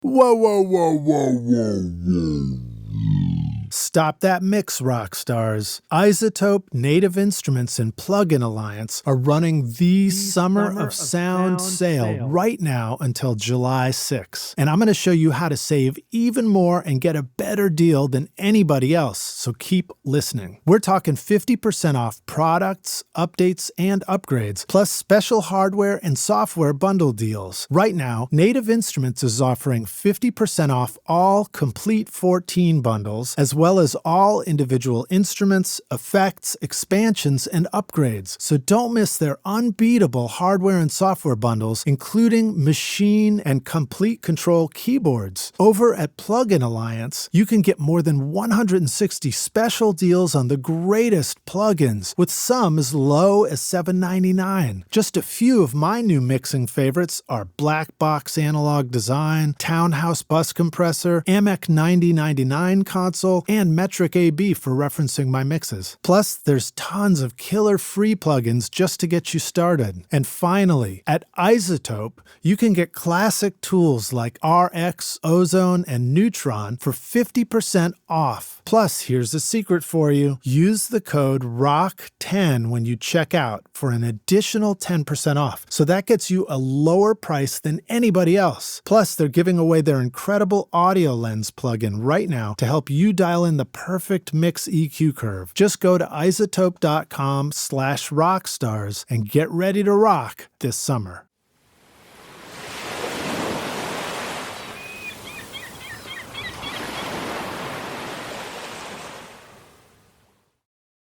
Whoa, whoa, whoa, whoa, whoa, whoa. Stop that mix, rock stars. iZotope, Native Instruments, and Plugin Alliance are running the Summer of Sound sale right now until July 6. And I'm going to show you how to save even more and get a better deal than anybody else, so keep listening. We're talking 50% off products, updates, and upgrades, plus special hardware and software bundle deals. Right now, Native Instruments is offering 50% off all complete 14 bundles, as well as all individual instruments, effects, expansions, and upgrades. So don't miss their unbeatable hardware and software bundles, including machine and complete control keyboards. Over at Plugin Alliance, you can get more than 160 special deals on the greatest plugins, with some as low as $7.99. Just a few of my new mixing favorites are Black Box Analog Design, Townhouse Bus Compressor, Amec 9099 console, and Metric AB for referencing my mixes. Plus, there's tons of killer free plugins just to get you started. And finally, at iZotope, you can get classic tools like RX, Ozone, and Neutron for 50% off. Plus, here's a secret for you. Use the code ROCK10 when you check out for an additional 10% off. So that gets you a lower price than anybody else. Plus, they're giving away their incredible Audio Lens plugin right now to help you dial in the perfect mix EQ curve. Just go to iZotope.com/rockstars and get ready to rock this summer.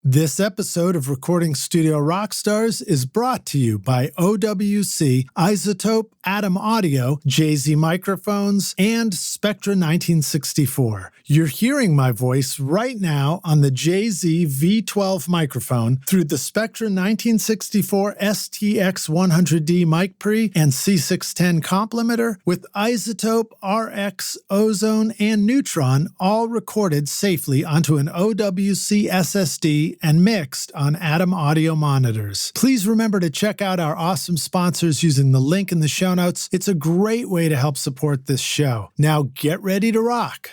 This episode of Recording Studio Rockstars is brought to you by OWC, iZotope, Atom Audio, JZ Microphones, and Spectra 1964. You're hearing my voice right now on the JZ V12 microphone through the Spectra 1964 STX100D mic pre and C610 complementer with iZotope, RX, Ozone, and Neutron all recorded safely onto an OWC SSD and mixed on Atom Audio monitors. Please remember to check out our awesome sponsors using the link in the show notes. It's a great way to help support this show. Now get ready to rock.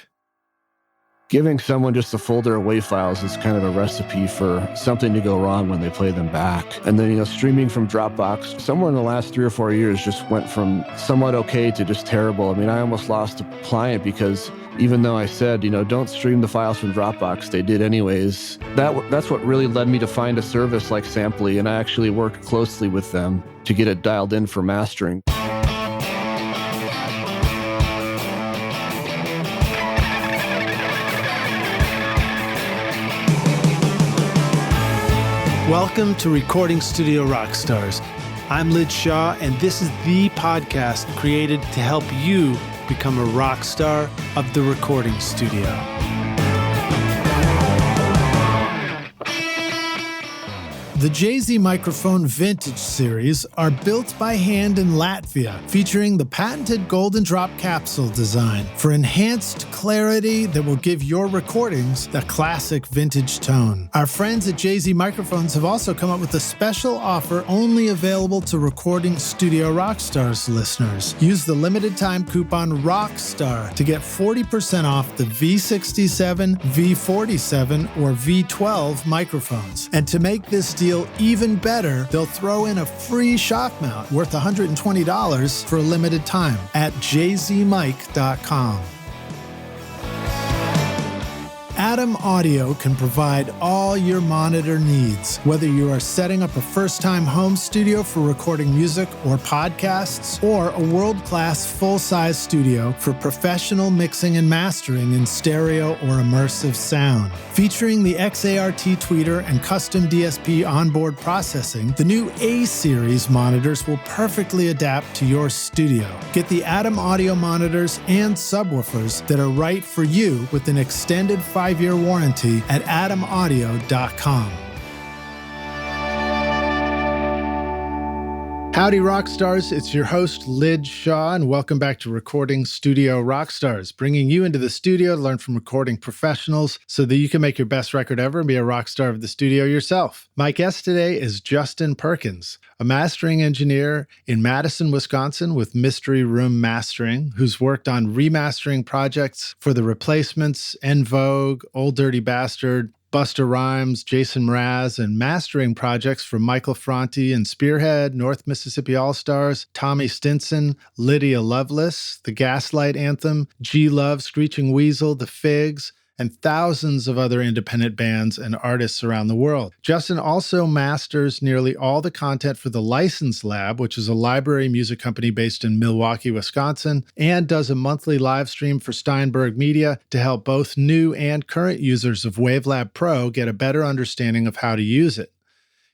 Giving someone just a folder of WAV files is kind of a recipe for something to go wrong when they play them back. And then, streaming from Dropbox, somewhere in the last 3 or 4 years just went from somewhat okay to just terrible. I mean, I almost lost a client because even though I said, don't stream the files from Dropbox, they did anyways. That's what really led me to find a service like Samply, and I actually worked closely with them to get it dialed in for mastering. Welcome to Recording Studio Rockstars. I'm Lyd Shaw, and this is the podcast created to help you become a rock star of the recording studio. The JZ Microphone Vintage Series are built by hand in Latvia, featuring the patented Golden Drop capsule design for enhanced clarity that will give your recordings the classic vintage tone. Our friends at JZ Microphones have also come up with a special offer only available to Recording Studio Rockstars listeners. Use the limited time coupon ROCKSTAR to get 40% off the V67, V47, or V12 microphones. And to make this deal even better, they'll throw in a free shock mount worth $120 for a limited time at jzmic.com. Atom Audio can provide all your monitor needs, whether you are setting up a first-time home studio for recording music or podcasts, or a world-class full-size studio for professional mixing and mastering in stereo or immersive sound. Featuring the XART tweeter and custom DSP onboard processing, the new A-series monitors will perfectly adapt to your studio. Get the Atom Audio monitors and subwoofers that are right for you with an extended 5-year warranty at atomaudio.com. Howdy, rock stars. It's your host, Lyd Shaw, and welcome back to Recording Studio Rockstars, bringing you into the studio to learn from recording professionals so that you can make your best record ever and be a rock star of the studio yourself. My guest today is Justin Perkins, a mastering engineer in Madison, Wisconsin with Mystery Room Mastering, who's worked on remastering projects for The Replacements, En Vogue, Ol'Dirty Bastard, Busta Rhymes, Jason Mraz, and mastering projects for Michael Franti and Spearhead, North Mississippi Allstars, Tommy Stinson, Lydia Loveless, the Gaslight Anthem, G-Love, Screeching Weasel, the Figs, and thousands of other independent bands and artists around the world. Justin also masters nearly all the content for the License Lab, which is a library music company based in Milwaukee, Wisconsin, and does a monthly live stream for Steinberg Media to help both new and current users of WaveLab Pro get a better understanding of how to use it.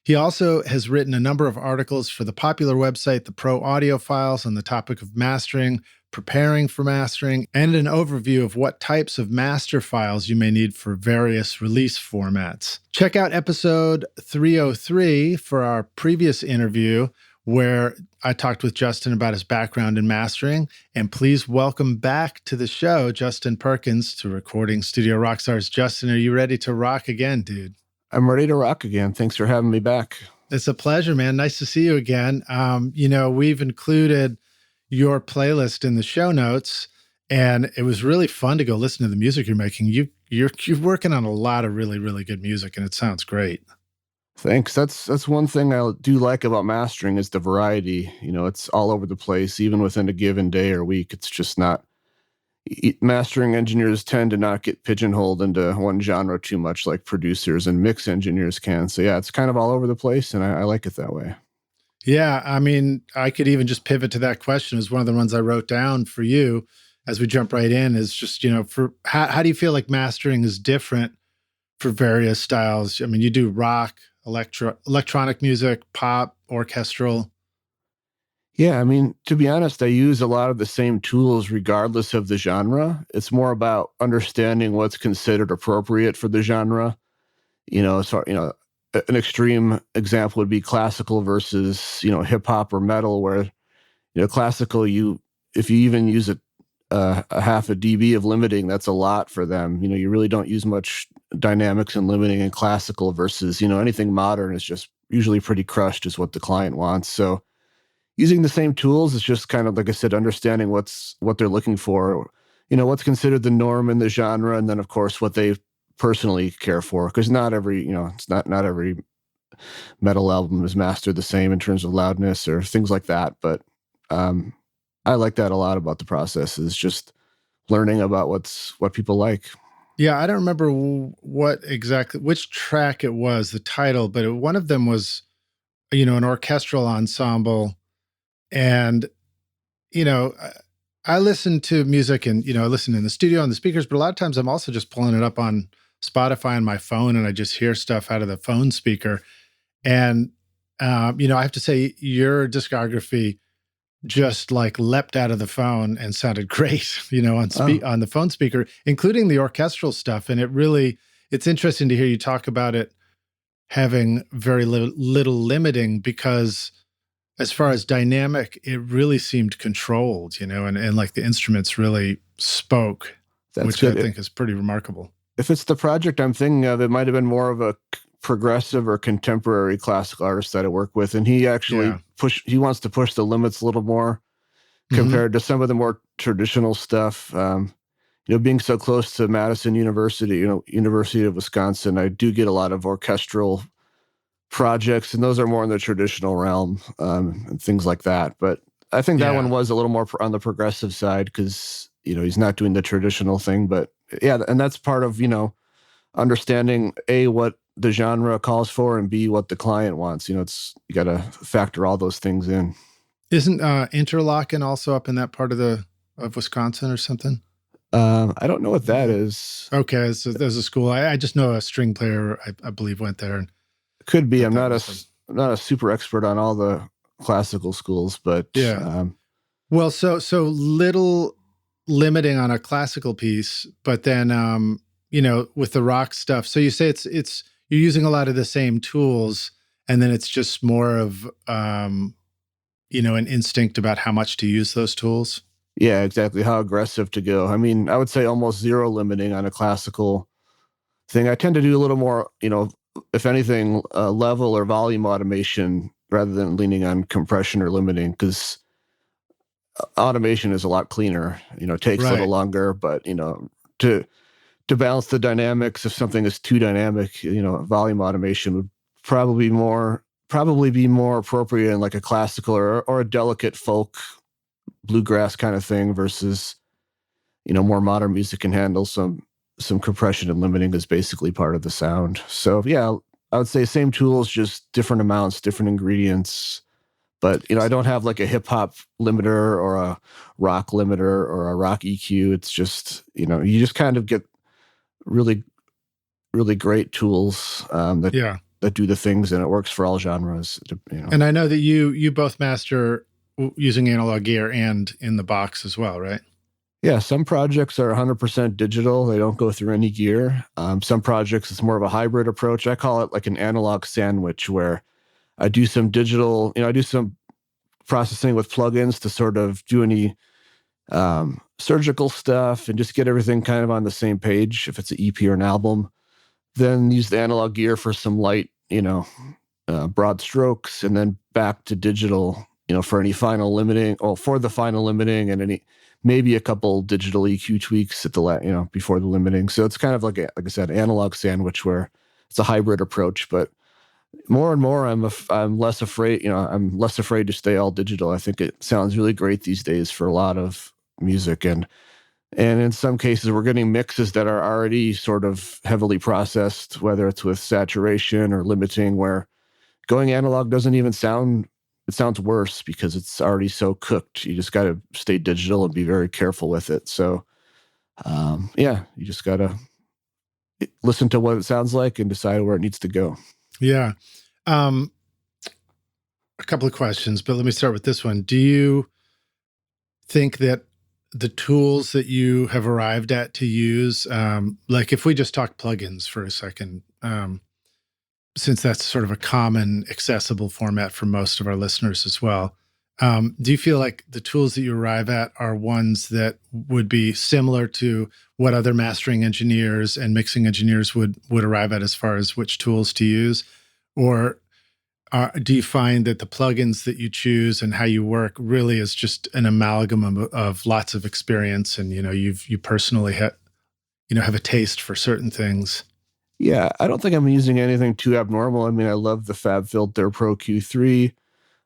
He also has written a number of articles for the popular website, The Pro Audio Files, on the topic of mastering, preparing for mastering, and an overview of what types of master files you may need for various release formats. Check out episode 303 for our previous interview, where I talked with Justin about his background in mastering. And please welcome back to the show, Justin Perkins, to Recording Studio Rockstars. Justin, are you ready to rock again, dude? I'm ready to rock again. Thanks for having me back. It's a pleasure, man. Nice to see you again. We've included your playlist in the show notes, and it was really fun to go listen to the music you're making. You're working on a lot of really, really good music, and it sounds great. Thanks. That's one thing I do like about mastering is the variety. You know, it's all over the place, even within a given day or week. It's just not. Mastering engineers tend to not get pigeonholed into one genre too much like producers and mix engineers can. So yeah, it's kind of all over the place, and I like it that way. Yeah, I mean, I could even just pivot to that question. It was one of the ones I wrote down for you as we jump right in, is just, for how do you feel like mastering is different for various styles? I mean, you do rock, electronic music, pop, orchestral. Yeah, I mean, to be honest, I use a lot of the same tools regardless of the genre. It's more about understanding what's considered appropriate for the genre. An extreme example would be classical versus, hip hop or metal, where, classical, if you even use a half a dB of limiting, that's a lot for them. You really don't use much dynamics and limiting in classical versus, anything modern is just usually pretty crushed is what the client wants. So using the same tools is just kind of, like I said, understanding what they're looking for, what's considered the norm in the genre. And then of course, what they personally care for, because not every metal album is mastered the same in terms of loudness or things like that. But I like that a lot about the process, is just learning about what people like. Yeah, I don't remember which track it was, the title, but one of them was, an orchestral ensemble. And, I listen to music and, I listen in the studio on the speakers, but a lot of times I'm also just pulling it up on Spotify on my phone, and I just hear stuff out of the phone speaker. And, I have to say your discography just like leapt out of the phone and sounded great, on the phone speaker, including the orchestral stuff. And it's interesting to hear you talk about it having very little limiting, because as far as dynamic, it really seemed controlled, and like the instruments really spoke, which good. I think is pretty remarkable. If it's the project I'm thinking of, it might have been more of a progressive or contemporary classical artist that I work with. And he actually he wants to push the limits a little more compared to some of the more traditional stuff. Being so close to Madison University, University of Wisconsin, I do get a lot of orchestral projects, and those are more in the traditional realm, and things like that. But I think that one was a little more on the progressive side, because, he's not doing the traditional thing. But yeah, and that's part of, understanding A, what the genre calls for, and B, what the client wants. You got to factor all those things in. Isn't Interlochen also up in that part of Wisconsin or something? I don't know what that is. Okay, so there's a school. I just know a string player, I believe, went there. And could be. I'm not a super expert on all the classical schools, but yeah. Well, so little limiting on a classical piece, but then with the rock stuff. So you say it's you're using a lot of the same tools, and then it's just more of an instinct about how much to use those tools? Yeah, exactly. How aggressive to go. I mean, I would say almost zero limiting on a classical thing. I tend to do a little more, if anything, level or volume automation rather than leaning on compression or limiting, because automation is a lot cleaner. It takes a little longer, but to balance the dynamics, if something is too dynamic, volume automation would probably be more appropriate in like a classical or a delicate folk bluegrass kind of thing versus more modern music can handle some compression and limiting is basically part of the sound. So yeah, I would say same tools, just different amounts, different ingredients. But I don't have like a hip hop limiter or a rock limiter or a rock EQ. It's just you just kind of get really, really great tools that do the things, and it works for all genres. And I know that you both master using analog gear and in the box as well, right? Yeah, some projects are 100% digital. They don't go through any gear. Some projects, it's more of a hybrid approach. I call it like an analog sandwich, where I do some digital, I do some processing with plugins to sort of do any surgical stuff and just get everything kind of on the same page if it's an EP or an album. Then use the analog gear for some light, broad strokes, and then back to digital, for any final limiting, or for the final limiting, and maybe a couple digital EQ tweaks at the before the limiting. So it's kind of like I said, analog sandwich, where it's a hybrid approach. But more and more, I'm less afraid. I'm less afraid to stay all digital. I think it sounds really great these days for a lot of music, and in some cases, we're getting mixes that are already sort of heavily processed, whether it's with saturation or limiting, where going analog doesn't even sound. It sounds worse because it's already so cooked. You just got to stay digital and be very careful with it. So, you just got to listen to what it sounds like and decide where it needs to go. Yeah. A couple of questions, but let me start with this one. Do you think that the tools that you have arrived at to use, like if we just talk plugins for a second, since that's sort of a common, accessible format for most of our listeners as well, do you feel like the tools that you arrive at are ones that would be similar to what other mastering engineers and mixing engineers would arrive at as far as which tools to use? Or do you find that the plugins that you choose and how you work really is just an amalgam of lots of experience, and you personally have a taste for certain things? Yeah, I don't think I'm using anything too abnormal. I mean, I love the FabFilter Pro Q3.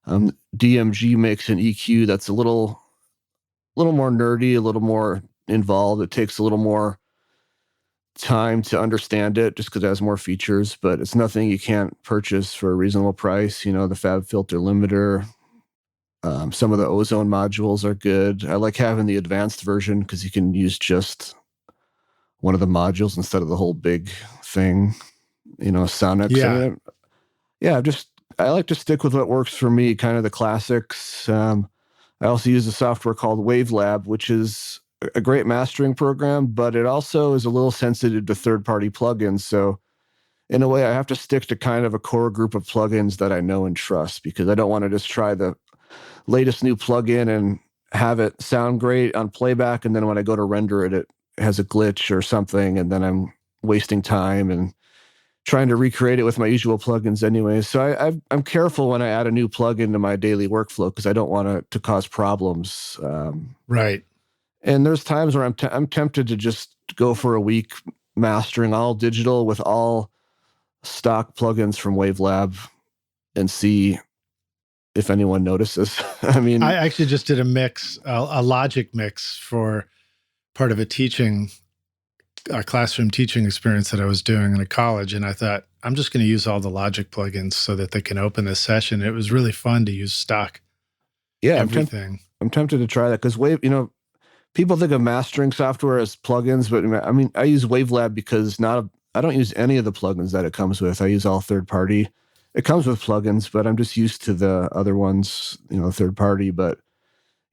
DMG makes an EQ that's a little more nerdy, a little more involved. It takes a little more time to understand it just because it has more features, but it's nothing you can't purchase for a reasonable price. The FabFilter limiter, some of the ozone modules are good. I like having the advanced version because you can use just one of the modules instead of the whole big thing, Sonics. Yeah. I like to stick with what works for me, kind of the classics. I also use a software called WaveLab, which is a great mastering program, but it also is a little sensitive to third-party plugins. So in a way, I have to stick to kind of a core group of plugins that I know and trust, because I don't want to just try the latest new plugin and have it sound great on playback, and then when I go to render it, it has a glitch or something, and then I'm wasting time and trying to recreate it with my usual plugins anyway. So I'm careful when I add a new plugin to my daily workflow because I don't want it to cause problems. Right. And there's times where I'm tempted to just go for a week mastering all digital with all stock plugins from WaveLab and see if anyone notices. I mean, I actually just did a mix, a Logic mix for part of a classroom teaching experience that I was doing in a college. And I thought, I'm just going to use all the Logic plugins so that they can open this session. It was really fun to use stock. Yeah, everything. I'm tempted to try that because people think of mastering software as plugins, but I mean, I use WaveLab because I don't use any of the plugins that it comes with. I use all third party. It comes with plugins, but I'm just used to the other ones, third party. But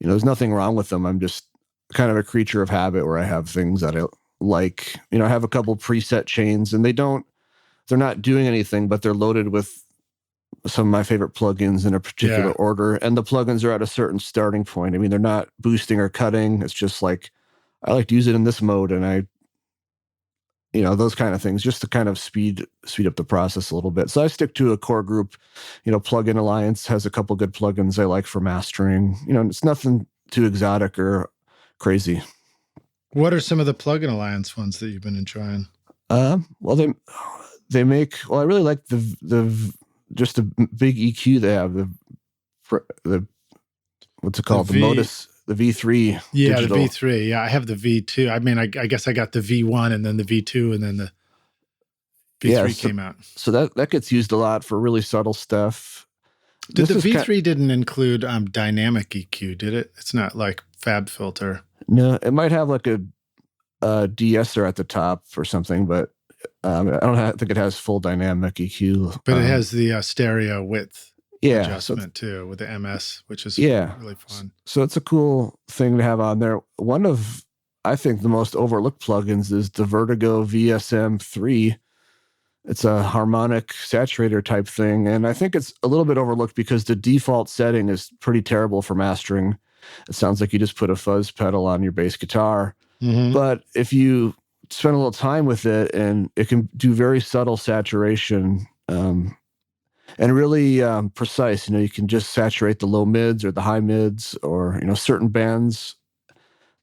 there's nothing wrong with them. I'm just kind of a creature of habit where I have things that I like. I have a couple preset chains, and they're not doing anything, but they're loaded with some of my favorite plugins in a particular order, and the plugins are at a certain starting point. I mean, they're not boosting or cutting. It's just like, I like to use it in this mode, and those kind of things, just to kind of speed up the process a little bit. So I stick to a core group. Plugin Alliance has a couple good plugins I like for mastering. It's nothing too exotic or crazy. What are some of the Plugin Alliance ones that you've been enjoying? Well, they make. Well, I really like the just a big EQ they have. The what's it called? The Modus. The V3. Yeah, digital. The V3. Yeah, I have the V2. I mean, I guess I got the V1 and then the V2 and then the V3 came out. So that gets used a lot for really subtle stuff. The V3 didn't include dynamic EQ, did it? It's not like Fab Filter. No, it might have like a de-esser at the top or something, but I think it has full dynamic EQ. But it has the stereo width. Yeah, adjustment too with the MS, which is really fun. So it's a cool thing to have on there. One of, I think, the most overlooked plugins is the Vertigo VSM3. It's a harmonic saturator type thing, and I think it's a little bit overlooked because the default setting is pretty terrible for mastering. It sounds like you just put a fuzz pedal on your bass guitar. Mm-hmm. But if you spend a little time with it, and it can do very subtle saturation, and really precise. You can just saturate the low mids or the high mids or certain bands,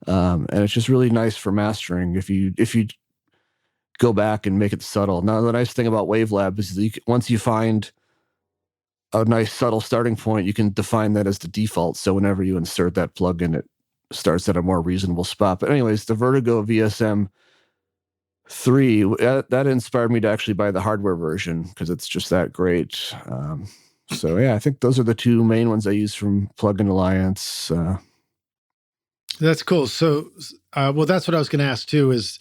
and it's just really nice for mastering if you go back and make it subtle. Now, the nice thing about Wavelab is that once you find a nice subtle starting point, you can define that as the default. So whenever you insert that plugin, it starts at a more reasonable spot. But anyways, the Vertigo VSM3, that inspired me to actually buy the hardware version because it's just that great. So yeah, I think those are the two main ones I use from Plugin Alliance. That's cool. So, well, that's what I was going to ask too, is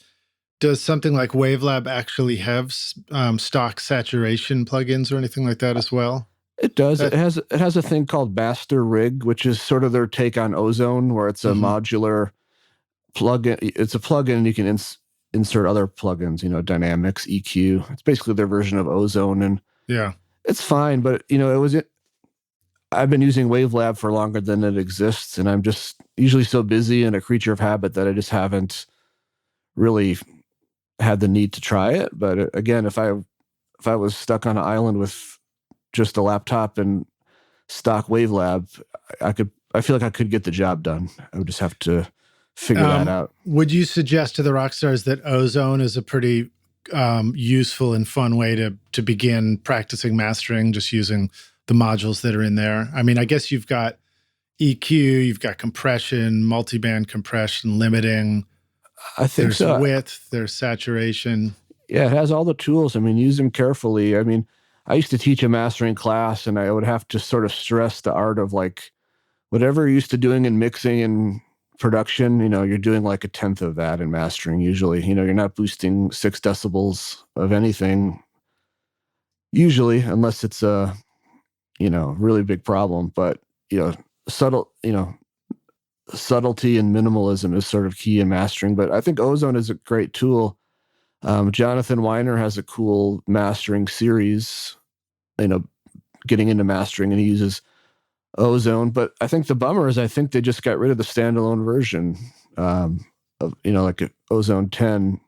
does something like Wavelab actually have stock saturation plugins or anything like that as well? It does. It has a thing called Bastard Rig, which is sort of their take on Ozone, where it's a modular plugin. It's a plugin you can insert other plugins, Dynamics, EQ. It's basically their version of Ozone, and it's fine. But I've been using Wavelab for longer than it exists, and I'm just usually so busy and a creature of habit that I just haven't really had the need to try it. But again, if I was stuck on an island with just a laptop and stock Wavelab, I feel like I could get the job done. I would just have to figure that out. Would you suggest to the rock stars that Ozone is a pretty useful and fun way to begin practicing mastering, just using the modules that are in there? I mean, I guess you've got EQ, you've got compression, multiband compression, limiting. I think there's width, there's saturation. Yeah, it has all the tools. I mean, use them carefully. I mean, I used to teach a mastering class, and I would have to sort of stress the art of like whatever you're used to doing in mixing and production, you're doing like a tenth of that in mastering usually. You're not boosting 6 decibels of anything usually, unless it's a really big problem. But subtlety and minimalism is sort of key in mastering. But I think Ozone is a great tool. Jonathan Weiner has a cool mastering series, getting into mastering, and he uses Ozone. But I think the bummer is I think they just got rid of the standalone version of like Ozone 10.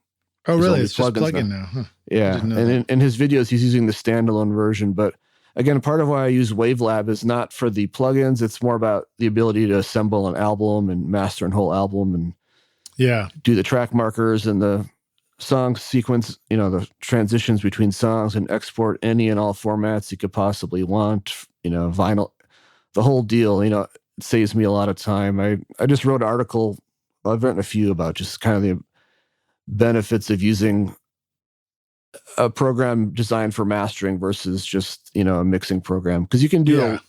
Oh, really? It's just plugin now. Huh. Yeah, and in his videos he's using the standalone version. But again, part of why I use Wavelab is not for the plugins. It's more about the ability to assemble an album and master a whole album and do the track markers and the song sequence, the transitions between songs, and export any and all formats you could possibly want, vinyl, the whole deal. It saves me a lot of time. I just wrote an article, I've written a few about just kind of the benefits of using a program designed for mastering versus just, a mixing program. Because you can do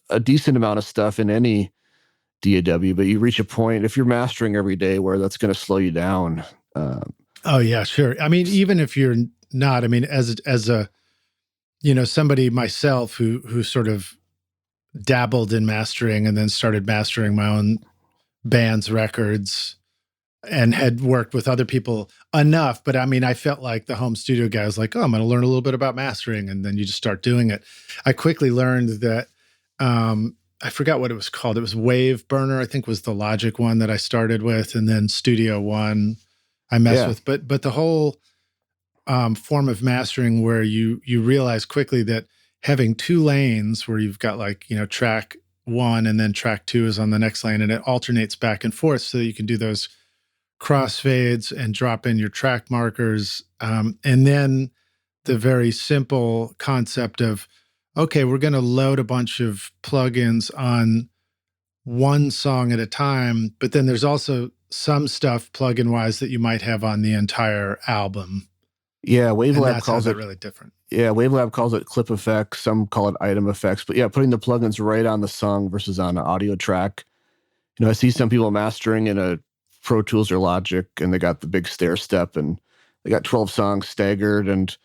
a decent amount of stuff in any DAW, but you reach a point, if you're mastering every day, where that's going to slow you down. Oh yeah, sure. I mean, even if you're not, I mean, as a, somebody myself who sort of dabbled in mastering and then started mastering my own band's records, and had worked with other people enough. But I mean, I felt like the home studio guy was like, oh, I'm going to learn a little bit about mastering. And then you just start doing it. I quickly learned that, I forgot what it was called. It was Wave Burner, I think was the Logic one that I started with. And then Studio One I messed with. But the whole form of mastering where you realize quickly that having two lanes where you've got like, track one and then track two is on the next lane and it alternates back and forth so that you can do those crossfades and drop in your track markers. And then the very simple concept of, okay, we're going to load a bunch of plugins on one song at a time, but then there's also some stuff plugin wise that you might have on the entire album. Yeah, Wavelab calls it really different. Yeah, Wavelab calls it clip effects. Some call it item effects. But yeah, putting the plugins right on the song versus on an audio track. I see some people mastering in a Pro Tools or Logic, and they got the big stair step, and they got 12 songs staggered, and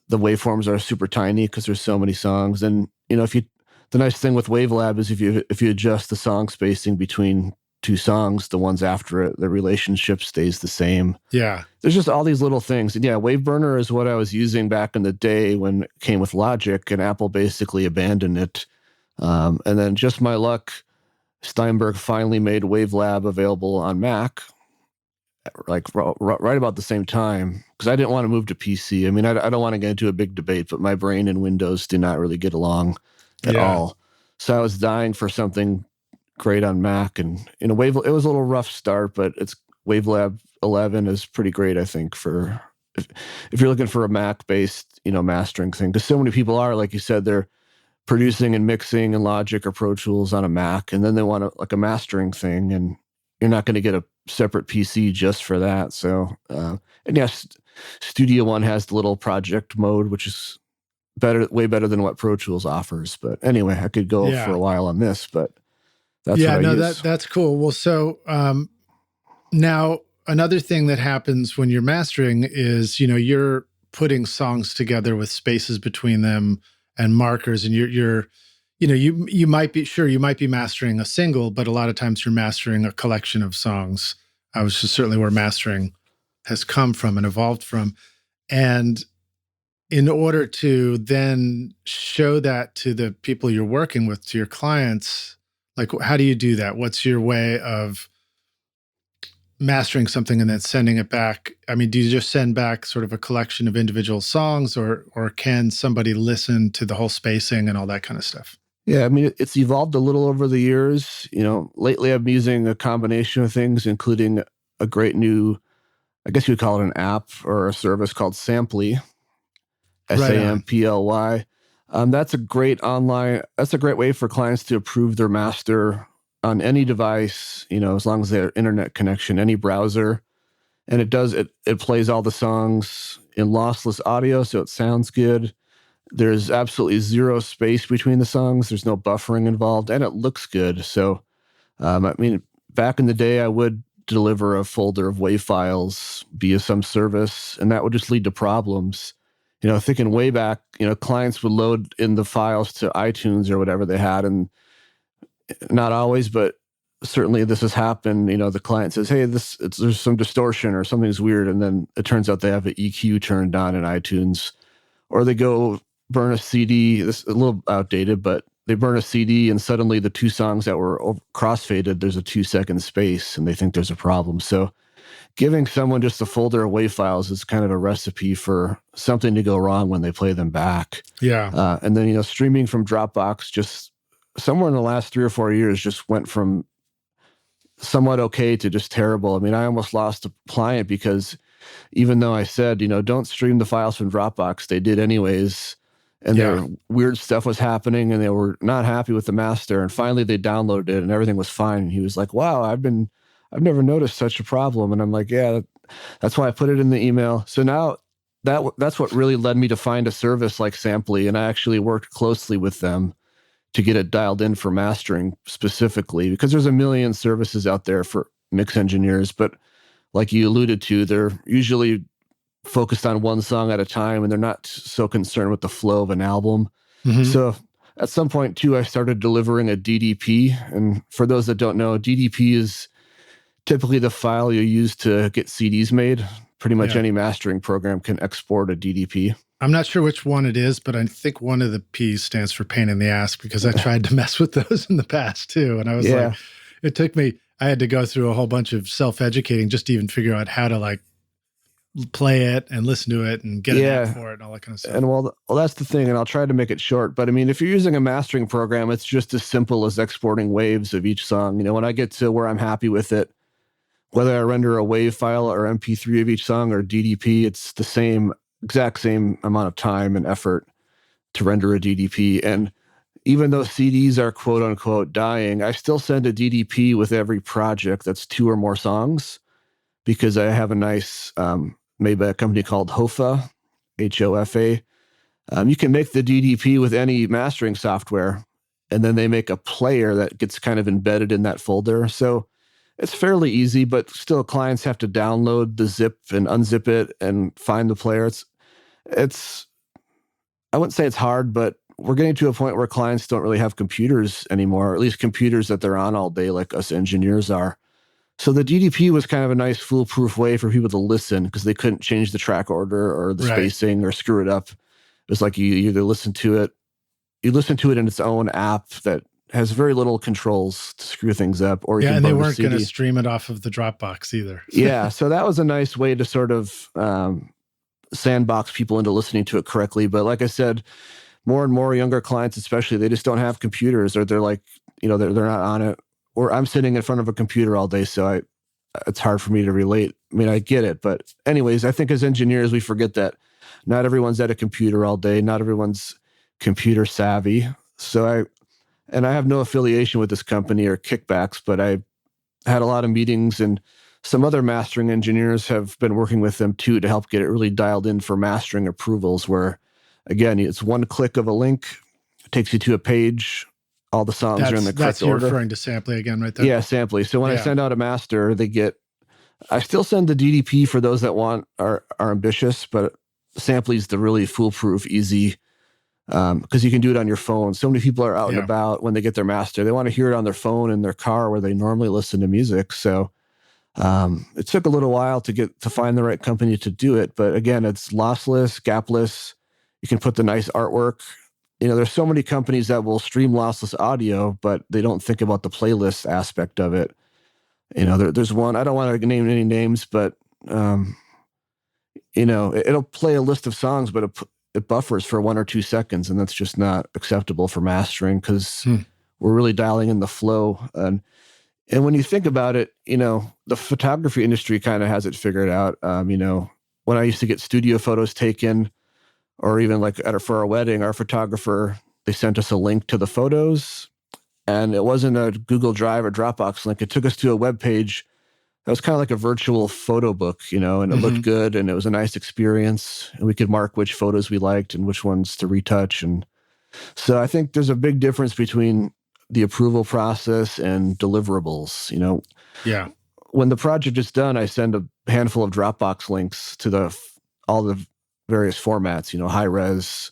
the waveforms are super tiny because there's so many songs. And the nice thing with Wavelab is if you adjust the song spacing between two songs, the ones after it, the relationship stays the same. Yeah. There's just all these little things. And yeah, Waveburner is what I was using back in the day when it came with Logic, and Apple basically abandoned it. And then just my luck, Steinberg finally made Wavelab available on Mac, like right about the same time, because I didn't want to move to PC. I mean, I don't want to get into a big debate, but my brain and Windows do not really get along at all. So I was dying for something great on Mac, and it was a little rough start, but it's Wavelab 11 is pretty great, I think, for if you're looking for a Mac-based, mastering thing, because so many people are, like you said, they're producing and mixing in Logic or Pro Tools on a Mac, and then they want a mastering thing, and you're not going to get a separate PC just for that. So, and yes, Studio One has the little project mode, which is way better than what Pro Tools offers. But anyway, I could go for a while on this, but that's what I use. That's cool. Well, so now another thing that happens when you're mastering is, you're putting songs together with spaces between them and markers, and you might be mastering a single, but a lot of times you're mastering a collection of songs, which is certainly where mastering has come from and evolved from. And in order to then show that to the people you're working with, to your clients, like, how do you do that? What's your way of mastering something and then sending it back? I mean, do you just send back sort of a collection of individual songs, or can somebody listen to the whole spacing and all that kind of stuff? Yeah, I mean, it's evolved a little over the years. Lately I've been using a combination of things, including a great new, I guess you would call it an app or a service called Samply, Samply. That's a great way for clients to approve their master on any device, as long as they have internet connection, any browser. And it plays all the songs in lossless audio, so it sounds good. There's absolutely zero space between the songs. There's no buffering involved, and it looks good. So, I mean, back in the day, I would deliver a folder of WAV files via some service, and that would just lead to problems. Thinking way back, clients would load in the files to iTunes or whatever they had, and not always, but certainly this has happened. The client says, hey, there's some distortion or something's weird, and then it turns out they have an EQ turned on in iTunes. Or they go burn a CD, this is a little outdated, but they burn a CD and suddenly the two songs that were crossfaded, there's a 2-second space, and they think there's a problem. So giving someone just a folder of WAV files is kind of a recipe for something to go wrong when they play them back. Yeah. And then, streaming from Dropbox, just somewhere in the last 3 or 4 years, just went from somewhat okay to just terrible. I mean, I almost lost a client because even though I said, don't stream the files from Dropbox, they did anyways. And their weird stuff was happening, and they were not happy with the master. And finally they downloaded it and everything was fine. And he was like, wow, I've never noticed such a problem. And I'm like, yeah, that's why I put it in the email. So now that's what really led me to find a service like Samply. And I actually worked closely with them to get it dialed in for mastering specifically, because there's a million services out there for mix engineers. But like you alluded to, they're usually focused on one song at a time, and they're not so concerned with the flow of an album. Mm-hmm. So at some point too, I started delivering a DDP. And for those that don't know, DDP is typically the file you use to get CDs made. Pretty much Yeah. any mastering program can export a DDP. I'm not sure which one it is, but I think one of the P's stands for pain in the ass, because I tried to mess with those in the past too. And I was like, it took me, I had to go through a whole bunch of self-educating just to even figure out how to like play it and listen to it and get an app for it and all that kind of stuff. And well, that's the thing, and I'll try to make it short. But I mean, if you're using a mastering program, it's just as simple as exporting waves of each song. You know, when I get to where I'm happy with it, whether I render a WAV file or MP3 of each song or DDP, it's the exact same amount of time and effort to render a DDP. And even though CDs are quote unquote dying, I still send a DDP with every project that's 2 or more songs, because I have a nice, made by a company called HOFA, HOFA. You can make the DDP with any mastering software, and then they make a player that gets kind of embedded in that folder. So it's fairly easy, but still clients have to download the zip and unzip it and find the player. It's I wouldn't say it's hard, but we're getting to a point where clients don't really have computers anymore, or at least computers that they're on all day like us engineers are. So the DDP was kind of a nice foolproof way for people to listen, because they couldn't change the track order or the spacing or screw it up. It was like you either listen to it in its own app that has very little controls to screw things up, or you can and they burn weren't the CD. going to stream it off of the Dropbox either. Yeah, so that was a nice way to sort of sandbox people into listening to it correctly. But like I said, more and more younger clients, especially, they just don't have computers, or they're like, they're not on it. Or I'm sitting in front of a computer all day, so it's hard for me to relate. I mean, I get it, but anyways, I think as engineers, we forget that not everyone's at a computer all day. Not everyone's computer savvy. So I have no affiliation with this company or kickbacks, but I had a lot of meetings, and some other mastering engineers have been working with them too to help get it really dialed in for mastering approvals, where, again, it's one click of a link, it takes you to a page. All the songs are in the correct order. That's referring to Samply again, right there? Yeah, Samply. So when I send out a master, I still send the DDP for those that are ambitious, but Samply's the really foolproof, easy, because you can do it on your phone. So many people are out and about when they get their master. They want to hear it on their phone in their car where they normally listen to music. So it took a little while to find the right company to do it. But again, it's lossless, gapless. You can put the nice artwork. There's so many companies that will stream lossless audio, but they don't think about the playlist aspect of it. There's one, I don't want to name any names, but, it'll play a list of songs, but it buffers for 1 or 2 seconds, and that's just not acceptable for mastering, because we're really dialing in the flow. And when you think about it, the photography industry kind of has it figured out. When I used to get studio photos taken, or even like for our wedding, our photographer, they sent us a link to the photos, and it wasn't a Google Drive or Dropbox link. It took us to a web page that was kind of like a virtual photo book, and it looked good, and it was a nice experience, and we could mark which photos we liked and which ones to retouch. And so I think there's a big difference between the approval process and deliverables. Yeah. When the project is done, I send a handful of Dropbox links to all the various formats, high res,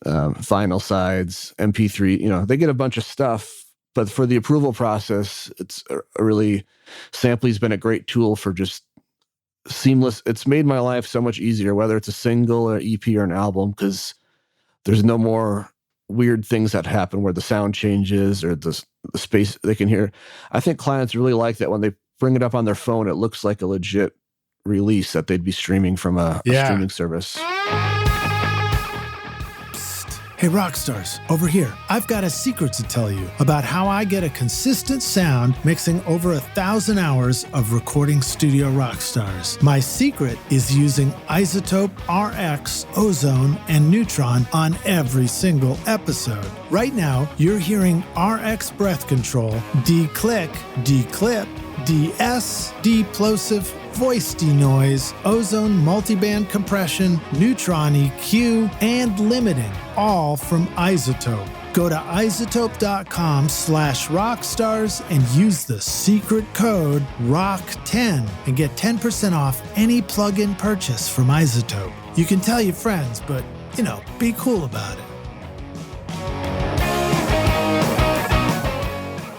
vinyl sides, MP3, they get a bunch of stuff. But for the approval process, it's Samply's been a great tool for just seamless. It's made my life so much easier, whether it's a single, or EP, or an album, because there's no more weird things that happen where the sound changes or the space they can hear. I think clients really like that when they bring it up on their phone, it looks like a legit release that they'd be streaming from a streaming service. Psst. Hey, rock stars, over here. I've got a secret to tell you about how I get a consistent sound mixing over 1,000 hours of recording studio rock stars. My secret is using iZotope, RX, Ozone, and Neutron on every single episode. Right now, you're hearing RX breath control, D-click, D-clip, DS, D-plosive, voice denoise, Ozone multiband compression, Neutron EQ, and limiting, all from iZotope. Go to iZotope.com/rockstars and use the secret code ROCK10 and get 10% off any plug-in purchase from iZotope. You can tell your friends, but, be cool about it.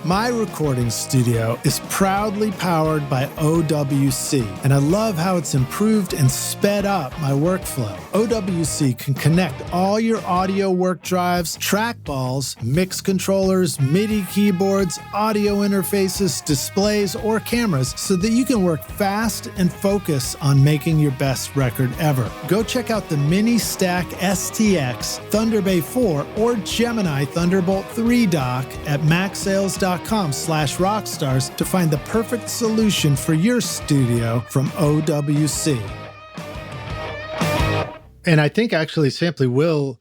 My recording studio is proudly powered by OWC, and I love how it's improved and sped up my workflow. OWC can connect all your audio work drives, trackballs, mix controllers, MIDI keyboards, audio interfaces, displays, or cameras so that you can work fast and focus on making your best record ever. Go check out the Mini Stack STX, Thunder Bay 4, or Gemini Thunderbolt 3 dock at macsales.com/rockstars to find the perfect solution for your studio from OWC. And I think actually Samply will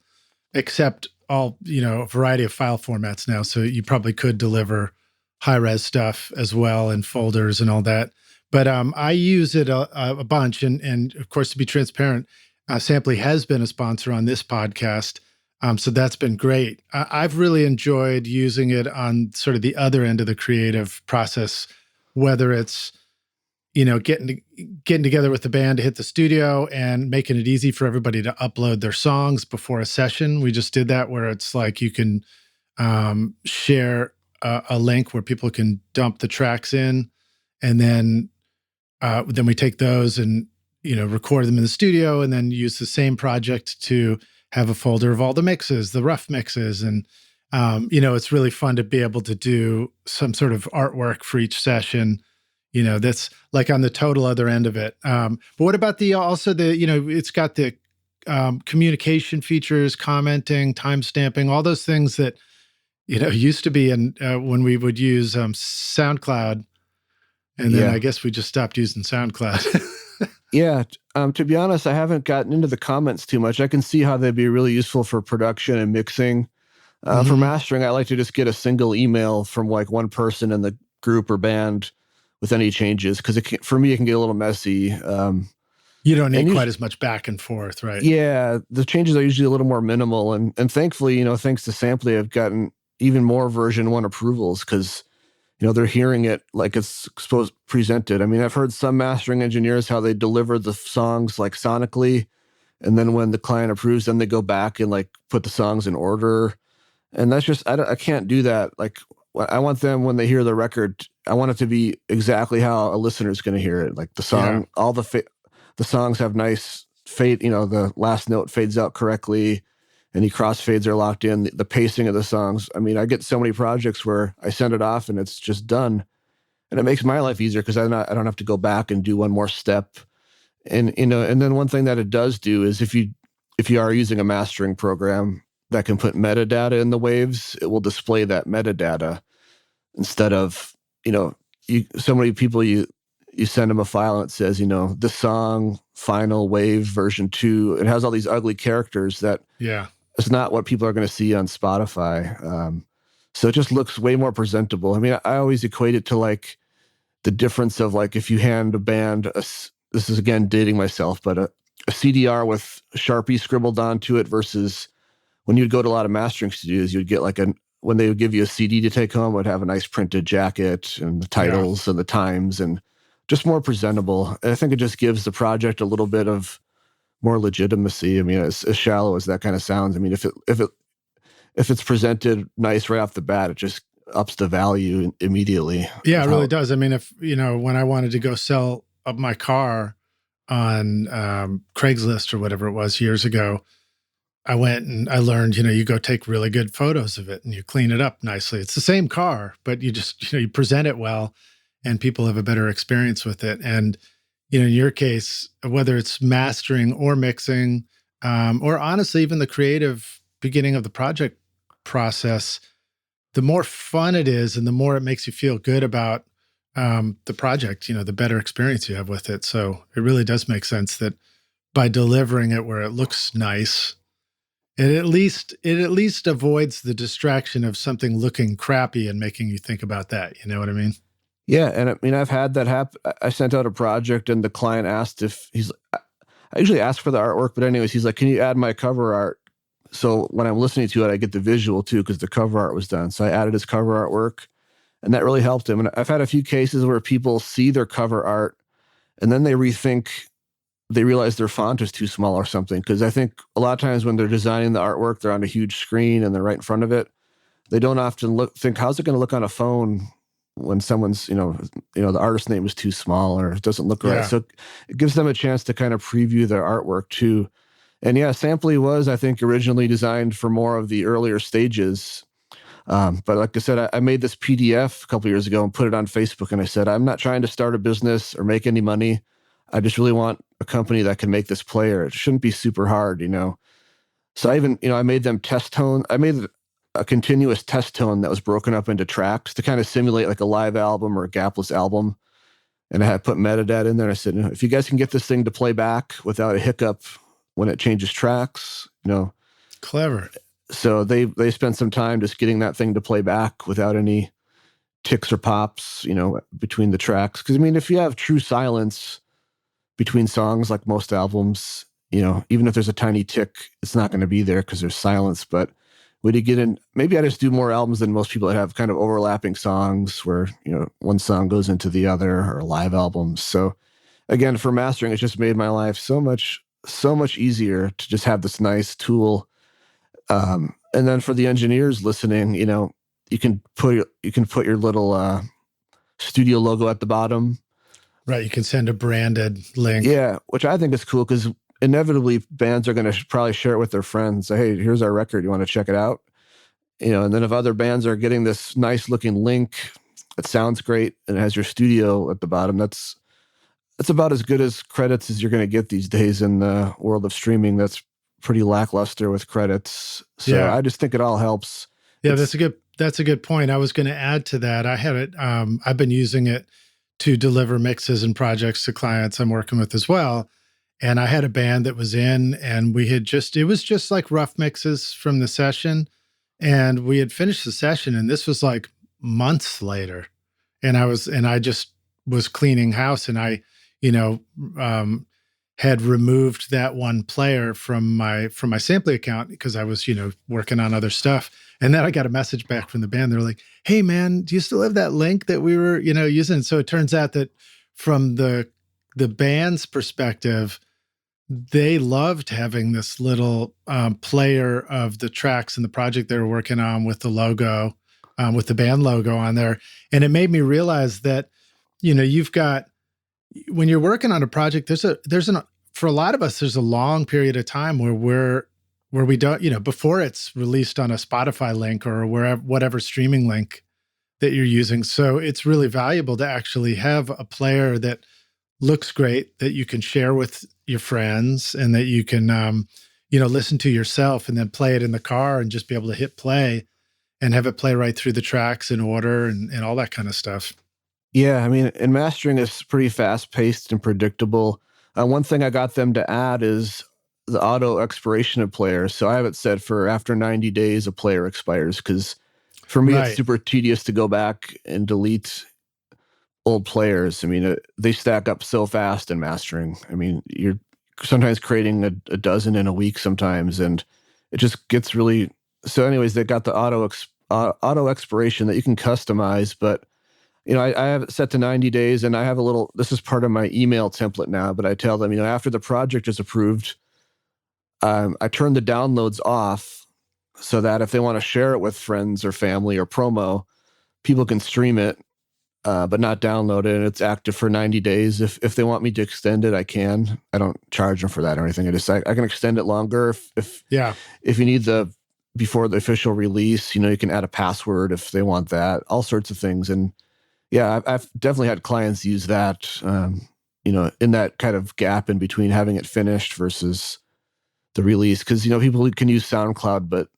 accept all, a variety of file formats now. So you probably could deliver high-res stuff as well and folders and all that. But I use it a bunch. And of course, to be transparent, Samply has been a sponsor on this podcast. So that's been great. I've really enjoyed using it on sort of the other end of the creative process, whether it's, getting together with the band to hit the studio and making it easy for everybody to upload their songs before a session. We just did that where it's like you can share a link where people can dump the tracks in, and then we take those and record them in the studio, and then use the same project to have a folder of all the mixes, the rough mixes, and it's really fun to be able to do some sort of artwork for each session. That's like on the total other end of it. But what about it's got the communication features, commenting, timestamping, all those things that, used to be in when we would use SoundCloud. And then I guess we just stopped using SoundCloud. Yeah. To be honest, I haven't gotten into the comments too much. I can see how they'd be really useful for production and mixing. For mastering, I like to just get a single email from like one person in the group or band with any changes, because for me, it can get a little messy. You don't need quite as much back and forth, right? Yeah, the changes are usually a little more minimal. And thankfully, thanks to Samply, I've gotten even more version 1 approvals because, they're hearing it like it's supposed presented. I mean, I've heard some mastering engineers, how they deliver the songs like sonically, and then when the client approves, then they go back and like put the songs in order. And that's just, I can't do that. Like, I want them, when they hear the record, I want it to be exactly how a listener is going to hear it. Like the song, all the songs have nice fade, the last note fades out correctly. Any crossfades are locked in, the pacing of the songs. I mean, I get so many projects where I send it off and it's just done. And it makes my life easier because I don't have to go back and do one more step. And, and then one thing that it does do is if you are using a mastering program that can put metadata in the waves, it will display that metadata instead of, so many people, you send them a file and it says, the song, final wave version 2. It has all these ugly characters that it's not what people are going to see on Spotify. So it just looks way more presentable. I mean, I always equate it to like the difference of like if you hand a band, this is again dating myself, but a CDR with Sharpie scribbled onto it versus when you'd go to a lot of mastering studios, you'd get like when they would give you a CD to take home, it would have a nice printed jacket and the titles and the times and just more presentable. And I think it just gives the project a little bit of more legitimacy. I mean, as shallow as that kind of sounds, I mean, if it's presented nice right off the bat, it just ups the value immediately. Yeah, it really does. I mean, if, when I wanted to go sell up my car on Craigslist or whatever it was years ago, I went and I learned, you go take really good photos of it and you clean it up nicely. It's the same car, but you just, you present it well and people have a better experience with it. And, in your case, whether it's mastering or mixing, or honestly, even the creative beginning of the project process, the more fun it is and the more it makes you feel good about the project, the better experience you have with it. So it really does make sense that by delivering it where it looks nice, it at least avoids the distraction of something looking crappy and making you think about that. You know what I mean? Yeah, and I mean, I've had that happen. I sent out a project and the client asked if I usually ask for the artwork, but anyways, he's like, can you add my cover art? So when I'm listening to it, I get the visual too, because the cover art was done. So I added his cover artwork and that really helped him. And I've had a few cases where people see their cover art and then they realize their font is too small or something. Because I think a lot of times when they're designing the artwork, they're on a huge screen and they're right in front of it. they don't often think, how's it going to look on a phone when someone's, the artist name is too small or it doesn't look right. So it gives them a chance to kind of preview their artwork too. And yeah, Samply was, I think, originally designed for more of the earlier stages. But like I said, I made this PDF a couple years ago and put it on Facebook. And I said, I'm not trying to start a business or make any money. I just really want a company that can make this player. It shouldn't be super hard, So I even, I made them test tone. I made a continuous test tone that was broken up into tracks to kind of simulate like a live album or a gapless album. And I had put metadata in there. I said, if you guys can get this thing to play back without a hiccup when it changes tracks, Clever. So they spent some time just getting that thing to play back without any ticks or pops, between the tracks. Because, if you have true silence between songs, like most albums, even if there's a tiny tick, it's not going to be there because there's silence. But when you get in, maybe I just do more albums than most people that have kind of overlapping songs where, one song goes into the other, or live albums. So again, for mastering, it just made my life so much easier to just have this nice tool. And then for the engineers listening, you can put your little studio logo at the bottom. Right. You can send a branded link. Yeah, which I think is cool because inevitably bands are going to probably share it with their friends. Say, hey, here's our record. You want to check it out? And then if other bands are getting this nice looking link, it sounds great and it has your studio at the bottom. That's about as good as credits as you're going to get these days in the world of streaming. That's pretty lackluster with credits. So I just think it all helps. Yeah, that's a good point. I was going to add to that. I had it. I've been using it to deliver mixes and projects to clients I'm working with as well. And I had a band that was in, and it was just like rough mixes from the session. And we had finished the session, and this was like months later. And I just was cleaning house, and I, had removed that one player from my Samply account because I was, working on other stuff. And then I got a message back from the band. They're like, hey man, do you still have that link that we were, using? So it turns out that from the band's perspective, they loved having this little player of the tracks in the project they were working on with the logo, with the band logo on there. And it made me realize that, you've got, when you're working on a project, for a lot of us, there's a long period of time where we don't, before it's released on a Spotify link or whatever streaming link that you're using. So it's really valuable to actually have a player that looks great, that you can share with your friends, and that you can, listen to yourself and then play it in the car and just be able to hit play and have it play right through the tracks in order and all that kind of stuff. Yeah, and mastering is pretty fast-paced and predictable. One thing I got them to add is the auto expiration of players. So I have it set for after 90 days, a player expires, because for me, It's super tedious to go back and delete old players. They stack up so fast in mastering. You're sometimes creating a dozen in a week sometimes, and it just gets really... So anyways, they got the auto expiration that you can customize, but I have it set to 90 days, and I have this is part of my email template now, but I tell them, after the project is approved, I turn the downloads off so that if they want to share it with friends or family or promo, people can stream it, but not download it, and it's active for 90 days. If they want me to extend it, I can. I don't charge them for that or anything. I can extend it longer if you need before the official release, you can add a password if they want that, all sorts of things. And yeah, I've definitely had clients use that, in that kind of gap in between having it finished versus the release. Because, people can use SoundCloud, but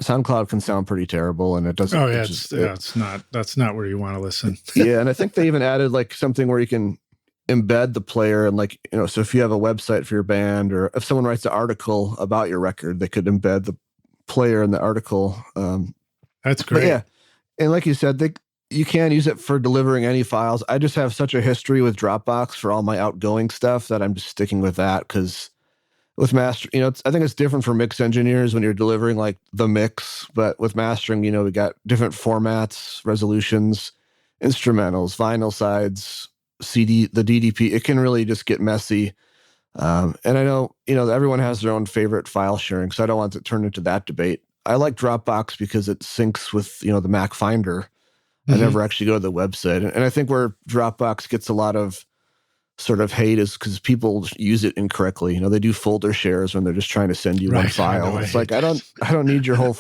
SoundCloud can sound pretty terrible, and it doesn't. Oh yeah, that's not where you want to listen. Yeah, and I think they even added like something where you can embed the player, and so if you have a website for your band, or if someone writes an article about your record, they could embed the player in the article. That's great. Yeah, and like you said, you can use it for delivering any files. I just have such a history with Dropbox for all my outgoing stuff that I'm just sticking with that, because with master, I think it's different for mix engineers when you're delivering like the mix, but with mastering, we got different formats, resolutions, instrumentals, vinyl sides, CD, the DDP. It can really just get messy. And I know, everyone has their own favorite file sharing, so I don't want to turn into that debate. I like Dropbox because it syncs with, the Mac Finder. I never actually go to the website. And I think where Dropbox gets a lot of sort of hate is because people use it incorrectly. They do folder shares when they're just trying to send you one file. It's like, I don't need your whole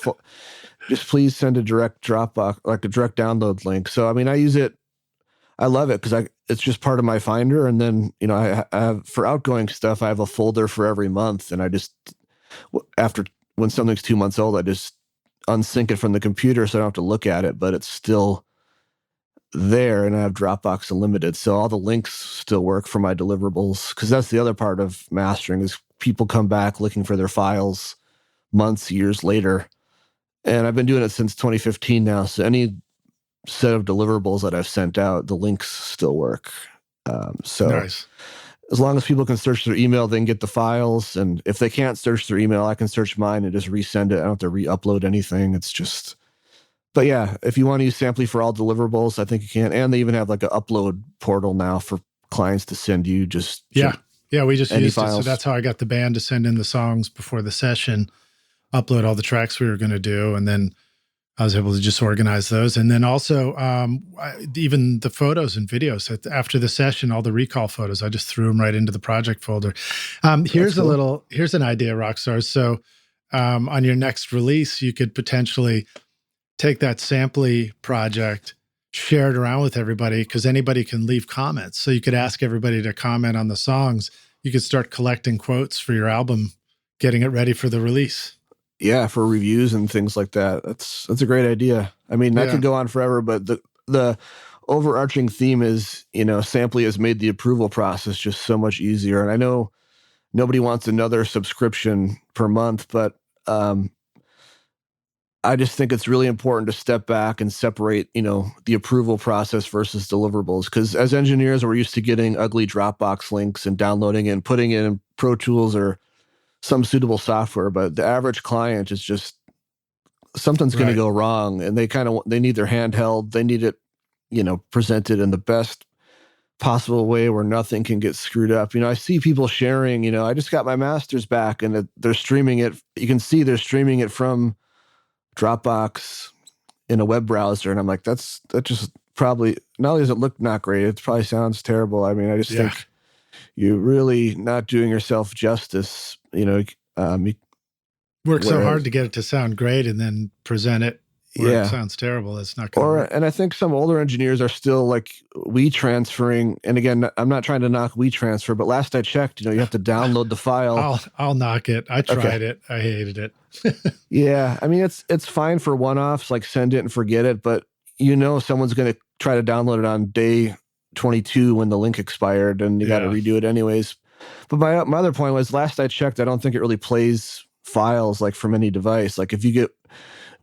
just please send a direct Dropbox, like a direct download link. So, I mean, I use it. I love it because it's just part of my Finder. And then, I have, for outgoing stuff, I have a folder for every month. And I just, when something's 2 months old, I just unsync it from the computer so I don't have to look at it, but it's still there, and I have Dropbox Unlimited. So all the links still work for my deliverables, because that's the other part of mastering is people come back looking for their files months, years later. And I've been doing it since 2015 now. So any set of deliverables that I've sent out, the links still work. So nice. As long as people can search their email, they can get the files. And if they can't search their email, I can search mine and just resend it. I don't have to re-upload anything. It's just, but yeah, if you want to use Samply for all deliverables, I think you can. And they even have like an upload portal now for clients to send you just. Yeah. Yeah. We just used files. it. So that's how I got the band to send in the songs before the session, upload all the tracks we were going to do. And then I was able to just organize those. And then also even the photos and videos after the session, all the recall photos, I just threw them right into the project folder. Here's cool. Here's an idea, Rockstars. So on your next release, you could potentially take that Samply project, share it around with everybody, because anybody can leave comments. So you could ask everybody to comment on the songs. You could start collecting quotes for your album, getting it ready for the release. Yeah, for reviews and things like that. That's a great idea. I mean, that could go on forever, but the overarching theme is, Samply has made the approval process just so much easier. And I know nobody wants another subscription per month, but I just think it's really important to step back and separate, the approval process versus deliverables. Because as engineers, we're used to getting ugly Dropbox links and downloading it and putting it in Pro Tools or some suitable software, but the average client is just, something's going to go wrong, and they need their handheld. They need it, presented in the best possible way where nothing can get screwed up. I see people sharing, I just got my masters back, and they're streaming it. You can see they're streaming it from Dropbox in a web browser. And I'm like, that just probably, not only does it look not great, it probably sounds terrible. I mean, I just think you're really not doing yourself justice. Work so hard to get it to sound great and then present it where it sounds terrible. It's not going to work. And I think some older engineers are still like WeTransferring. And again, I'm not trying to knock WeTransfer, but last I checked, you have to download the file. I'll knock it. I tried it. I hated it. Yeah. I mean, it's fine for one-offs, like send it and forget it, but someone's going to try to download it on day 22 when the link expired, and you got to redo it anyways. But my other point was, last I checked, I don't think it really plays files like from any device. Like if you get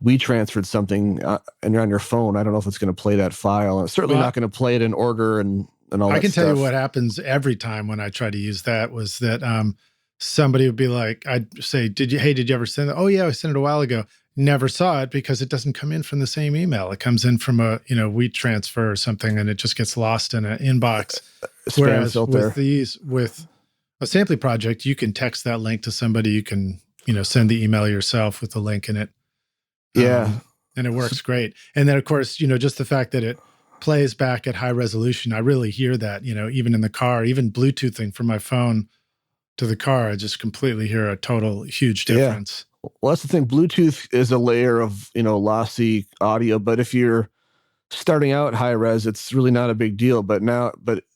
WeTransferred something and you're on your phone, I don't know if it's going to play that file. It's certainly not going to play it in order and all that stuff. I can tell you what happens every time when I try to use that was that somebody would be like, I'd say, did you ever send it? Oh yeah, I sent it a while ago. Never saw it because it doesn't come in from the same email. It comes in from a WeTransfer or something, and it just gets lost in an inbox. Whereas with a Samply project, you can text that link to somebody. You can send the email yourself with the link in it. And it works great. And then of course, just the fact that it plays back at high resolution, I really hear that. Even in the car, even Bluetoothing from my phone to the car, I just completely hear a total huge difference. Well, that's the thing. Bluetooth is a layer of, lossy audio, but if you're starting out high res, it's really not a big deal. But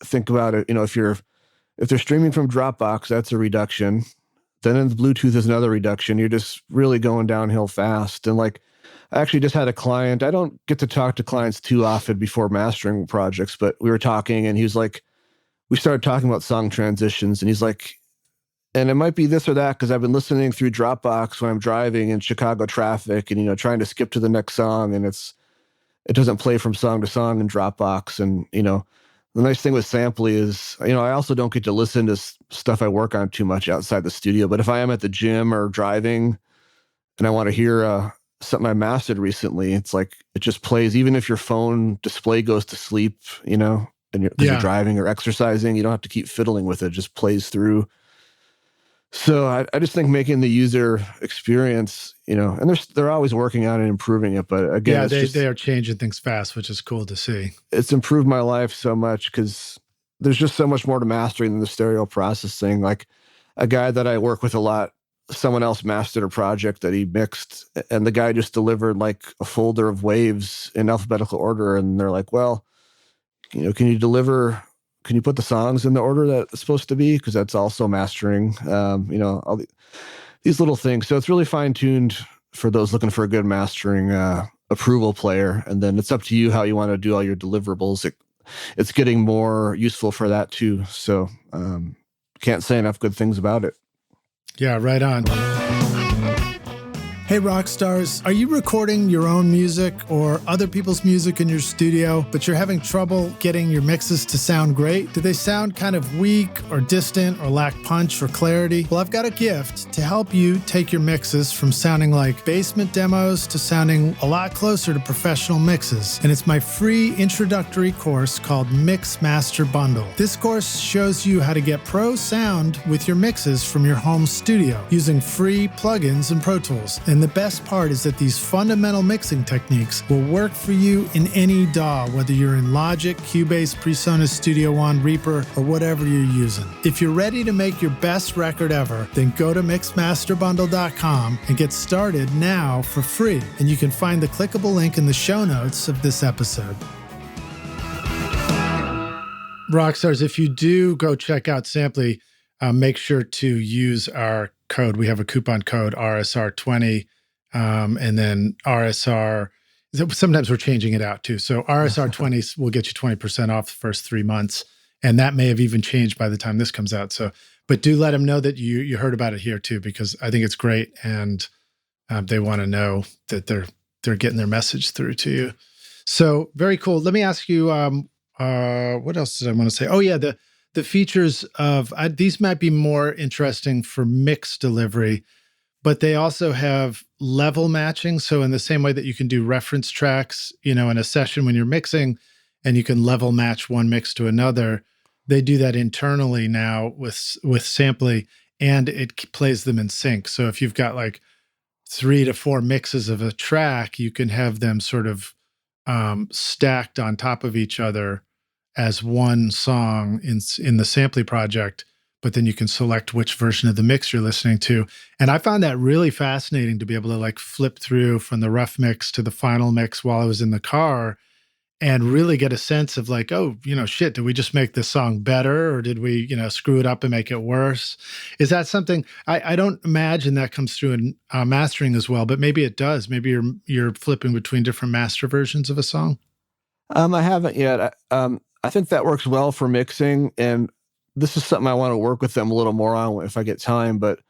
think about it. If they're streaming from Dropbox, that's a reduction. Then in the Bluetooth is another reduction. You're just really going downhill fast. And like, I actually just had a client. I don't get to talk to clients too often before mastering projects, but we were talking, and he was like, we started talking about song transitions, and he's like, and it might be this or that because I've been listening through Dropbox when I'm driving in Chicago traffic and, trying to skip to the next song, and it doesn't play from song to song in Dropbox. And, the nice thing with Samply is, I also don't get to listen to stuff I work on too much outside the studio. But if I am at the gym or driving and I want to hear something I mastered recently, it's like it just plays. Even if your phone display goes to sleep, and you're driving or exercising, you don't have to keep fiddling with it. It just plays through. So I just think making the user experience, and they're always working on it and improving it. But again, they are changing things fast, which is cool to see. It's improved my life so much because there's just so much more to mastering than the stereo processing. Like a guy that I work with a lot, someone else mastered a project that he mixed, and the guy just delivered like a folder of waves in alphabetical order. And they're like, well, can you put the songs in the order that it's supposed to be? Because that's also mastering, all these little things. So it's really fine-tuned for those looking for a good mastering approval player. And then it's up to you how you want to do all your deliverables. It's getting more useful for that too. So can't say enough good things about it. Yeah, right on. Hey, rock stars, are you recording your own music or other people's music in your studio, but you're having trouble getting your mixes to sound great? Do they sound kind of weak or distant or lack punch or clarity? Well, I've got a gift to help you take your mixes from sounding like basement demos to sounding a lot closer to professional mixes. And it's my free introductory course called Mix Master Bundle. This course shows you how to get pro sound with your mixes from your home studio using free plugins and Pro Tools. And the best part is that these fundamental mixing techniques will work for you in any DAW, whether you're in Logic, Cubase, PreSonus, Studio One, Reaper, or whatever you're using. If you're ready to make your best record ever, then go to mixmasterbundle.com and get started now for free. And you can find the clickable link in the show notes of this episode. Rockstars, if you do go check out Samply, make sure to use our code. We have a coupon code RSR20, and then RSR. Sometimes we're changing it out too. So RSR20 will get you 20% off the first 3 months, and that may have even changed by the time this comes out. So, but do let them know that you heard about it here too, because I think it's great, and they want to know that they're getting their message through to you. So very cool. Let me ask you, what else did I want to say? Oh yeah, the features of these might be more interesting for mix delivery, but they also have level matching. So in the same way that you can do reference tracks, in a session when you're mixing, and you can level match one mix to another, they do that internally now with Samply, and it plays them in sync. So if you've got like 3 to 4 mixes of a track, you can have them sort of stacked on top of each other as one song in the Samply project, but then you can select which version of the mix you're listening to. And I found that really fascinating to be able to like flip through from the rough mix to the final mix while I was in the car and really get a sense of like, oh, shit, did we just make this song better, or did we, screw it up and make it worse? Is that something, I don't imagine that comes through in mastering as well, but maybe it does. Maybe you're flipping between different master versions of a song. I haven't yet. I think that works well for mixing, and this is something I want to work with them a little more on if I get time. But,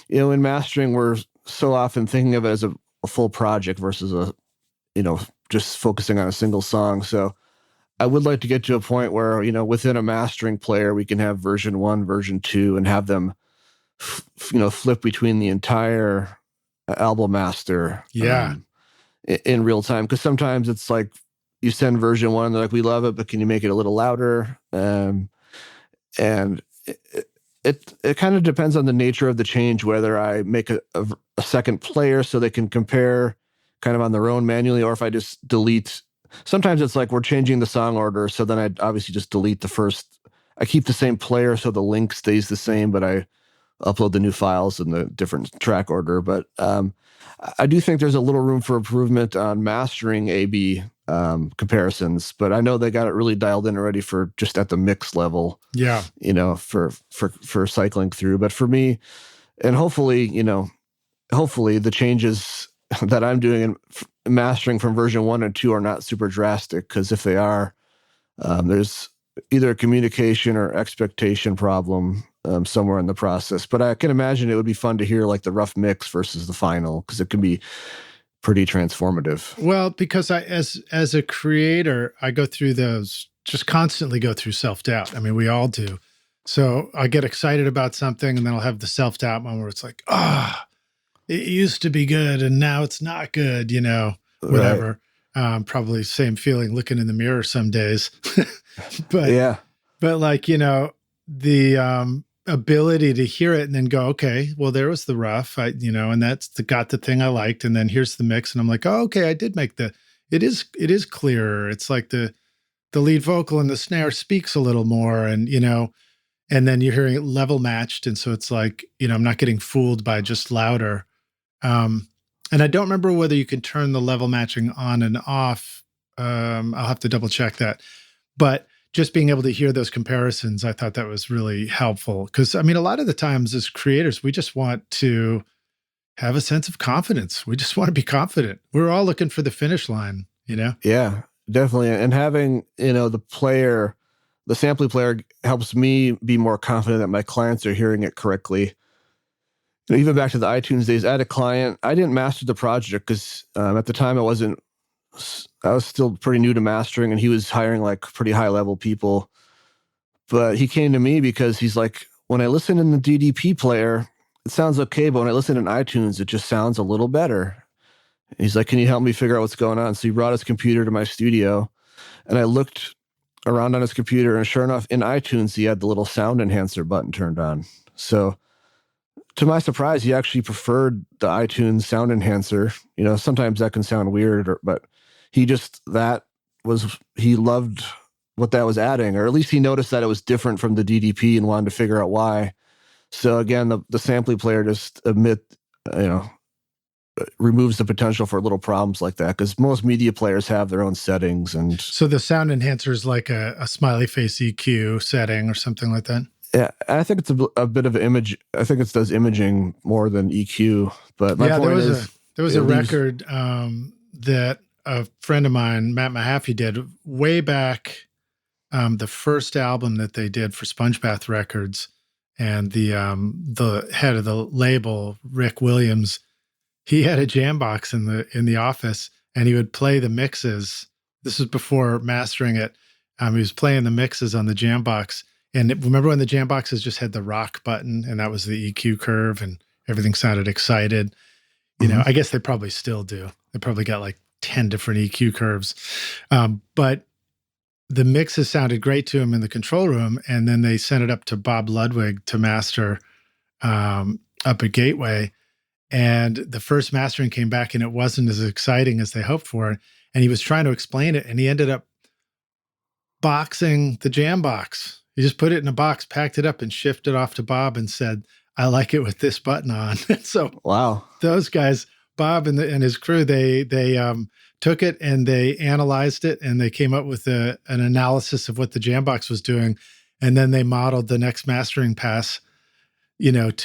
in mastering, we're so often thinking of it as a full project versus just focusing on a single song. So I would like to get to a point where, within a mastering player, we can have version 1, version 2, and have them, flip between the entire album master. Yeah. In real time. Because sometimes it's like, you send version 1, they're like, we love it, but can you make it a little louder? And it kind of depends on the nature of the change, whether I make a second player so they can compare kind of on their own manually, or if I just delete. Sometimes it's like we're changing the song order, so then I obviously just delete the first. I keep the same player so the link stays the same, but I upload the new files in the different track order. But I do think there's a little room for improvement on mastering A/B comparisons, but I know they got it really dialed in already for just at the mix level. Yeah, for cycling through. But for me, and hopefully the changes that I'm doing in mastering from version 1 and 2 are not super drastic, because if they are, there's either a communication or expectation problem somewhere in the process. But I can imagine it would be fun to hear like the rough mix versus the final, because it can be pretty transformative. Well, because as a creator, I go through just constantly go through self-doubt. I mean, we all do. So I get excited about something, and then I'll have the self-doubt moment where it's like, it used to be good and now it's not good, whatever. Right. Probably same feeling looking in the mirror some days. But yeah. But like, ability to hear it and then go, okay, well, there was the rough, and that's got the thing I liked. And then here's the mix. And I'm like, oh, okay, I did make it is clearer. It's like the lead vocal and the snare speaks a little more, and, and then you're hearing it level matched. And so it's like, I'm not getting fooled by just louder. And I don't remember whether you can turn the level matching on and off. I'll have to double check that. But just being able to hear those comparisons, I thought that was really helpful. Because, a lot of the times as creators, we just want to have a sense of confidence. We just want to be confident. We're all looking for the finish line, Yeah, definitely. And having, the sampling player helps me be more confident that my clients are hearing it correctly. Even back to the iTunes days, I had a client, I didn't master the project because at the time I was still pretty new to mastering, and he was hiring like pretty high level people. But he came to me because he's like, when I listen in the DDP player, it sounds okay, but when I listen in iTunes, it just sounds a little better. And he's like, can you help me figure out what's going on? So he brought his computer to my studio, and I looked around on his computer, and sure enough, in iTunes, he had the little sound enhancer button turned on. So to my surprise, he actually preferred the iTunes sound enhancer. Sometimes that can sound weird, but he loved what that was adding, or at least he noticed that it was different from the DDP and wanted to figure out why. So again, the sampling player just removes the potential for little problems like that, because most media players have their own settings. And so the sound enhancer is like a smiley face EQ setting or something like that. Yeah, I think it's a bit of image. I think it does imaging more than EQ. But my point is, there was a record that a friend of mine, Matt Mahaffey, did way back. The first album that they did for Sponge Bath Records, and the head of the label, Rick Williams, he had a jam box in the office, and he would play the mixes. This was before mastering it. He was playing the mixes on the jam box. And remember when the jam boxes just had the rock button, and that was the EQ curve, and everything sounded excited? I guess they probably still do. They probably got like 10 different EQ curves. But the mixes sounded great to him in the control room, and then they sent it up to Bob Ludwig to master up at Gateway. And the first mastering came back, and it wasn't as exciting as they hoped for. And he was trying to explain it, and he ended up boxing the jam box. He just put it in a box, packed it up, and shifted off to Bob and said, I like it with this button on. So wow, those guys, Bob and his crew, they took it and they analyzed it, and they came up with an analysis of what the jam box was doing. And then they modeled the next mastering pass, I don't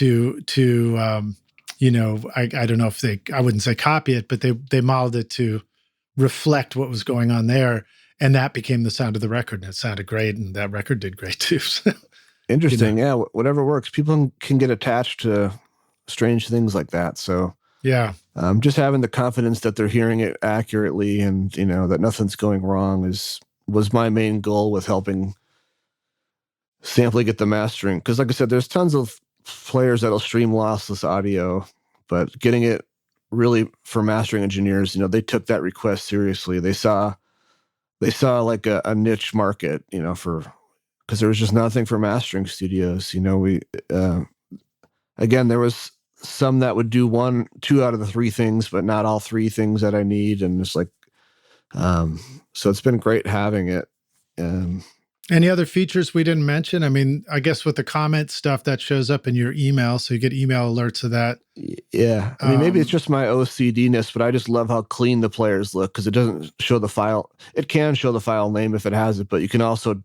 know if I wouldn't say copy it, but they modeled it to reflect what was going on there. And that became the sound of the record, and it sounded great, and that record did great too. Interesting. Yeah, whatever works. People can get attached to strange things like that. So yeah, just having the confidence that they're hearing it accurately, and that nothing's going wrong was my main goal with helping Samply get the mastering. Because like I said, there's tons of players that'll stream lossless audio, but getting it really for mastering engineers, they took that request seriously. They saw like a niche market, because there was just nothing for mastering studios. Again, there was some that would do 1, 2 out of the 3 things, but not all 3 things that I need. And it's like, so it's been great having it. Any other features we didn't mention? I guess with the comment stuff that shows up in your email, so you get email alerts of that. Yeah. Maybe it's just my OCD-ness, but I just love how clean the players look, because it doesn't show the file. It can show the file name if it has it, but you can also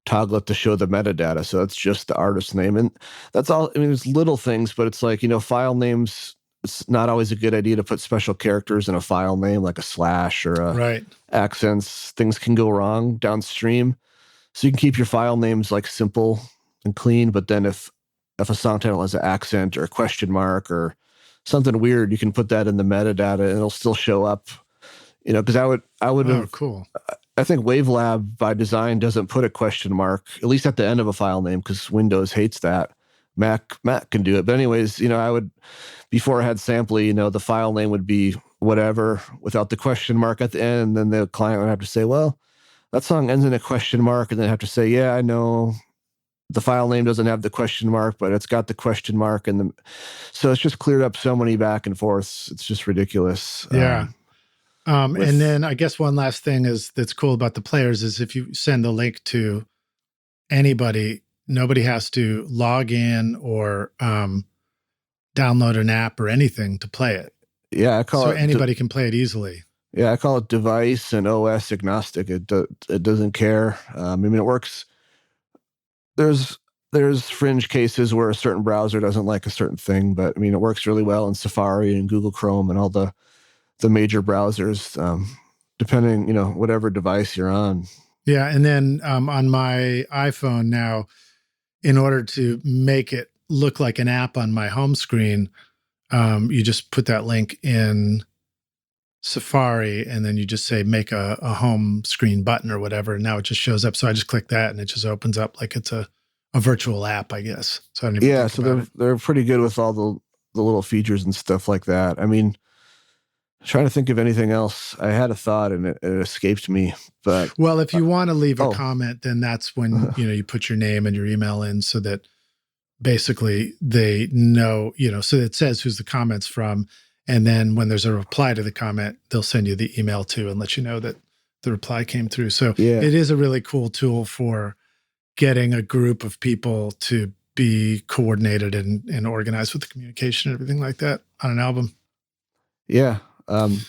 toggle it to show the metadata. So it's just the artist name. And that's all. It's little things, but it's like, file names, it's not always a good idea to put special characters in a file name, like a slash or accents. Things can go wrong downstream. So you can keep your file names like simple and clean, but then if a song title has an accent or a question mark or something weird, you can put that in the metadata and it'll still show up. Because I would have. Oh, cool. I think Wavelab by design doesn't put a question mark, at least at the end of a file name, because Windows hates that. Mac can do it. But anyways, I would, before I had Samply, the file name would be whatever without the question mark at the end. And then the client would have to say, well, that song ends in a question mark, and then have to say, yeah, I know, the file name doesn't have the question mark, but it's got the question mark, so it's just cleared up so many back and forths. It's just ridiculous. Yeah. And then I guess one last thing that's cool about the players is if you send the link to anybody, nobody has to log in or download an app or anything to play it. Yeah, so anybody can play it easily. Yeah, I call it device and OS agnostic. It doesn't care. I mean, it works. There's fringe cases where a certain browser doesn't like a certain thing, but I mean, it works really well in Safari and Google Chrome and all the major browsers, depending, whatever device you're on. Yeah, and then on my iPhone now, in order to make it look like an app on my home screen, you just put that link in Safari, and then you just say make a home screen button or whatever, and now it just shows up. So I just click that, and it just opens up like it's a virtual app, I guess. So I don't even think about it. They're pretty good with all the little features and stuff like that. I mean, trying to think of anything else. I had a thought and it escaped me. But well, if you want to leave a comment, then that's when you put your name and your email in, so that basically they know, so it says who's the comment's from. And then when there's a reply to the comment, they'll send you the email too and let you know that the reply came through. So It is a really cool tool for getting a group of people to be coordinated and organized with the communication and everything like that on an album. Yeah. And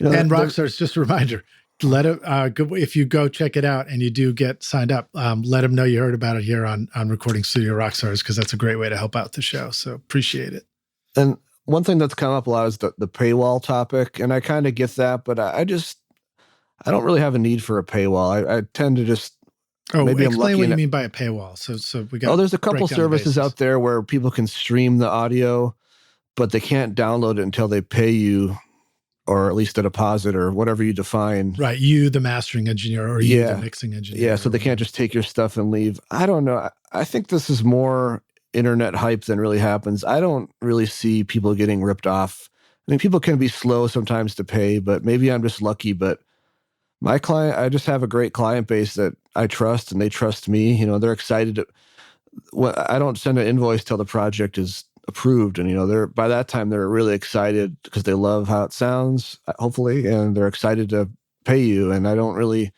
Rockstars, just a reminder, if you go check it out and you do get signed up, let them know you heard about it here on Recording Studio Rockstars, because that's a great way to help out the show. So appreciate it. And one thing that's come up a lot is the paywall topic, and I kind of get that, but I don't really have a need for a paywall. I tend to just maybe explain what you mean by a paywall. So we got. There's a couple services out there where people can stream the audio, but they can't download it until they pay you, or at least a deposit or whatever you define. Right, you the mastering engineer or you the mixing engineer. Yeah, so they can't just take your stuff and leave. I don't know. I think this is more internet hype than really happens. I don't really see people getting ripped off. I mean, people can be slow sometimes to pay, but maybe I'm just lucky. But my client, I just have a great client base that I trust, and they trust me. They're excited. I don't send an invoice till the project is approved, and by that time they're really excited because they love how it sounds, hopefully, and they're excited to pay you. And I don't really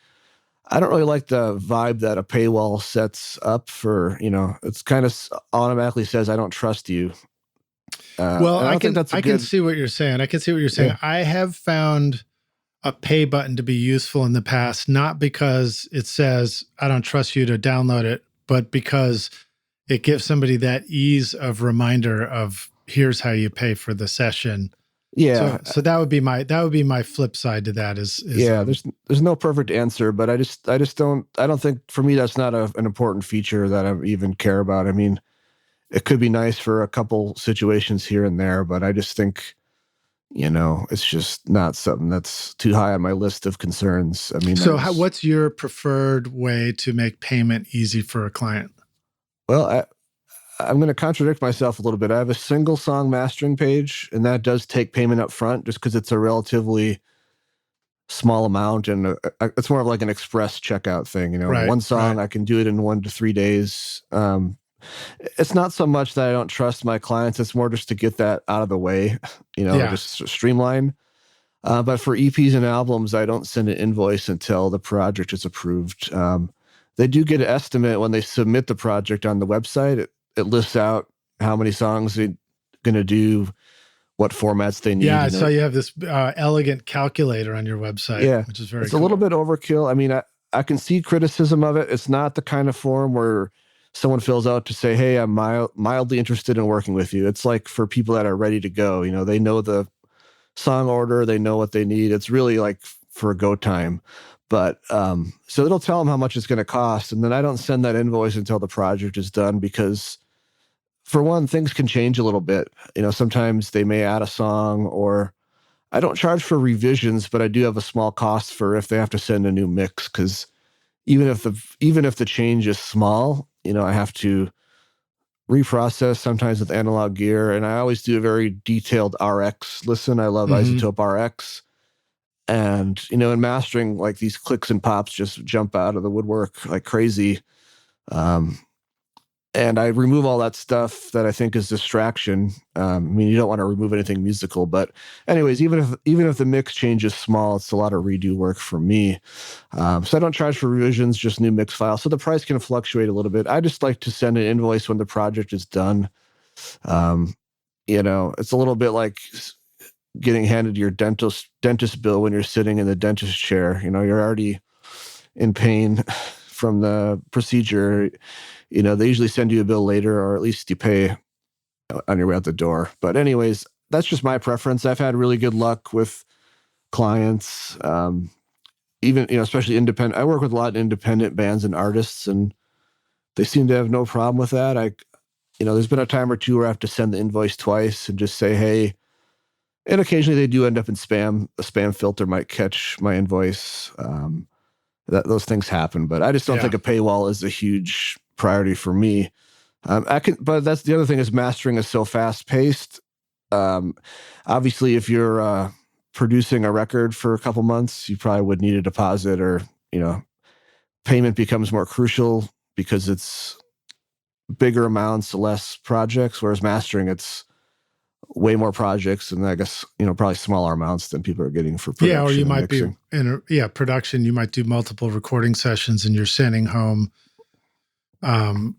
like the vibe that a paywall sets up for, it's kind of automatically says, I don't trust you. I can see what you're saying. Yeah. I have found a pay button to be useful in the past, not because it says, I don't trust you to download it, but because it gives somebody that ease of reminder of here's how you pay for the session. Yeah. So that would be my flip side to that is there's no perfect answer, but I don't think, for me, that's not an important feature that I even care about. I mean, it could be nice for a couple situations here and there, but I just think, it's just not something that's too high on my list of concerns. I mean, so what's your preferred way to make payment easy for a client? Well, I'm going to contradict myself a little bit. I have a single song mastering page, and that does take payment up front just because it's a relatively small amount, and it's more of like an express checkout thing. Right, one song, I can do it in 1 to 3 days. It's not so much that I don't trust my clients. It's more just to get that out of the way, just streamline. But for EPs and albums, I don't send an invoice until the project is approved. They do get an estimate when they submit the project on the website. It lists out how many songs they're going to do, what formats they need. Yeah, I saw you have this elegant calculator on your website, which is very cool. A little bit overkill. I mean, I can see criticism of it. It's not the kind of form where someone fills out to say, hey, I'm mildly interested in working with you. It's like for people that are ready to go. They know the song order. They know what they need. It's really like for go time. But so it'll tell them how much it's going to cost. And then I don't send that invoice until the project is done because, for one, things can change a little bit. Sometimes they may add a song, or I don't charge for revisions, but I do have a small cost for if they have to send a new mix. Because even if the change is small, I have to reprocess sometimes with analog gear. And I always do a very detailed RX listen. I love Isotope RX. And, in mastering, like these clicks and pops just jump out of the woodwork like crazy. And I remove all that stuff that I think is distraction. I mean, you don't want to remove anything musical, but anyways, even if the mix change is small, it's a lot of redo work for me. So I don't charge for revisions, just new mix files. So the price can fluctuate a little bit. I just like to send an invoice when the project is done. It's a little bit like getting handed your dentist bill when you're sitting in the dentist chair. You're already in pain from the procedure. They usually send you a bill later, or at least you pay on your way out the door. But anyways, that's just my preference. I've had really good luck with clients, even, especially independent. I work with a lot of independent bands and artists, and they seem to have no problem with that. There's been a time or two where I have to send the invoice twice and just say, hey, and occasionally they do end up in spam. A spam filter might catch my invoice. Those things happen, but I just don't think a paywall is a huge priority for me. But that's the other thing, is mastering is so fast paced. Obviously, if you're producing a record for a couple months, you probably would need a deposit, or payment becomes more crucial because it's bigger amounts, less projects. Whereas mastering, it's way more projects, and I guess probably smaller amounts than people are getting for production. Yeah, or you might mixing. be in production. You might do multiple recording sessions, and you're sending home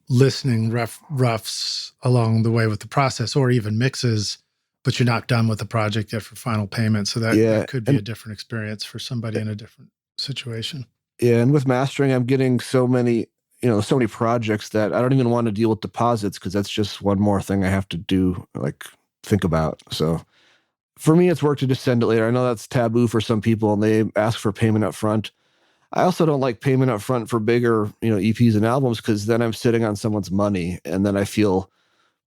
listening roughs along the way with the process, or even mixes, but you're not done with the project yet for final payment. So that could be a different experience for somebody in a different situation. Yeah, and with mastering, I'm getting so many projects that I don't even want to deal with deposits, because that's just one more thing I have to do, think about. So for me, it's work to just send it later. I know that's taboo for some people, and they ask for payment up front. I also don't like payment up front for bigger, EPs and albums, because then I'm sitting on someone's money, and then I feel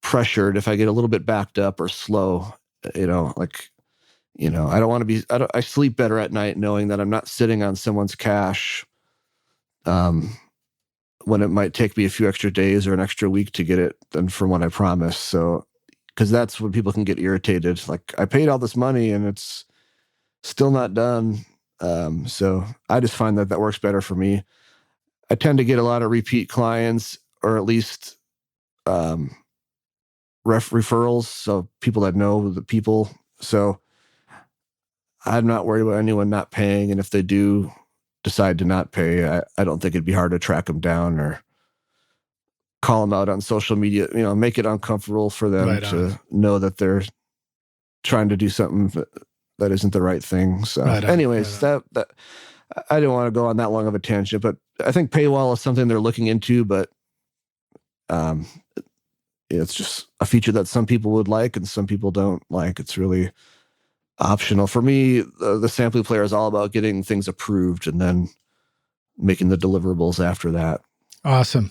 pressured if I get a little bit backed up or slow. I don't want to be. I sleep better at night knowing that I'm not sitting on someone's cash, when it might take me a few extra days or an extra week to get it than from what I promised. So, because that's when people can get irritated. Like, I paid all this money and it's still not done. So I just find that works better for me. I tend to get a lot of repeat clients, or at least referrals, so people that know the people. So I'm not worried about anyone not paying, and if they do decide to not pay, I don't think it'd be hard to track them down or call them out on social media, make it uncomfortable for them to know that they're trying to do something that isn't the right thing. So anyways, that I didn't want to go on that long of a tangent, but I think paywall is something they're looking into, but it's just a feature that some people would like and some people don't like. It's really optional. For me, the sampling player is all about getting things approved and then making the deliverables after that. Awesome.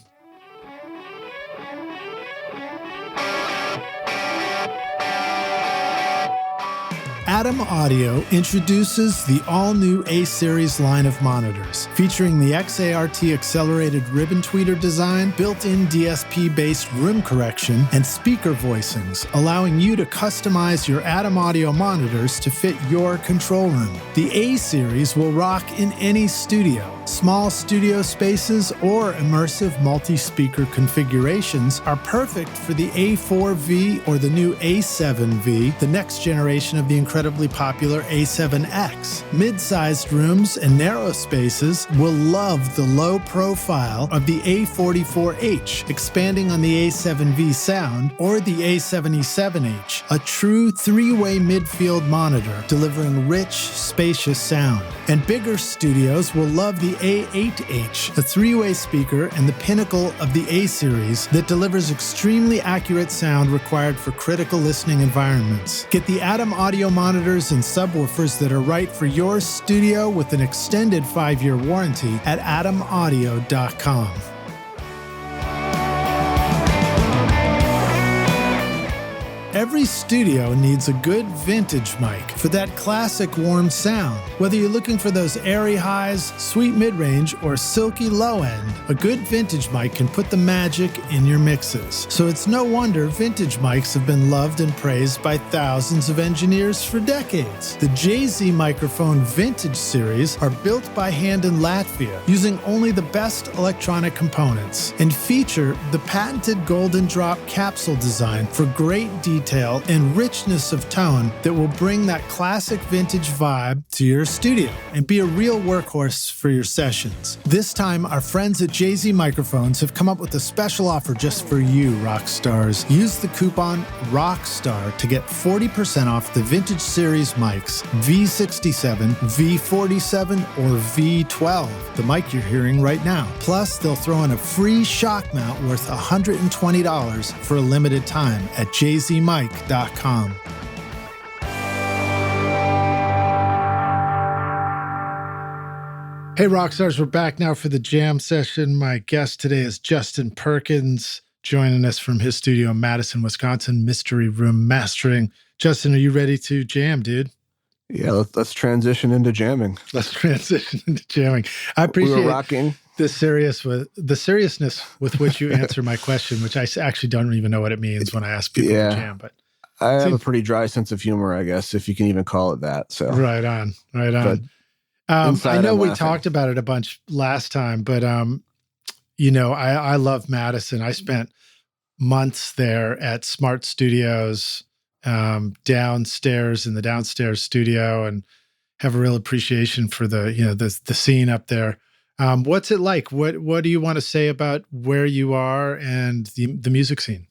Atom Audio introduces the all-new A-Series line of monitors, featuring the XART accelerated ribbon tweeter design, built-in DSP-based room correction, and speaker voicings, allowing you to customize your Atom Audio monitors to fit your control room. The A-Series will rock in any studio. Small studio spaces or immersive multi-speaker configurations are perfect for the A4V or the new A7V, the next generation of the incredibly popular A7X. Mid-sized rooms and narrow spaces will love the low profile of the A44H, expanding on the A7V sound, or the A77H, a true three-way midfield monitor delivering rich, spacious sound. And bigger studios will love the A8H, a three-way speaker and the pinnacle of the A-Series that delivers extremely accurate sound required for critical listening environments. Get the Atom Audio monitors and subwoofers that are right for your studio with an extended 5-year warranty at atomaudio.com. Every studio needs a good vintage mic for that classic warm sound. Whether you're looking for those airy highs, sweet mid-range, or silky low end, a good vintage mic can put the magic in your mixes. So it's no wonder vintage mics have been loved and praised by thousands of engineers for decades. The JZ Microphone Vintage Series are built by hand in Latvia using only the best electronic components and feature the patented Golden Drop capsule design for great detail and richness of tone that will bring that classic vintage vibe to your studio and be a real workhorse for your sessions. This time, our friends at JZ Microphones have come up with a special offer just for you, rock stars. Use the coupon ROCKSTAR to get 40% off the Vintage Series mics V67, V47, or V12, the mic you're hearing right now. Plus, they'll throw in a free shock mount worth $120 for a limited time at jzmic.com. Hey, Rockstars, we're back now for the jam session. My guest today is Justin Perkins, joining us from his studio in Madison, Wisconsin, Mystery Room Mastering. Justin, are you ready to jam, dude? Yeah, let's transition into jamming. I appreciate rocking. the seriousness with which you answer my question, which I actually don't even know what it means when I ask people to jam. But I have a pretty dry sense of humor, I guess, if you can even call it that. So right on. But I know we talked about it a bunch last time, but I love Madison. I spent months there at Smart Studios, downstairs in the downstairs studio, and have a real appreciation for the scene up there. What's it like? What do you want to say about where you are and the music scene?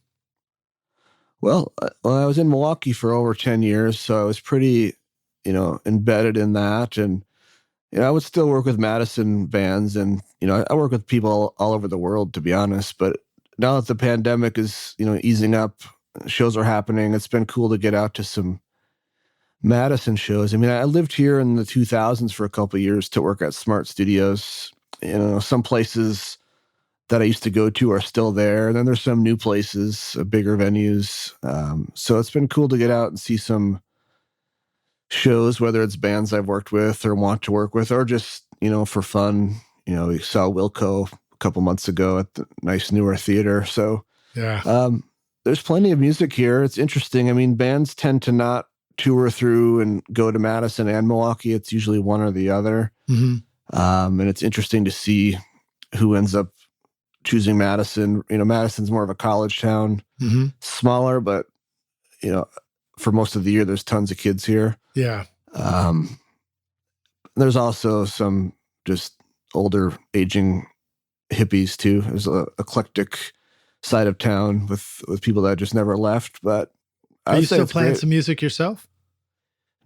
Well, I was in Milwaukee for over 10 years, so I was pretty, embedded in that. And, I would still work with Madison bands, and, I work with people all over the world, to be honest. But now that the pandemic is, easing up, shows are happening, it's been cool to get out to some Madison shows. I mean, I lived here in the 2000s for a couple of years to work at Smart Studios. Some places that I used to go to are still there. And then there's some new places, bigger venues. So it's been cool to get out and see some shows, whether it's bands I've worked with or want to work with, or just, for fun. We saw Wilco a couple months ago at the nice newer theater. So yeah, there's plenty of music here. It's interesting. I mean, bands tend to not tour through and go to Madison and Milwaukee. It's usually one or the other. Mm-hmm. And it's interesting to see who ends up choosing Madison. Madison's more of a college town, smaller, but, for most of the year, there's tons of kids here. Yeah. There's also some just older, aging hippies too. There's an eclectic side of town with people that just never left. But are you still playing some music yourself?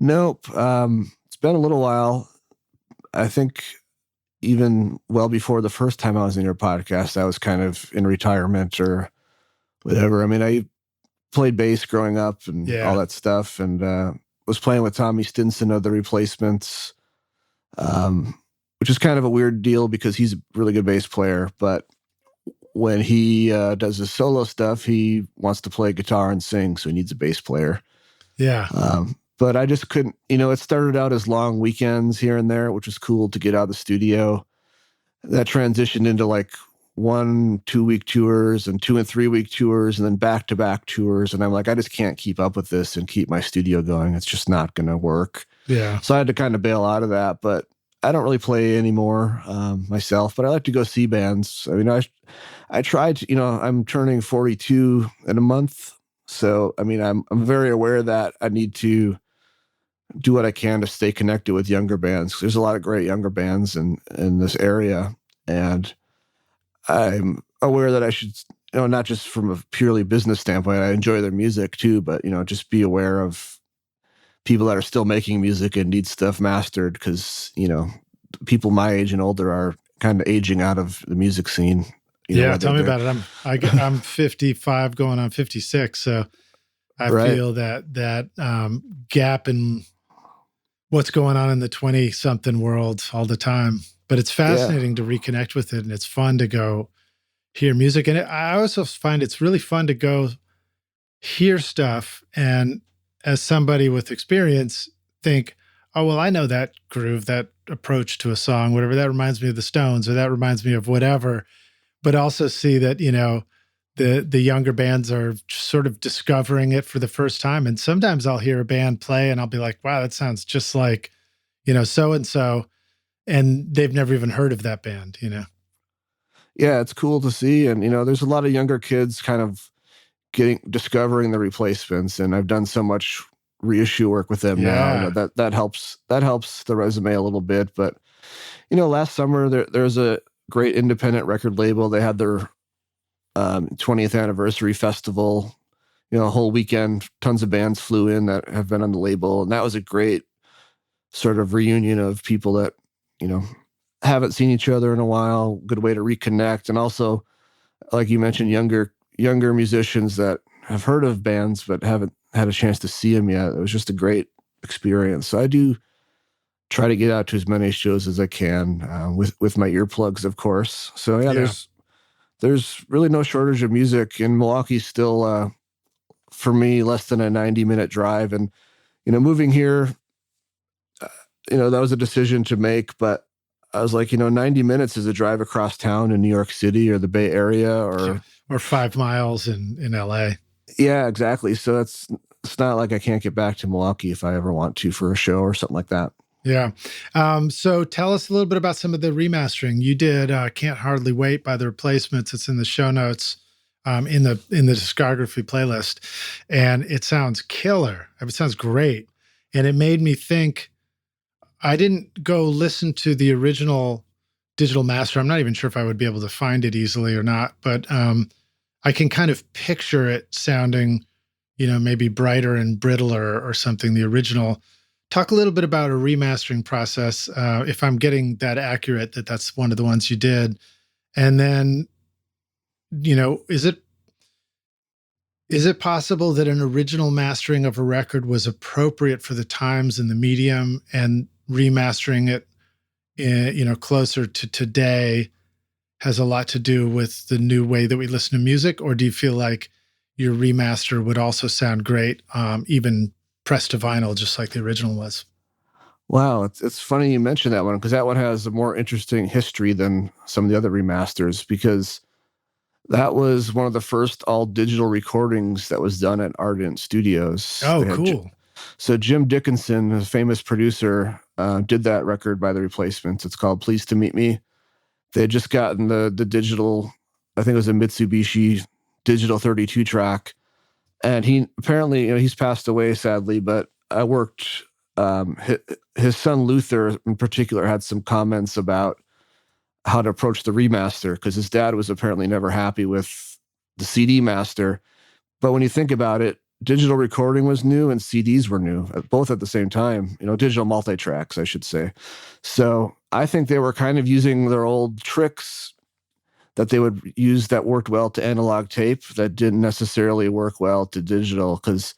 Nope. It's been a little while. I think even well before the first time I was in your podcast, I was kind of in retirement or whatever. I mean, I played bass growing up and all that stuff, and was playing with Tommy Stinson of The Replacements, which is kind of a weird deal because he's a really good bass player, but when he does his solo stuff, he wants to play guitar and sing, so he needs a bass player. Yeah. But I just couldn't, it started out as long weekends here and there, which was cool to get out of the studio. That transitioned into like 1-2 week tours and 2 and 3 week tours and then back-to-back tours. And I'm like, I just can't keep up with this and keep my studio going. It's just not going to work. Yeah. So I had to kind of bail out of that, but I don't really play anymore myself, but I like to go see bands. I mean, I tried to, I'm turning 42 in a month. So, I mean, I'm very aware that I need to do what I can to stay connected with younger bands. There's a lot of great younger bands in this area. And I'm aware that I should, not just from a purely business standpoint, I enjoy their music too, but, just be aware of people that are still making music and need stuff mastered because, people my age and older are kind of aging out of the music scene. Tell me about it. I'm 55 going on 56. So I feel that gap in what's going on in the 20-something world all the time. But it's fascinating to reconnect with it, and it's fun to go hear music. And I also find it's really fun to go hear stuff and as somebody with experience think, oh, well, I know that groove, that approach to a song, whatever, that reminds me of the Stones or that reminds me of whatever, but also see that, the younger bands are sort of discovering it for the first time. And sometimes I'll hear a band play and I'll be like, wow, that sounds just like, so-and-so. And they've never even heard of that band, Yeah, it's cool to see. And, there's a lot of younger kids kind of discovering the Replacements. And I've done so much reissue work with them now. That helps the resume a little bit. But, last summer there's a great independent record label. They had their 20th anniversary festival, a whole weekend. Tons of bands flew in that have been on the label. And that was a great sort of reunion of people that, haven't seen each other in a while. Good way to reconnect. And also, like you mentioned, younger musicians that have heard of bands but haven't had a chance to see them yet. It was just a great experience. So I do try to get out to as many shows as I can with my earplugs, of course. So there's really no shortage of music in Milwaukee. Still, for me, less than a 90-minute drive. And moving here, that was a decision to make, but I was like, 90 minutes is a drive across town in New York City or the Bay Area or 5 miles in LA. Yeah, exactly. So it's not like I can't get back to Milwaukee if I ever want to for a show or something like that. Yeah. So tell us a little bit about some of the remastering. You did Can't Hardly Wait by the Replacements. It's in the show notes in the discography playlist. And it sounds killer. It sounds great. And it made me think, I didn't go listen to the original digital master. I'm not even sure if I would be able to find it easily or not, but I can kind of picture it sounding, maybe brighter and brittler or something, the original. Talk a little bit about a remastering process, if I'm getting that accurate, that's one of the ones you did. And then, is it possible that an original mastering of a record was appropriate for the times and the medium, and remastering it, closer to today has a lot to do with the new way that we listen to music? Or do you feel like your remaster would also sound great, even pressed to vinyl, just like the original was? Wow, it's funny you mentioned that one, because that one has a more interesting history than some of the other remasters, because that was one of the first all digital recordings that was done at Ardent Studios. Oh, cool. So Jim Dickinson, a famous producer, did that record by the Replacements. It's called Pleased to Meet Me. They had just gotten the digital, I think it was a Mitsubishi digital 32 track. And he apparently, he's passed away sadly, but I worked, his son Luther in particular had some comments about how to approach the remaster, because his dad was apparently never happy with the CD master. But when you think about it, digital recording was new and CDs were new, both at the same time, digital multi-tracks, I should say. So I think they were kind of using their old tricks that they would use that worked well to analog tape that didn't necessarily work well to digital. Because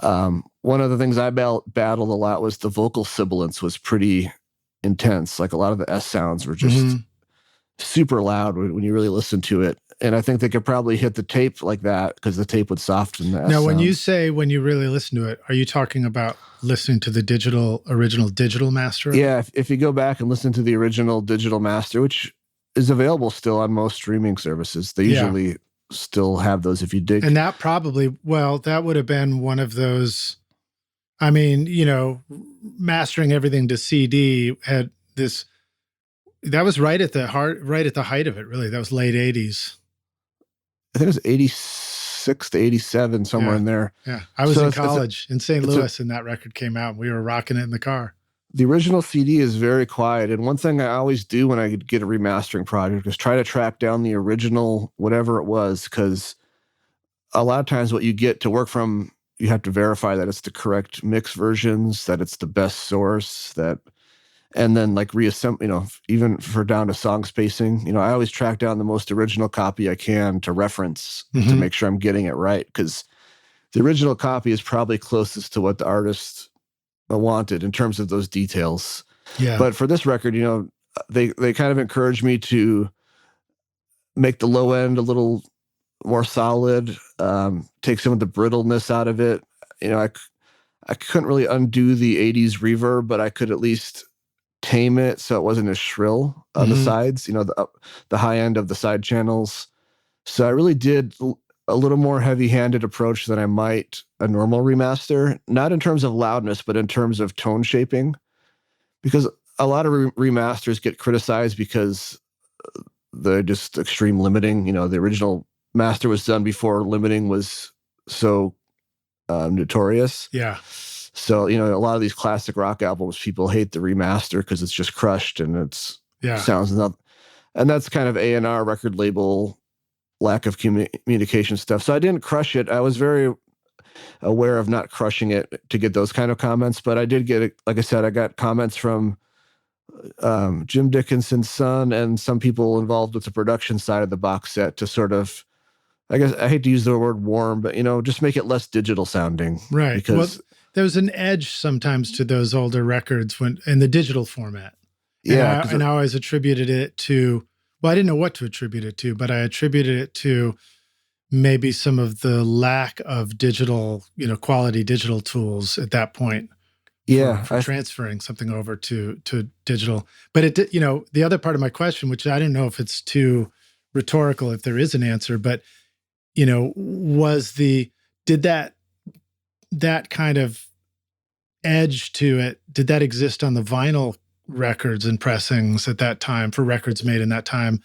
one of the things I battled a lot was the vocal sibilance was pretty intense. Like a lot of the S sounds were just super loud when you really listen to it. And I think they could probably hit the tape like that because the tape would soften the S Now, when sounds. you say when you really listen to it, are you talking about listening to the original digital master? Yeah, if you go back and listen to the original digital master, which is available still on most streaming services, they usually still have those if you dig. And that that would have been one of those, I mean, mastering everything to CD had this, that was right at the height of it, really. That was late 80s. I think it was 86 to 87, somewhere in there. Yeah. I was in college in St. Louis and that record came out and we were rocking it in the car. The original CD is very quiet. And one thing I always do when I get a remastering project is try to track down the original, whatever it was, because a lot of times what you get to work from, you have to verify that it's the correct mix versions, that it's the best source, and then like reassemble, even for down to song spacing, I always track down the most original copy I can to reference to make sure I'm getting it right. Because the original copy is probably closest to what the artist wanted in terms of those details. Yeah. But for this record, they kind of encouraged me to make the low end a little more solid, take some of the brittleness out of it. I couldn't really undo the 80s reverb, but I could at least tame it so it wasn't as shrill on the sides, the high end of the side channels. So I really did a little more heavy-handed approach than I might a normal remaster, not in terms of loudness, but in terms of tone shaping, because a lot of remasters get criticized because they're just extreme limiting. The original master was done before limiting was so notorious. Yeah. So, a lot of these classic rock albums, people hate the remaster because it's just crushed and sounds not, and that's kind of A&R record label lack of communication stuff. So I didn't crush it. I was very aware of not crushing it to get those kind of comments, but I did get, like I said, I got comments from Jim Dickinson's son and some people involved with the production side of the box set to sort of, I guess I hate to use the word warm, but just make it less digital sounding. Right. Because there's an edge sometimes to those older records when in the digital format. And I always attributed it to, well, I didn't know what to attribute it to, but I attributed it to maybe some of the lack of digital, quality digital tools at that point. For transferring something over to digital. But it, the other part of my question, which I didn't know if it's too rhetorical, if there is an answer, but did that kind of edge to it, did that exist on the vinyl records and pressings at that time for records made in that time?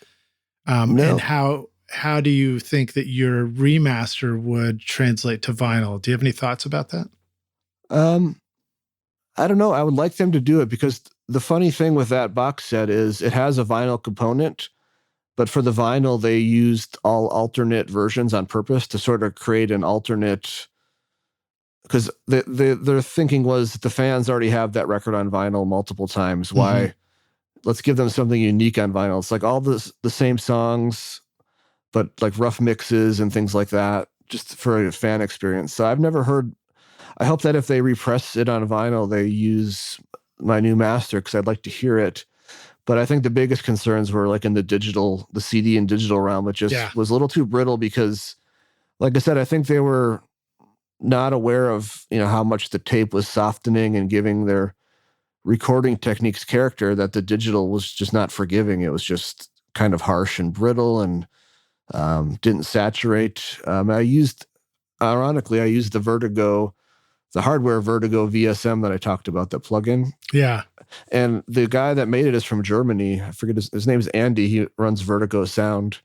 No. And how do you think that your remaster would translate to vinyl? Do you have any thoughts about that? I don't know. I would like them to do it because the funny thing with that box set is it has a vinyl component, but for the vinyl, they used all alternate versions on purpose to sort of create an alternate, because their thinking was the fans already have that record on vinyl multiple times. Why? Let's give them something unique on vinyl. It's like all the same songs, but like rough mixes and things like that, just for a fan experience. So I've never heard, I hope that if they repress it on vinyl, they use my new master because I'd like to hear it. But I think the biggest concerns were like in the CD and digital realm. It just was a little too brittle because, like I said, I think they were not aware of, how much the tape was softening and giving their recording techniques character that the digital was just not forgiving. It was just kind of harsh and brittle and didn't saturate. Ironically, I used the hardware Vertigo VSM that I talked about, the plugin. Yeah. And the guy that made it is from Germany. I forget his name is Andy. He runs Vertigo Sound.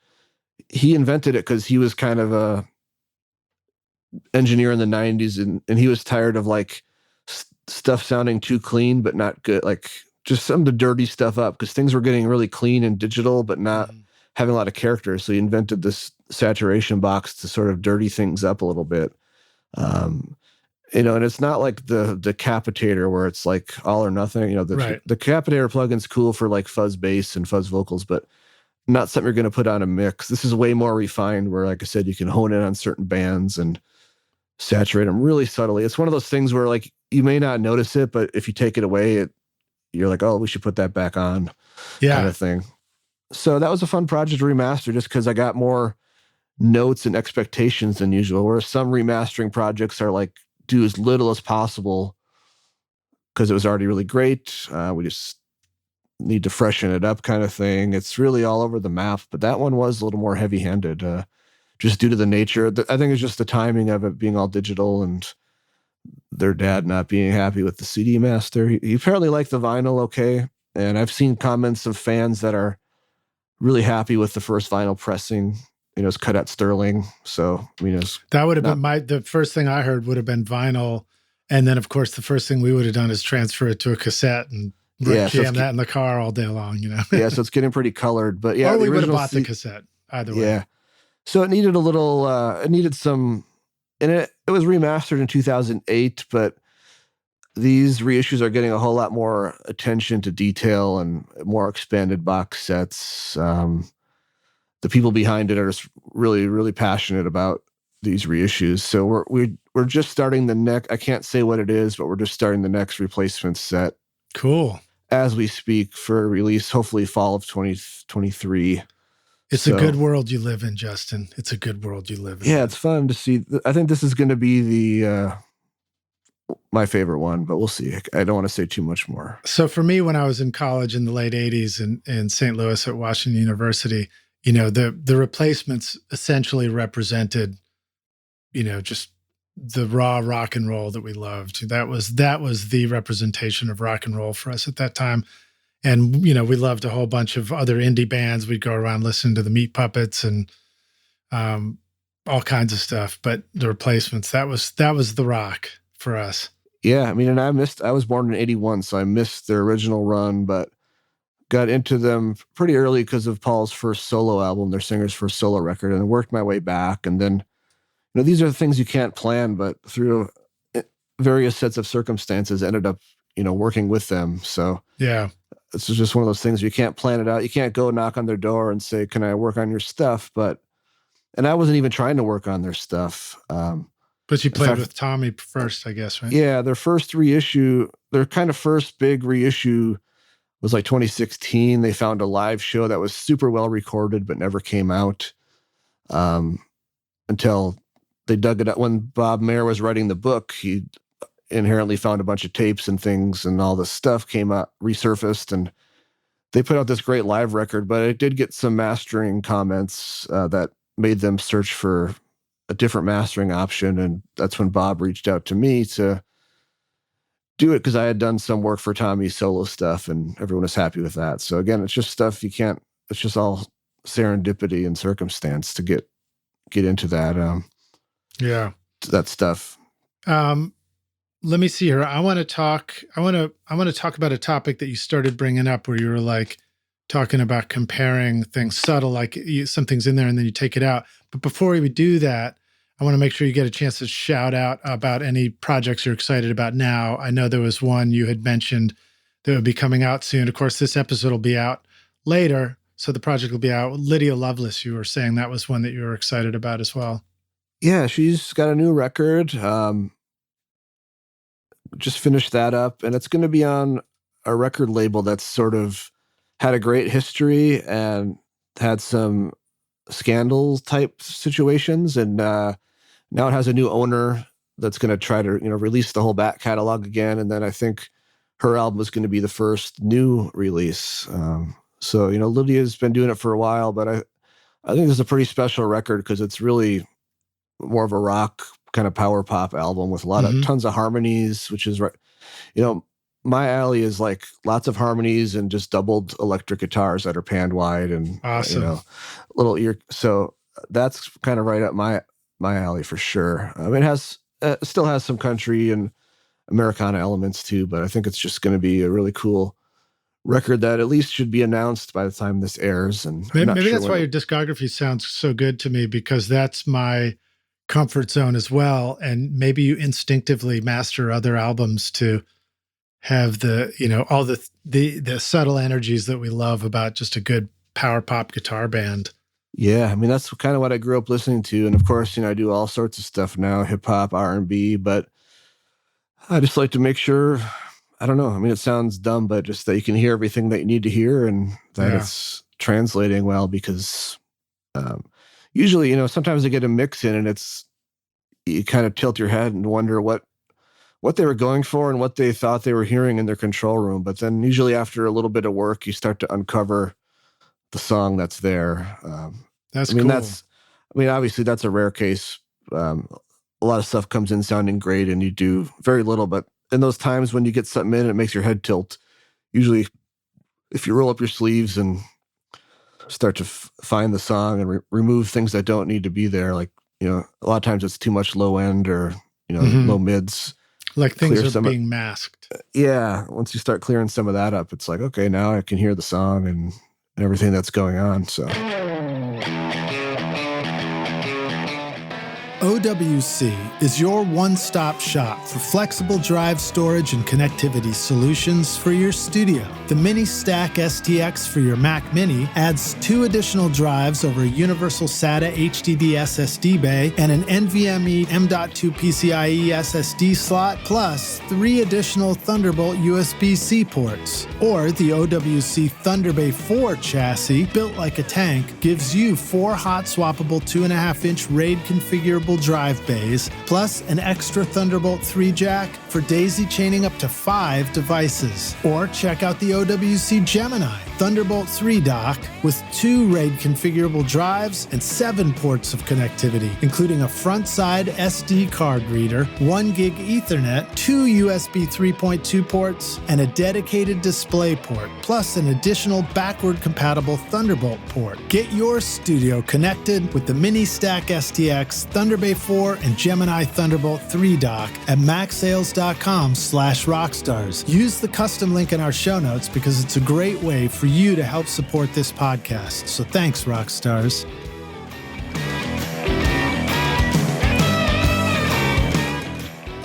He invented it because he was kind of a engineer in the 90s and he was tired of like stuff sounding too clean but not good, like just some of the dirty stuff up because things were getting really clean and digital but not having a lot of character. So he invented this saturation box to sort of dirty things up a little bit. And it's not like the Decapitator where it's like all or nothing. The Decapitator plugin's cool for like fuzz bass and fuzz vocals, but not something you're going to put on a mix. This is way more refined where, like I said, you can hone in on certain bands and saturate them really subtly. It's one of those things where like you may not notice it, but if you take it away, you're like, oh, we should put that back on, kind of thing. So that was a fun project to remaster just because I got more notes and expectations than usual, whereas some remastering projects are like, do as little as possible because it was already really great. We just need to freshen it up kind of thing. It's really all over the map, but that one was a little more heavy-handed just due to the nature. I think it's just the timing of it being all digital and their dad not being happy with the CD master. He apparently liked the vinyl okay, and I've seen comments of fans that are really happy with the first vinyl pressing. It's cut at Sterling. So, that would have been the first thing I heard would have been vinyl. And then, of course, the first thing we would have done is transfer it to a cassette and jam that in the car all day long, Yeah, so it's getting pretty colored. But yeah, or we would have bought the cassette either way. Yeah. So it needed a little, it needed some, and it was remastered in 2008, but these reissues are getting a whole lot more attention to detail and more expanded box sets. The people behind it are just really, really passionate about these reissues. So we're just starting the next, I can't say what it is, but we're just starting the next replacement set. Cool. As we speak for release, hopefully fall of 2023. It's a good world you live in, Justin. It's a good world you live in. Yeah, it's fun to see. I think this is going to be my favorite one, but we'll see. I don't want to say too much more. So for me, when I was in college in the late 80s in St. Louis at Washington University, you know, the replacements essentially represented, you know, just the raw rock and roll that we loved. That was the representation of rock and roll for us at that time. And, you know, we loved a whole bunch of other indie bands. We'd go around listening to the Meat Puppets and all kinds of stuff. But the replacements, that was the rock for us. Yeah, I mean, and I was born in 81, so I missed their original run, but got into them pretty early because of Paul's first solo album, their singer's first solo record, and worked my way back. And then, you know, these are the things you can't plan, but through various sets of circumstances, ended up, you know, working with them. So yeah. It's just one of those things you can't plan it out. You can't go knock on their door and say, "Can I work on your stuff?" And I wasn't even trying to work on their stuff. But you played with Tommy first, I guess, right? Yeah, their first reissue, their kind of first big reissue was like 2016. They found a live show that was super well recorded, but never came out until they dug it up. When Bob Mayer was writing the book, he inherently found a bunch of tapes and things, and all this stuff came out, resurfaced, and they put out this great live record, but it did get some mastering comments that made them search for a different mastering option. And that's when Bob reached out to me to do it, because I had done some work for Tommy's solo stuff and everyone was happy with that. So again, it's just stuff you can't, it's just all serendipity and circumstance to get into that. That stuff. Let me see here. I want to talk about a topic that you started bringing up where you were like talking about comparing things subtle, like something's in there and then you take it out. But before we do that, I want to make sure you get a chance to shout out about any projects you're excited about now. I know there was one you had mentioned that would be coming out soon. Of course, this episode will be out later, so the project will be out. Lydia Loveless, you were saying that was one that you were excited about as well. Yeah, she's got a new record. Just finished that up, and it's going to be on a record label that's sort of had a great history and had some scandal type situations. And now it has a new owner that's going to try to, you know, release the whole back catalog again. And then I think her album is going to be the first new release. So, you know, Lydia's been doing it for a while, but I think it's a pretty special record because it's really more of a rock kind of power pop album with a lot of tons of harmonies, which is right. You know, my alley is like lots of harmonies and just doubled electric guitars that are panned wide and awesome. You know, little ear. So that's kind of right up my alley for sure. It has still has some country and Americana elements too, but I think it's just going to be a really cool record that at least should be announced by the time this airs. And maybe that's why your discography sounds so good to me, because that's my comfort zone as well. And maybe you instinctively master other albums to have the, you know, all the subtle energies that we love about just a good power pop guitar band. Yeah, I mean, that's kind of what I grew up listening to. And of course, you know, I do all sorts of stuff now, hip hop, R&B, but I just like to make sure, I don't know, I mean, it sounds dumb, but just that you can hear everything that you need to hear and that it's translating well, because usually, you know, sometimes I get a mix in and you kind of tilt your head and wonder what they were going for and what they thought they were hearing in their control room. But then usually after a little bit of work, you start to uncover the song that's there. That's cool. I mean, obviously that's a rare case. A lot of stuff comes in sounding great and you do very little, but in those times when you get something in, it makes your head tilt. Usually if you roll up your sleeves and start to find the song and remove things that don't need to be there, like, you know, a lot of times it's too much low end or, you know, low mids. Like things are being masked. Yeah. Once you start clearing some of that up, it's like, okay, now I can hear the song and everything that's going on. So OWC is your one-stop shop for flexible drive storage and connectivity solutions for your studio. The Mini Stack STX for your Mac Mini adds 2 additional drives over a universal SATA HDD SSD bay and an NVMe M.2 PCIe SSD slot, plus 3 additional Thunderbolt USB-C ports. Or the OWC Thunder Bay 4 chassis, built like a tank, gives you 4 hot swappable 2.5-inch RAID configurable drive bays, plus an extra Thunderbolt 3 jack for daisy chaining up to 5 devices. Or check out the OWC Gemini Thunderbolt 3 dock with 2 RAID configurable drives and 7 ports of connectivity, including a front-side SD card reader, 1 gig Ethernet, 2 USB 3.2 ports, and a dedicated display port, plus an additional backward-compatible Thunderbolt port. Get your studio connected with the Mini Stack STX, Thunder Bay 4, and Gemini Thunderbolt 3 dock at macsales.com/rockstars. Use the custom link in our show notes because it's a great way for you to help support this podcast. So thanks, Rockstars.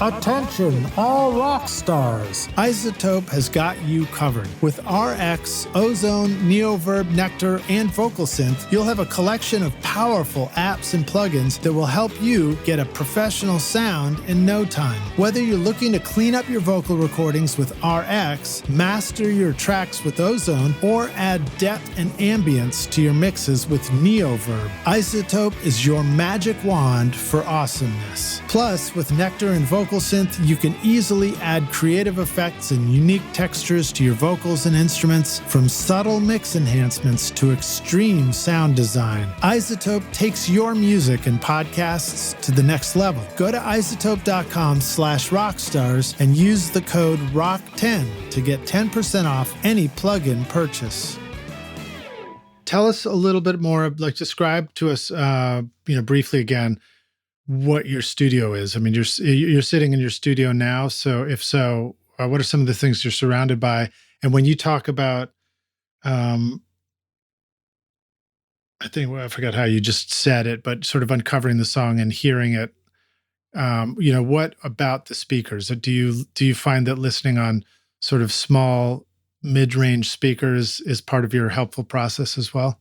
Attention, all rock stars! iZotope has got you covered. With RX, Ozone, Neoverb, Nectar, and Vocal Synth, you'll have a collection of powerful apps and plugins that will help you get a professional sound in no time. Whether you're looking to clean up your vocal recordings with RX, master your tracks with Ozone, or add depth and ambience to your mixes with Neoverb, iZotope is your magic wand for awesomeness. Plus, with Nectar and Vocal Synth, you can easily add creative effects and unique textures to your vocals and instruments, from subtle mix enhancements to extreme sound design. iZotope takes your music and podcasts to the next level. Go to iZotope.com/rockstars and use the code ROCK10 to get 10% off any plugin purchase. Tell us a little bit more, like describe to us, briefly again, what your studio is. I mean, you're sitting in your studio now. So if so, what are some of the things you're surrounded by? And when you talk about, I forgot how you just said it, but sort of uncovering the song and hearing it, what about the speakers? Do you find that listening on sort of small, mid-range speakers is part of your helpful process as well?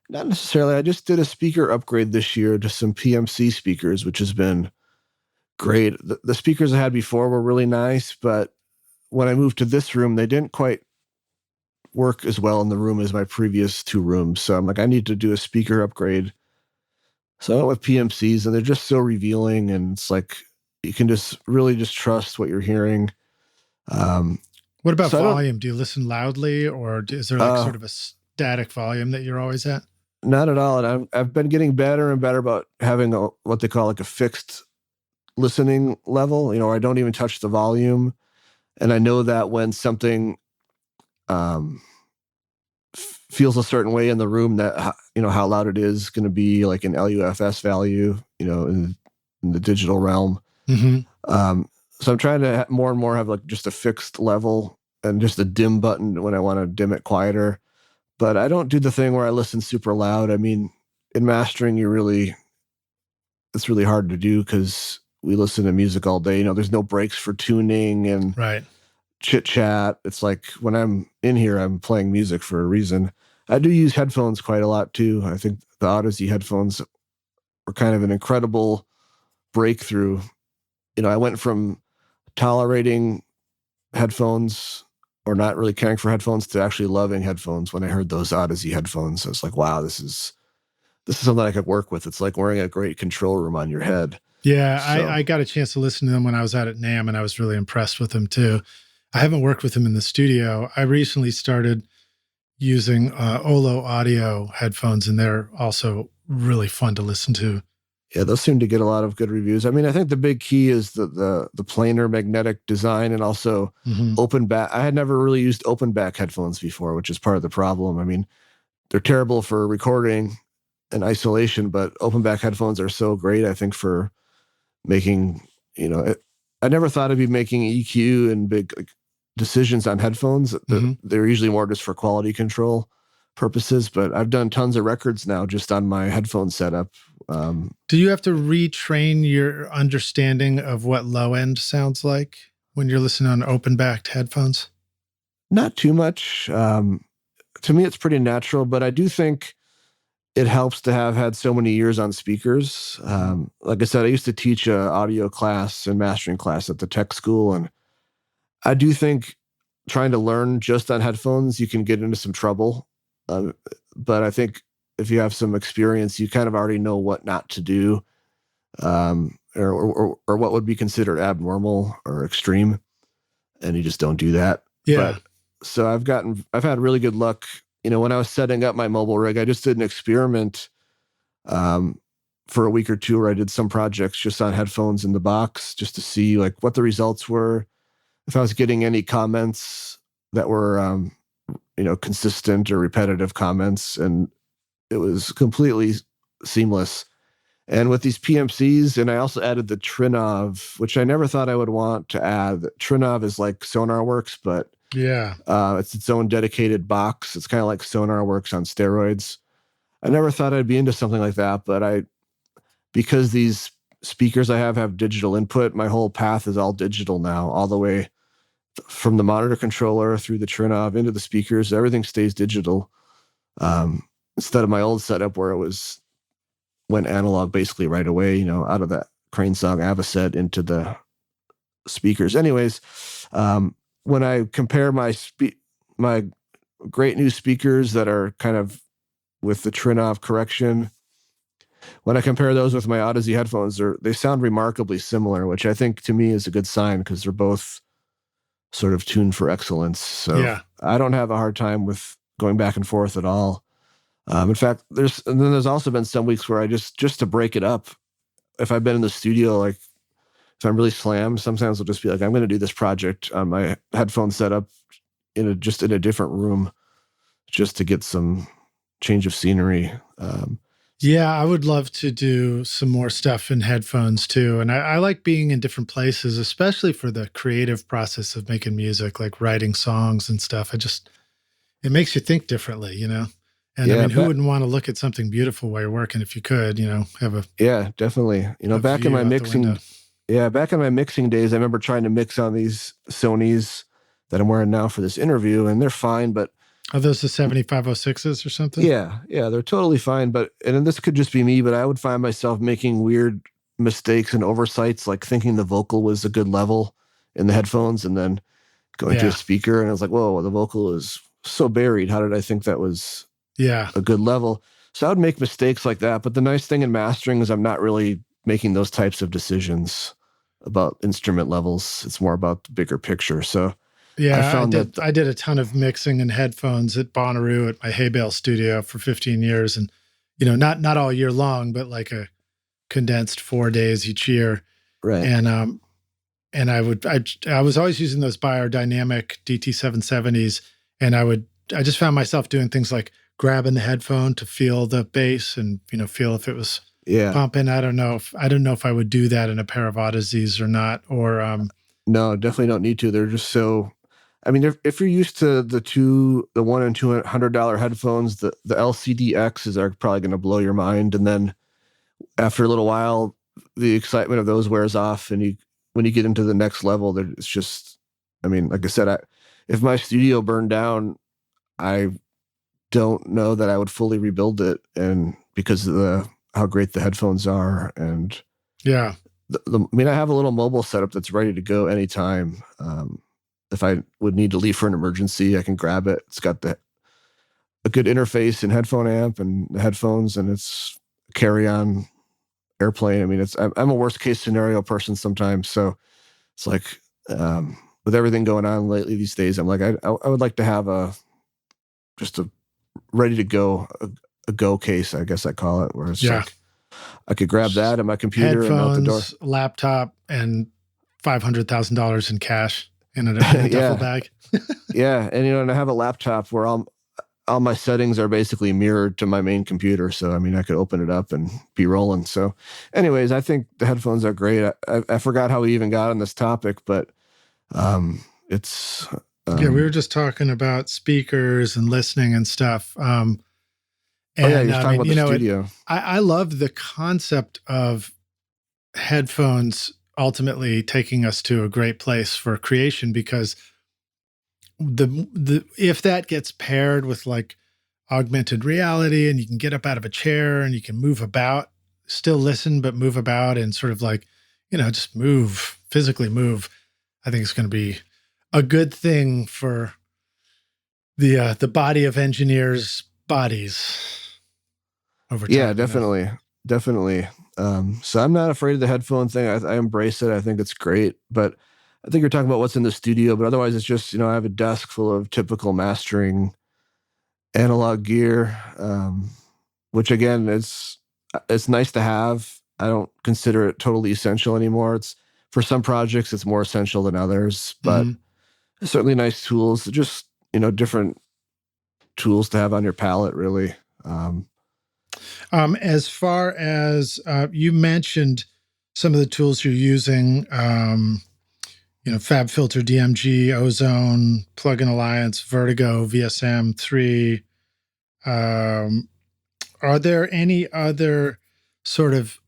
Not necessarily. I just did a speaker upgrade this year to some PMC speakers, which has been great. The speakers I had before were really nice, but when I moved to this room, they didn't quite work as well in the room as my previous 2 rooms. So I'm like, I need to do a speaker upgrade. So I went with PMCs, and they're just so revealing, and it's like you can just really just trust what you're hearing. What about volume? Do you listen loudly, or is there sort of a static volume that you're always at? Not at all. And I've been getting better and better about having what they call like a fixed listening level. I don't even touch the volume. And I know that when something feels a certain way in the room, that, how loud it is going to be like an LUFS value, in the digital realm. Mm-hmm. So I'm trying to more and more have like just a fixed level and just a dim button when I want to dim it quieter. But I don't do the thing where I listen super loud. I mean, in mastering, it's really hard to do because we listen to music all day. There's no breaks for tuning and chit chat. It's like when I'm in here, I'm playing music for a reason. I do use headphones quite a lot too. I think the Odyssey headphones were kind of an incredible breakthrough. I went from tolerating headphones or not really caring for headphones to actually loving headphones when I heard those Odyssey headphones. I was like, wow, this is something I could work with. It's like wearing a great control room on your head. Yeah, so, I got a chance to listen to them when I was out at NAMM, and I was really impressed with them too. I haven't worked with them in the studio. I recently started using Olo Audio headphones, and they're also really fun to listen to. Yeah, those seem to get a lot of good reviews. I mean, I think the big key is the planar magnetic design, and also open back. I had never really used open back headphones before, which is part of the problem. I mean, they're terrible for recording and isolation, but open back headphones are so great, I think, for making, I never thought I'd be making EQ and big decisions on headphones. They're usually more just for quality control. purposes, but I've done tons of records now just on my headphone setup. Do you have to retrain your understanding of what low end sounds like when you're listening on open-backed headphones? Not too much. To me, it's pretty natural, but I do think it helps to have had so many years on speakers. Like I said, I used to teach an audio class and mastering class at the tech school, and I do think trying to learn just on headphones, you can get into some trouble. But I think if you have some experience, you kind of already know what not to do, or what would be considered abnormal or extreme, and you just don't do that. Yeah. But, so I've had really good luck. When I was setting up my mobile rig, I just did an experiment for a week or two where I did some projects just on headphones in the box just to see like what the results were, if I was getting any comments that were consistent or repetitive comments, and it was completely seamless. And with these PMCs, and I also added the Trinov, which I never thought I would want to add. Trinov is like SonarWorks, but yeah, it's its own dedicated box. It's kind of like SonarWorks on steroids. I never thought I'd be into something like that, but because these speakers I have digital input, my whole path is all digital now, all the way from the monitor controller through the Trinov into the speakers. Everything stays digital. Instead of my old setup where went analog basically right away, out of that Crane Song Avocet into the speakers. Anyways, when I compare my great new speakers that are kind of with the Trinov correction, when I compare those with my Odyssey headphones, they sound remarkably similar, which I think to me is a good sign because they're both sort of tuned for excellence. So yeah. I don't have a hard time with going back and forth at all. In fact, there's also been some weeks where I just to break it up, if I've been in the studio, like if I'm really slammed, sometimes I'll just be like, I'm going to do this project on my headphone setup in a different room just to get some change of scenery. Yeah, I would love to do some more stuff in headphones too. And I like being in different places, especially for the creative process of making music, like writing songs and stuff. It makes you think differently, And yeah, I mean, who wouldn't want to look at something beautiful while you're working if you could, have a... Yeah, definitely. Back in my mixing days, I remember trying to mix on these Sonys that I'm wearing now for this interview, and they're fine, but... Are those the 7506s or something? Yeah, they're totally fine. And this could just be me, but I would find myself making weird mistakes and oversights, like thinking the vocal was a good level in the headphones, and then going to a speaker, and I was like, whoa, the vocal is so buried. How did I think that was a good level? So I would make mistakes like that. But the nice thing in mastering is I'm not really making those types of decisions about instrument levels. It's more about the bigger picture. So yeah, I did a ton of mixing in headphones at Bonnaroo at my Hay Bale studio for 15 years. And, not all year long, but like a condensed 4 days each year. Right. And I was always using those Biodynamic DT770s. And I just found myself doing things like grabbing the headphone to feel the bass and, feel if it was pumping. I don't know if I would do that in a pair of Odysseys or not, or, no, definitely don't need to. They're just so, I mean, if you're used to the $100 and $200 headphones, the LCD-Xs are probably going to blow your mind. And then after a little while, the excitement of those wears off. And when you get into the next level, it's just, I mean, like I said, if my studio burned down, I don't know that I would fully rebuild it, and because of how great the headphones are. And yeah, I have a little mobile setup that's ready to go anytime. If I would need to leave for an emergency, I can grab it. It's got a good interface and headphone amp and the headphones, and it's carry-on airplane. I mean, I'm a worst case scenario person sometimes, so it's like with everything going on lately these days, I'm like, I would like to have just a ready to go a go case, I guess I call it, where it's like I could grab that and my computer headphones, and out the door, laptop, and $500,000 in cash in a duffel bag. Yeah, and I have a laptop where all my settings are basically mirrored to my main computer. So, I mean, I could open it up and be rolling. So anyways, I think the headphones are great. I forgot how we even got on this topic, but it's Yeah, we were just talking about speakers and listening and stuff. You're talking about the studio. I love the concept of headphones ultimately taking us to a great place for creation, because the if that gets paired with like augmented reality and you can get up out of a chair and you can move about, still listen, but move about and sort of like, just move, physically move. I think it's going to be a good thing for the body of engineers' bodies over time. Yeah, definitely. Definitely. So I'm not afraid of the headphone thing. I embrace it. I think it's great, but I think you're talking about what's in the studio, but otherwise it's just, I have a desk full of typical mastering analog gear, which again, it's nice to have. I don't consider it totally essential anymore. It's for some projects, it's more essential than others, but certainly nice tools, just, different tools to have on your palette, really. As far as you mentioned some of the tools you're using, FabFilter, DMG, Ozone, Plugin Alliance, Vertigo, VSM 3. Are there any other sort of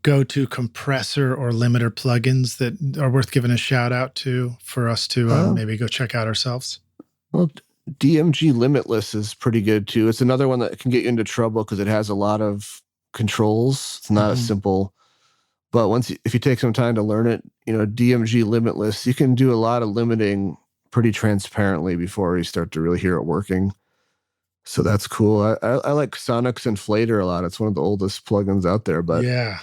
go-to compressor or limiter plugins that are worth giving a shout out to for us to maybe go check out ourselves? Well, DMG Limitless is pretty good too. It's another one that can get you into trouble because it has a lot of controls. It's not as simple, but if you take some time to learn it, DMG Limitless, you can do a lot of limiting pretty transparently before you start to really hear it working. So that's cool. I like Sonic's Inflator a lot. It's one of the oldest plugins out there, but yeah,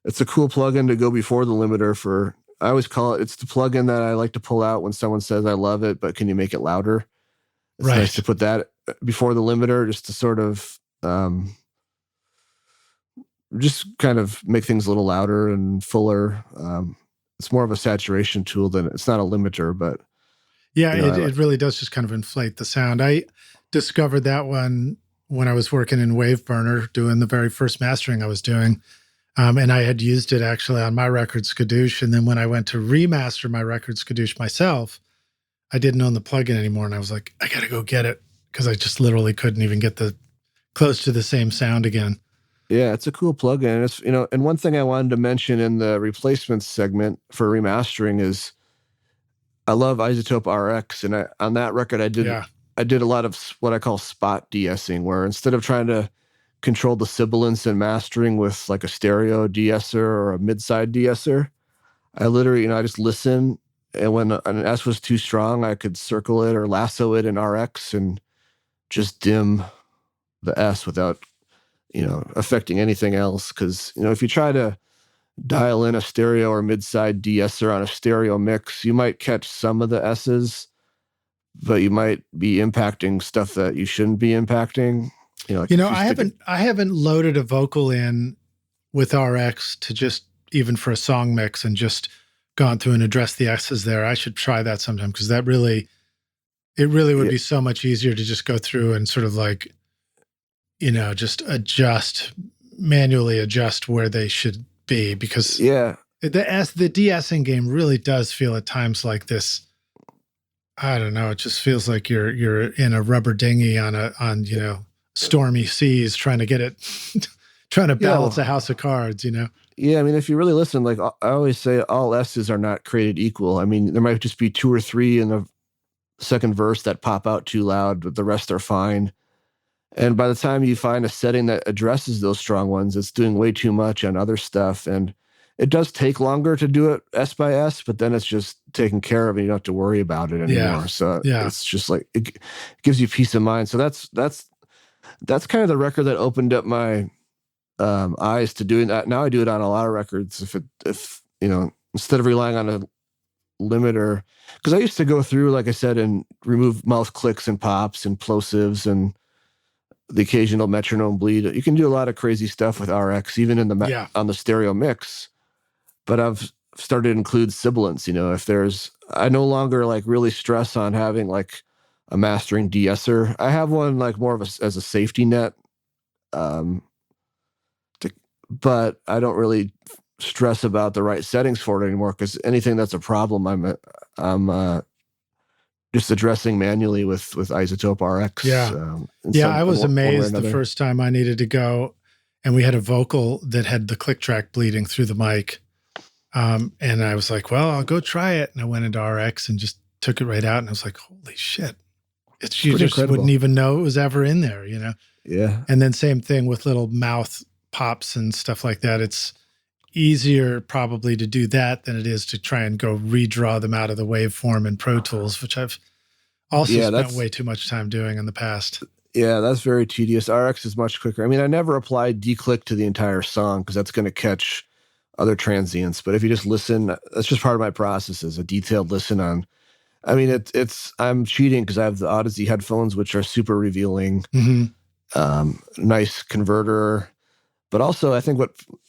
it's a cool plugin to go before the limiter I always call it's the plugin that I like to pull out when someone says, I love it, but can you make it louder? It's nice to put that before the limiter just to sort of just kind of make things a little louder and fuller. It's more of a saturation tool than it's not a limiter, but yeah, it really does just kind of inflate the sound. I discovered that one when I was working in Waveburner doing the very first mastering I was doing. And I had used it actually on my record Skadoosh. And then when I went to remaster my record Skadoosh myself, I didn't own the plugin anymore. And I was like, I got to go get it, because I just literally couldn't even get close to the same sound again. Yeah, it's a cool plugin. It's, and one thing I wanted to mention in the replacements segment for remastering is I love Isotope RX. And on that record, I did a lot of what I call spot de-essing, where instead of trying to control the sibilance and mastering with like a stereo de-esser or a mid-side de-esser, I literally, I just listen, and when an S was too strong, I could circle it or lasso it in RX and just dim the S without, affecting anything else. Because, if you try to dial in a stereo or mid-side de-esser on a stereo mix, you might catch some of the S's, but you might be impacting stuff that you shouldn't be impacting. I haven't loaded a vocal in with RX to just even for a song mix and just gone through and addressed the S's there. I should try that sometime, because it really would be so much easier to just go through and sort of like, just manually adjust where they should be, because the de-essing game really does feel at times like this. I don't know. It just feels like you're in a rubber dinghy on stormy seas trying to balance a house of cards, Yeah, I mean, if you really listen, like I always say, all S's are not created equal. I mean, there might just be 2 or 3 in the second verse that pop out too loud, but the rest are fine. And by the time you find a setting that addresses those strong ones, it's doing way too much on other stuff. And it does take longer to do it S by S, but then it's just taken care of and you don't have to worry about it anymore. So it's just like, it gives you peace of mind. So that's kind of the record that opened up my eyes to doing that. Now I do it on a lot of records. If instead of relying on a limiter, because I used to go through, like I said, and remove mouth clicks and pops and plosives and the occasional metronome bleed. You can do a lot of crazy stuff with RX, even in on the stereo mix. But I've started to include sibilance. I no longer like really stress on having like a mastering de-esser. I have one like more of as a safety net, but I don't really stress about the right settings for it anymore, because anything that's a problem, I'm just addressing manually with Isotope RX. Yeah. I was amazed the first time I needed to go, and we had a vocal that had the click track bleeding through the mic. And I was like, well, I'll go try it. And I went into RX and just took it right out. And I was like, holy shit. You just incredible. Wouldn't even know it was ever in there, you know? Yeah. And then same thing with little mouth pops and stuff like that. It's easier probably to do that than it is to try and go redraw them out of the waveform in Pro Tools, which I've also spent way too much time doing in the past. Yeah, that's very tedious. RX is much quicker. I mean, I never applied declick to the entire song because that's going to catch other transients. But if you just listen, that's just part of my process, is a detailed listen on. I mean, I'm cheating because I have the Odyssey headphones, which are super revealing, nice converter. But also, I think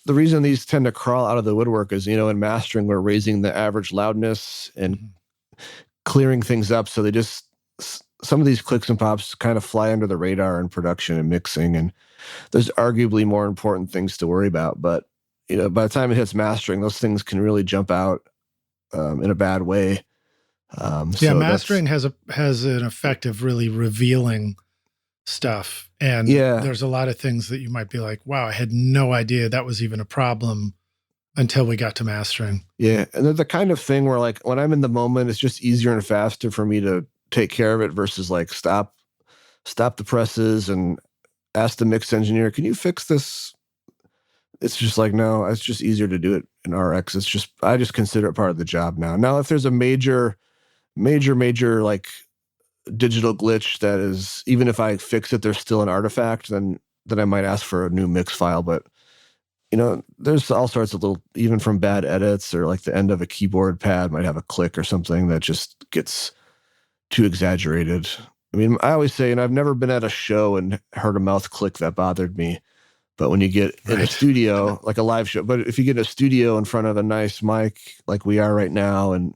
the reason these tend to crawl out of the woodwork is, in mastering, we're raising the average loudness and clearing things up. So some of these clicks and pops kind of fly under the radar in production and mixing. And there's arguably more important things to worry about. But, by the time it hits mastering, those things can really jump out in a bad way. So mastering has an effect of really revealing stuff. And there's a lot of things that you might be like, wow, I had no idea that was even a problem until we got to mastering. Yeah. And they're the kind of thing where, like, when I'm in the moment, it's just easier and faster for me to take care of it versus like stop the presses and ask the mix engineer, can you fix this? It's just like, no, it's just easier to do it in RX. I just consider it part of the job now. Now, if there's a major like digital glitch that is, even if I fix it, there's still an artifact, then I might ask for a new mix file. But there's all sorts of little, even from bad edits, or like the end of a keyboard pad might have a click or something that just gets too exaggerated. I mean, I always say, and I've never been at a show and heard a mouth click that bothered me. But when you get in a studio, like a live show, but if you get in a studio in front of a nice mic like we are right now, and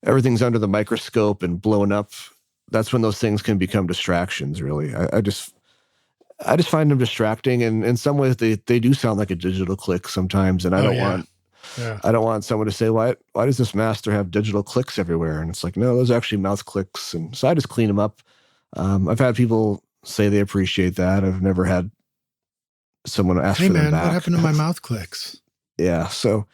everything's under the microscope and blown up, that's when those things can become distractions, really. I just find them distracting, and in some ways they do sound like a digital click sometimes, and I don't want someone to say, why does this master have digital clicks everywhere? And it's like, no, those are actually mouth clicks. And so I just clean them up. I've had people say they appreciate that. I've never had someone ask for them back. What happened to my mouth clicks? Yeah. So,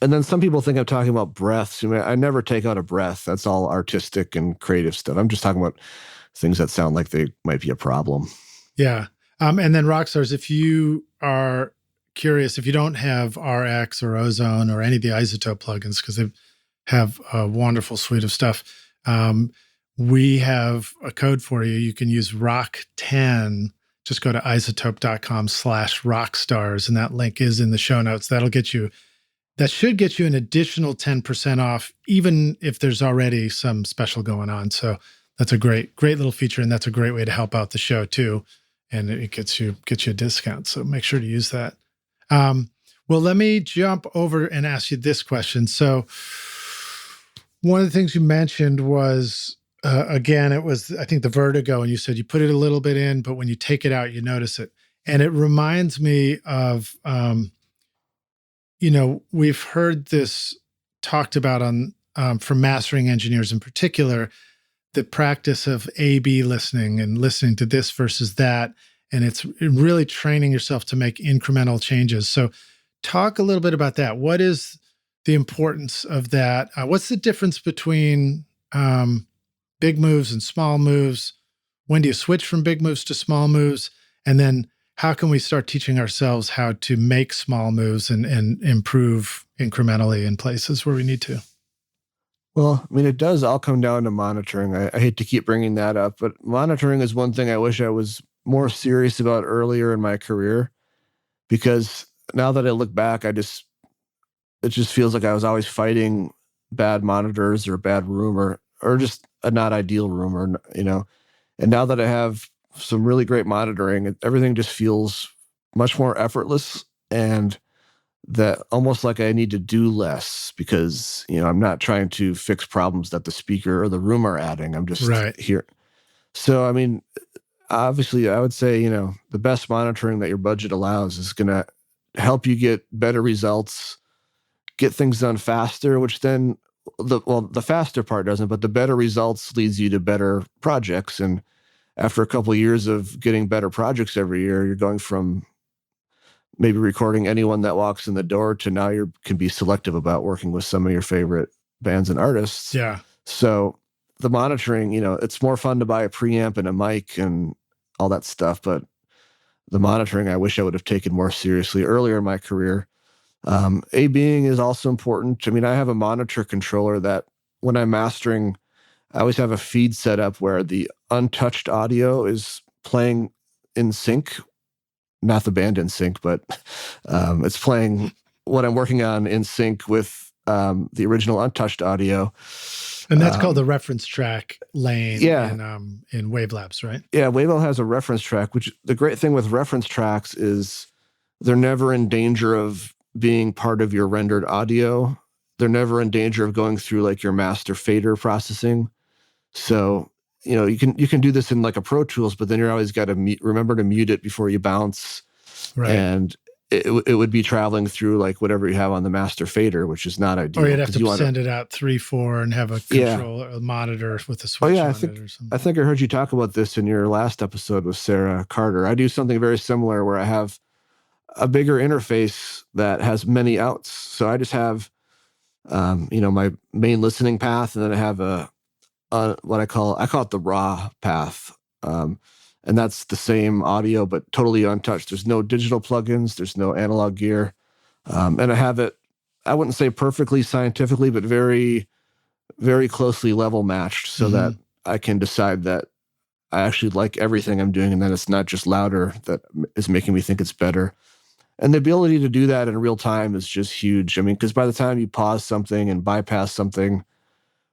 and then some people think I'm talking about breaths. I never take out a breath. That's all artistic and creative stuff. I'm just talking about things that sound like they might be a problem. Yeah. And then Rockstars, if you are curious, if you don't have RX or Ozone or any of the Isotope plugins, because they have a wonderful suite of stuff, we have a code for you. You can use ROCK10. Just go to isotope.com/rockstars, and that link is in the show notes. That should get you an additional 10% off, even if there's already some special going on. So that's a great little feature, and that's a great way to help out the show too. And it gets you a discount. So make sure to use that. Well, let me jump over and ask you this question. So one of the things you mentioned was, again, it was, I think, the vertigo, and you said you put it a little bit in, but when you take it out, you notice it. And it reminds me of, we've heard this talked about on, from mastering engineers in particular, the practice of A/B listening and listening to this versus that. And it's really training yourself to make incremental changes. So talk a little bit about that. What is the importance of that? What's the difference between big moves and small moves? When do you switch from big moves to small moves? And then how can we start teaching ourselves how to make small moves and improve incrementally in places where we need to? Well, I mean, it does all come down to monitoring. I hate to keep bringing that up, but monitoring is one thing I wish I was more serious about earlier in my career, because now that I look back, it just feels like I was always fighting bad monitors or a bad room or just a not ideal room, or, and now that I have some really great monitoring, everything just feels much more effortless, and that almost like I need to do less because, I'm not trying to fix problems that the speaker or the room are adding. I'm just here. So, I mean, obviously I would say, the best monitoring that your budget allows is going to help you get better results, get things done faster, which then the faster part doesn't, but the better results leads you to better projects. And after a couple of years of getting better projects every year, you're going from maybe recording anyone that walks in the door to now you can be selective about working with some of your favorite bands and artists. Yeah. So the monitoring, it's more fun to buy a preamp and a mic and all that stuff, but the monitoring, I wish I would have taken more seriously earlier in my career. A-Being is also important. I mean, I have a monitor controller that when I'm mastering, I always have a feed set up where the untouched audio is playing in sync, not the band in sync, but it's playing what I'm working on in sync with the original untouched audio. And that's called the reference track lane in Wavelabs, right? Yeah, Wavelab has a reference track, which the great thing with reference tracks is they're never in danger of being part of your rendered audio. They're never in danger of going through like your master fader processing. So, you can do this in like a Pro Tools, but then you're always got to remember to mute it before you bounce. Right. And it would be traveling through like whatever you have on the master fader, which is not ideal. Or you'd have to send it out 3/4 and have a control, a monitor with a switch on it or something. I think I heard you talk about this in your last episode with Sarah Carter. I do something very similar where I have a bigger interface that has many outs. So I just have, my main listening path, and then I have what I call it the raw path. And that's the same audio, but totally untouched. There's no digital plugins. There's no analog gear. And I have it, I wouldn't say perfectly scientifically, but very, very closely level matched so that I can decide that I actually like everything I'm doing and that it's not just louder that is making me think it's better. And the ability to do that in real time is just huge. I mean, because by the time you pause something and bypass something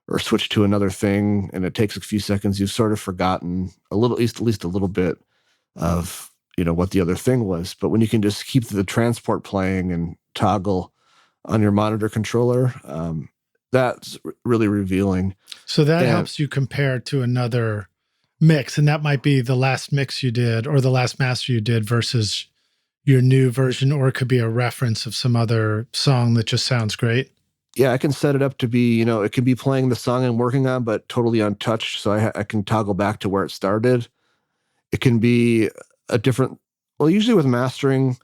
or switch to another thing, and it takes a few seconds, you've sort of forgotten a little, at least a little bit of, what the other thing was. But when you can just keep the transport playing and toggle on your monitor controller, that's really revealing. So that helps you compare to another mix, and that might be the last mix you did or the last master you did versus your new version, or it could be a reference of some other song that just sounds great. Yeah, I can set it up to be, it can be playing the song I'm working on, but totally untouched. So I can toggle back to where it started. It can be a different, usually with mastering,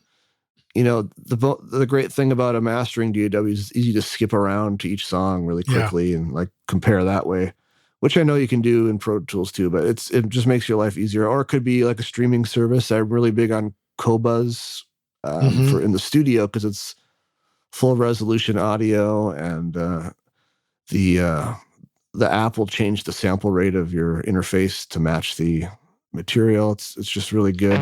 the great thing about a mastering DAW is it's easy to skip around to each song really quickly and like compare that way, which I know you can do in Pro Tools too, but it just makes your life easier. Or it could be like a streaming service. I'm really big on Qobuz for in the studio because it's full resolution audio, and the app will change the sample rate of your interface to match the material. It's just really good.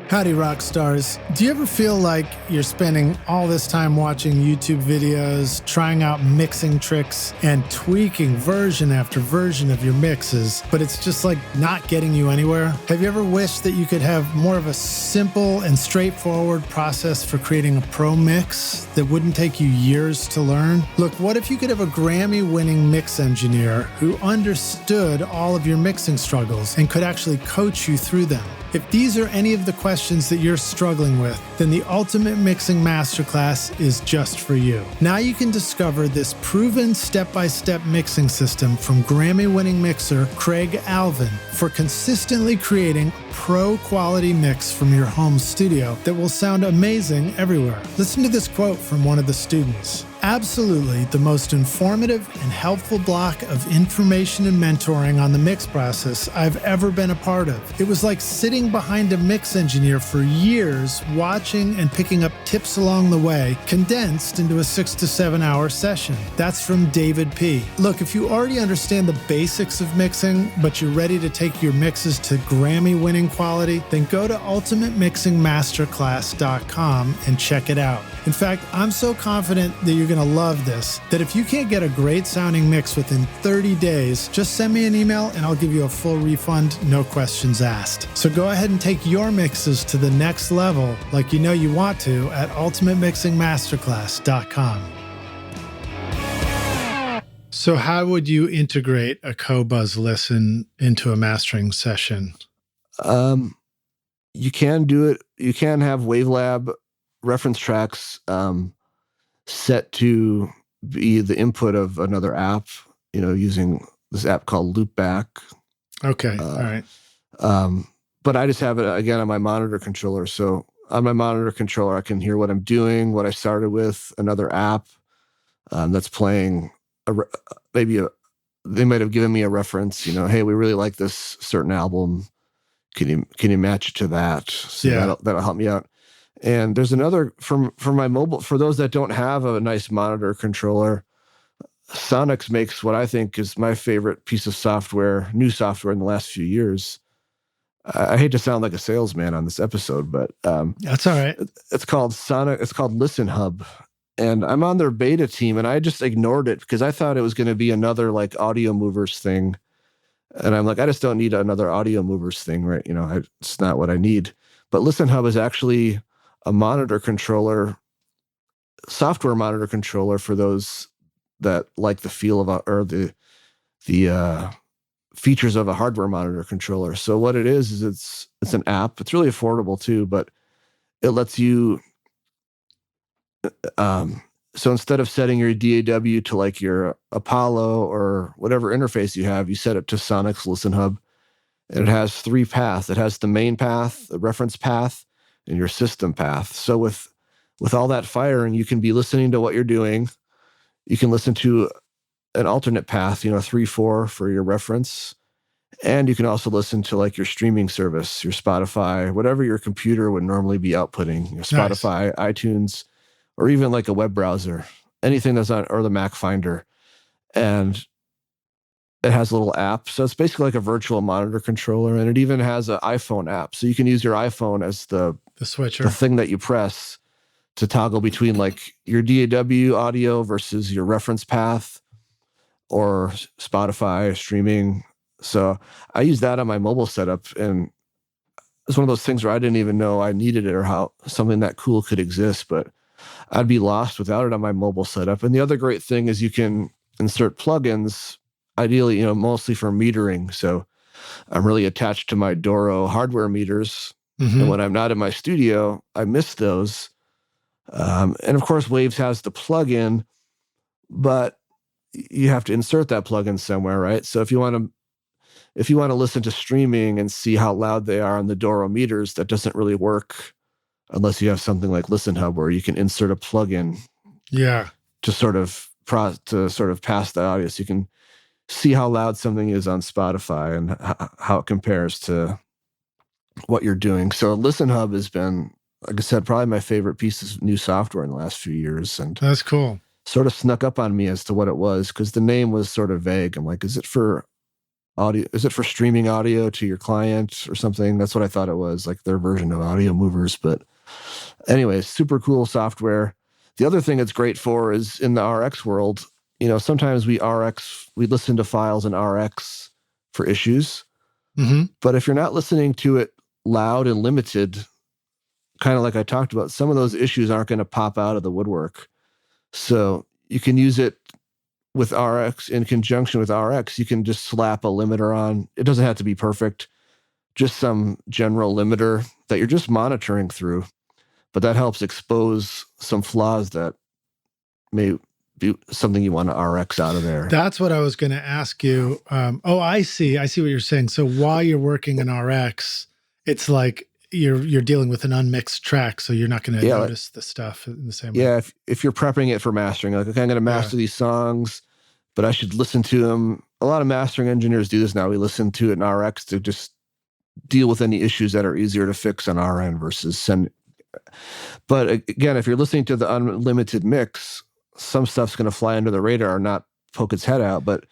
Howdy, rock stars. Do you ever feel like you're spending all this time watching YouTube videos, trying out mixing tricks, and tweaking version after version of your mixes, but it's just like not getting you anywhere? Have you ever wished that you could have more of a simple and straightforward process for creating a pro mix that wouldn't take you years to learn? Look, what if you could have a Grammy-winning mix engineer who understood all of your mixing struggles and could actually coach you through them? If these are any of the questions that you're struggling with, then the Ultimate Mixing Masterclass is just for you. Now you can discover this proven step-by-step mixing system from Grammy-winning mixer Craig Alvin for consistently creating pro-quality mix from your home studio that will sound amazing everywhere. Listen to this quote from one of the students. Absolutely the most informative and helpful block of information and mentoring on the mix process I've ever been a part of. It was like sitting behind a mix engineer for years, watching and picking up tips along the way, condensed into a 6 to 7 hour session. That's from David P. Look, if you already understand the basics of mixing, but you're ready to take your mixes to Grammy-winning quality, then go to ultimatemixingmasterclass.com and check it out. In fact, I'm so confident that you're going to love this, that if you can't get a great sounding mix within 30 days, just send me an email and I'll give you a full refund, no questions asked. So go ahead and take your mixes to the next level like you know you want to at ultimatemixingmasterclass.com. So how would you integrate a Qobuz listen into a mastering session? You can do it. You can have Wavelab reference tracks set to be the input of another app, using this app called Loopback. Okay. All right. But I just have it again on my monitor controller. So on my monitor controller, I can hear what I'm doing, what I started with, another app that's playing. They might have given me a reference. Hey, we really like this certain album. Can you match it to that? So that'll help me out. And there's another from my mobile. For those that don't have a nice monitor controller, Sonix makes what I think is my favorite piece of software, new software in the last few years. I hate to sound like a salesman on this episode, but that's all right. It's called Sonic. It's called Listen Hub, and I'm on their beta team, and I just ignored it because I thought it was going to be another like Audio Movers thing, and I'm like, I just don't need another Audio Movers thing, right? It's not what I need. But Listen Hub is actually a monitor controller, software monitor controller for those that like the feel of the features of a hardware monitor controller. So what it is it's an app. It's really affordable too, but it lets you. So instead of setting your DAW to like your Apollo or whatever interface you have, you set it to Sonic's Listen Hub, and it has 3 paths. It has the main path, the reference path, and your system path. So with all that firing, you can be listening to what you're doing. You can listen to an alternate path, 3/4 for your reference. And you can also listen to like your streaming service, your Spotify, whatever your computer would normally be outputting, your Spotify, nice. iTunes, or even like a web browser, anything that's on, or the Mac Finder. And it has a little app. So it's basically like a virtual monitor controller. And it even has an iPhone app. So you can use your iPhone as the switcher, the thing that you press to toggle between like your DAW audio versus your reference path or Spotify streaming. So I use that on my mobile setup, and it's one of those things where I didn't even know I needed it or how something that cool could exist, but I'd be lost without it on my mobile setup. And the other great thing is you can insert plugins, ideally, mostly for metering. So I'm really attached to my Doro hardware meters. Mm-hmm. And when I'm not in my studio, I miss those. And of course, Waves has the plugin, but you have to insert that plugin somewhere, right? So if you want to listen to streaming and see how loud they are on the Doro meters, that doesn't really work unless you have something like Listen Hub where you can insert a plugin, to sort of pass the audio, so you can see how loud something is on Spotify and how it compares to what you're doing. So Listen Hub has been, like I said, probably my favorite piece of new software in the last few years, and that's cool. Sort of snuck up on me as to what it was because the name was sort of vague. I'm like, is it for audio? Is it for streaming audio to your client or something? That's what I thought it was, like their version of Audio Movers. But anyway, super cool software. The other thing it's great for is in the RX world, sometimes we listen to files in RX for issues. Mm-hmm. But if you're not listening to it loud and limited, kind of like I talked about, some of those issues aren't going to pop out of the woodwork. So you can use it with RX in conjunction with RX. You can just slap a limiter on. It doesn't have to be perfect, just some general limiter that you're just monitoring through. But that helps expose some flaws that may be something you want to RX out of there. That's what I was going to ask you. I see what you're saying. So while you're working in RX, it's like you're dealing with an unmixed track, so you're not going to notice the stuff in the same way. Yeah, if you're prepping it for mastering, like, okay, I'm going to master these songs, but I should listen to them. A lot of mastering engineers do this now. We listen to it in RX to just deal with any issues that are easier to fix on our end versus send. But again, if you're listening to the unlimited mix, some stuff's going to fly under the radar or not poke its head out. But